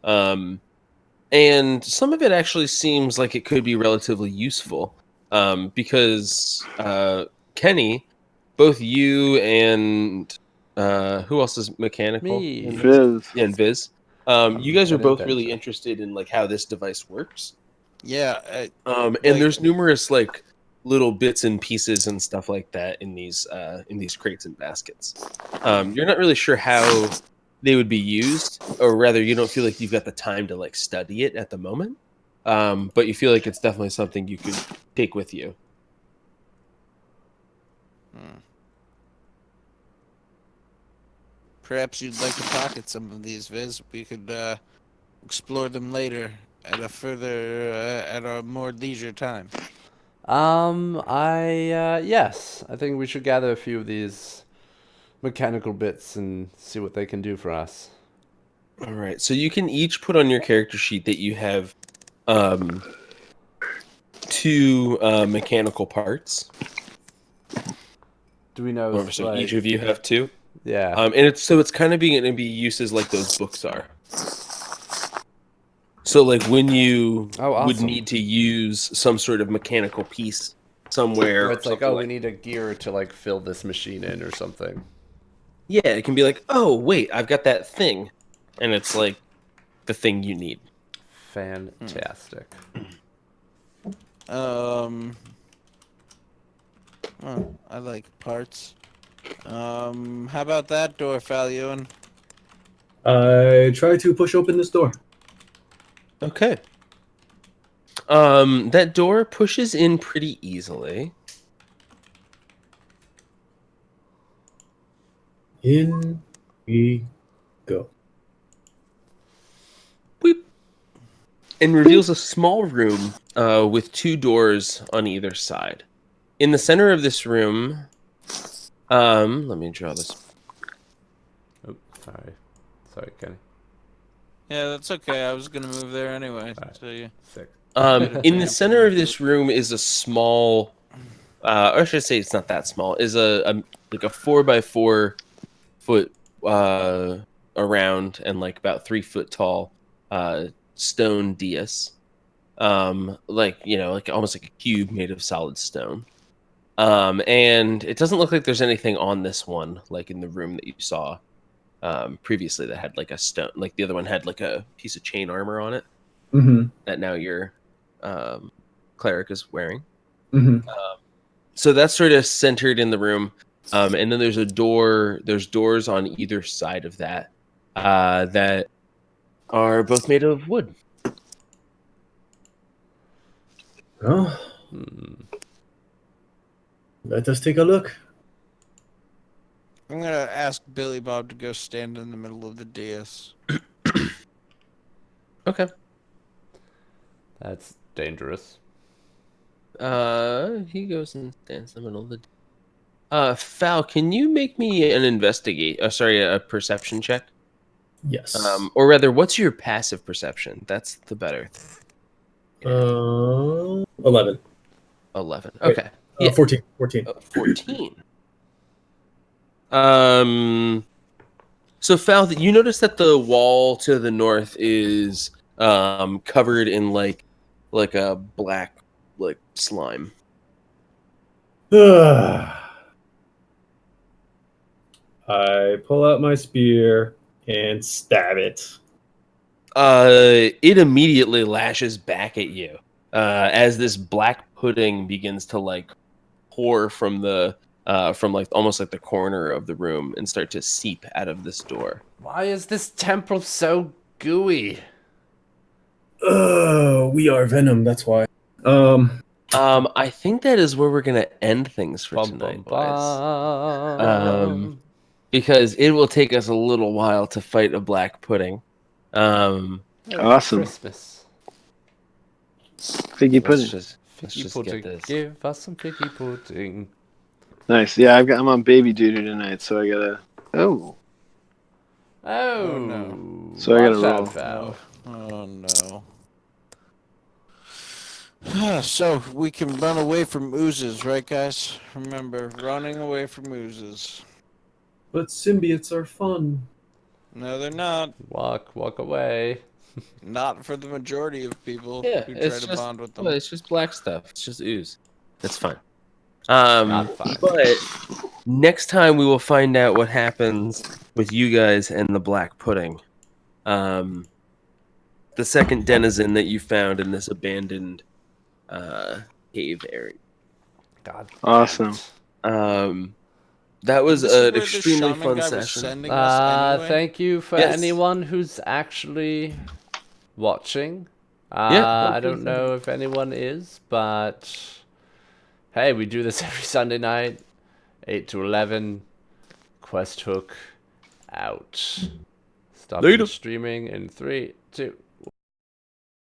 Speaker 4: And some of it actually seems like it could be relatively useful because Kenny, both you and who else is mechanical?
Speaker 3: Me.
Speaker 4: in this?
Speaker 1: Viz.
Speaker 4: Yeah, and Viz. You
Speaker 3: I'm
Speaker 4: guys are
Speaker 3: an
Speaker 4: both really
Speaker 3: inventor.
Speaker 4: interested in like how this device works.
Speaker 2: Yeah.
Speaker 4: And
Speaker 2: Like-
Speaker 4: there's numerous like little bits and pieces and stuff like that in these crates and baskets. You're not really sure how they would be used, or rather, you don't feel like you've got the time to like study it at the moment. But you feel like it's definitely something you could take with you.
Speaker 2: Perhaps you'd like to pocket some of these, Viz. We could explore them later at at a more leisure time.
Speaker 3: Yes, I think we should gather a few of these mechanical bits and see what they can do for us.
Speaker 4: All right, so you can each put on your character sheet that you have two mechanical parts.
Speaker 3: Do we know?
Speaker 4: Or, so each of you have two.
Speaker 3: Yeah.
Speaker 4: And it's kind of going to be uses like those books are. So like when you
Speaker 3: Oh, awesome.
Speaker 4: would need to use some sort of mechanical piece somewhere,
Speaker 3: Where
Speaker 4: or
Speaker 3: it's like,
Speaker 4: something
Speaker 3: oh, we need a gear to like fill this machine in or something.
Speaker 4: yeah, it can be like, oh wait, I've got that thing, and it's like the thing you need.
Speaker 3: Fantastic.
Speaker 2: Oh, I like parts. How about that door, Falyuan?
Speaker 5: I try to push open this door.
Speaker 4: Okay. That door pushes in pretty easily.
Speaker 5: In we go.
Speaker 4: Boop. And reveals a small room with two doors on either side. In the center of this room, let me draw this.
Speaker 3: Oh, sorry, Kenny.
Speaker 2: Yeah, that's okay. I was gonna move there anyway.
Speaker 3: Alright.
Speaker 2: So yeah.
Speaker 3: Sick.
Speaker 4: In the center of this room is a small, or I should say it's not that small, is a like a 4x4 foot around and like about 3 foot tall stone dais. Like, you know, like almost like a cube made of solid stone. And it doesn't look like there's anything on this one, like in the room that you saw previously that had like a stone, like the other one had like a piece of chain armor on it
Speaker 5: Mm-hmm.
Speaker 4: that now your cleric is wearing.
Speaker 5: Mm-hmm.
Speaker 4: So that's sort of centered in the room. And then there's doors on either side of that that are both made of wood.
Speaker 5: Well,
Speaker 3: Hmm.
Speaker 5: let us take a look.
Speaker 2: I'm gonna ask Billy Bob to go stand in the middle of the dais.
Speaker 4: Okay.
Speaker 3: That's dangerous.
Speaker 4: He goes and stands in the middle of the. Fal, can you make me an a perception check?
Speaker 5: Yes.
Speaker 4: Or rather, what's your passive perception? That's the better.
Speaker 5: 11.
Speaker 4: 11.
Speaker 5: Wait,
Speaker 4: Okay. Yeah.
Speaker 5: 14. 14.
Speaker 4: 14. So Fal, you notice that the wall to the north is covered in like a black like slime.
Speaker 5: I pull out my spear and stab it.
Speaker 4: It immediately lashes back at you as this black pudding begins to like pour from the from like almost like the corner of the room and start to seep out of this door.
Speaker 3: Why is this temple so gooey?
Speaker 5: We are Venom. That's why.
Speaker 4: I think that is where we're gonna end things for
Speaker 3: Bum,
Speaker 4: tonight,
Speaker 3: bum,
Speaker 4: boys.
Speaker 3: bum.
Speaker 4: Because it will take us a little while to fight a black pudding.
Speaker 3: Merry
Speaker 1: Awesome.
Speaker 3: Christmas.
Speaker 1: Figgy
Speaker 4: Let's
Speaker 1: pudding.
Speaker 4: just
Speaker 3: Figgy
Speaker 4: get
Speaker 3: pudding.
Speaker 4: this.
Speaker 3: Give us some figgy pudding.
Speaker 1: Nice. Yeah, I'm on baby duty tonight, so I gotta. Oh,
Speaker 3: Oh,
Speaker 2: no.
Speaker 1: So I gotta
Speaker 3: watch
Speaker 1: roll.
Speaker 3: out, Val.
Speaker 2: Oh no. So we can run away from oozes, right, guys? Remember, running away from oozes.
Speaker 5: But symbiotes are fun.
Speaker 2: No, they're not.
Speaker 3: Walk away.
Speaker 2: Not for the majority of people
Speaker 4: Yeah,
Speaker 2: who try
Speaker 4: it's
Speaker 2: to
Speaker 4: just
Speaker 2: bond with them.
Speaker 4: well, it's just black stuff. It's just ooze. That's fine.
Speaker 3: Not fine.
Speaker 4: But next time we will find out what happens with you guys and the black pudding. The second denizen that you found in this abandoned cave area.
Speaker 3: God.
Speaker 1: Awesome.
Speaker 4: That was
Speaker 2: This is
Speaker 4: an
Speaker 2: where the
Speaker 4: extremely
Speaker 2: shaman
Speaker 4: fun
Speaker 2: guy was
Speaker 4: session.
Speaker 2: sending us anyway.
Speaker 3: Thank you for
Speaker 4: Yes.
Speaker 3: anyone who's actually watching.
Speaker 4: Yeah.
Speaker 3: I don't know if anyone is, but hey, we do this every Sunday night, 8 to 11. Quest Hook out. Stopping
Speaker 4: Later.
Speaker 3: streaming in 3, 2.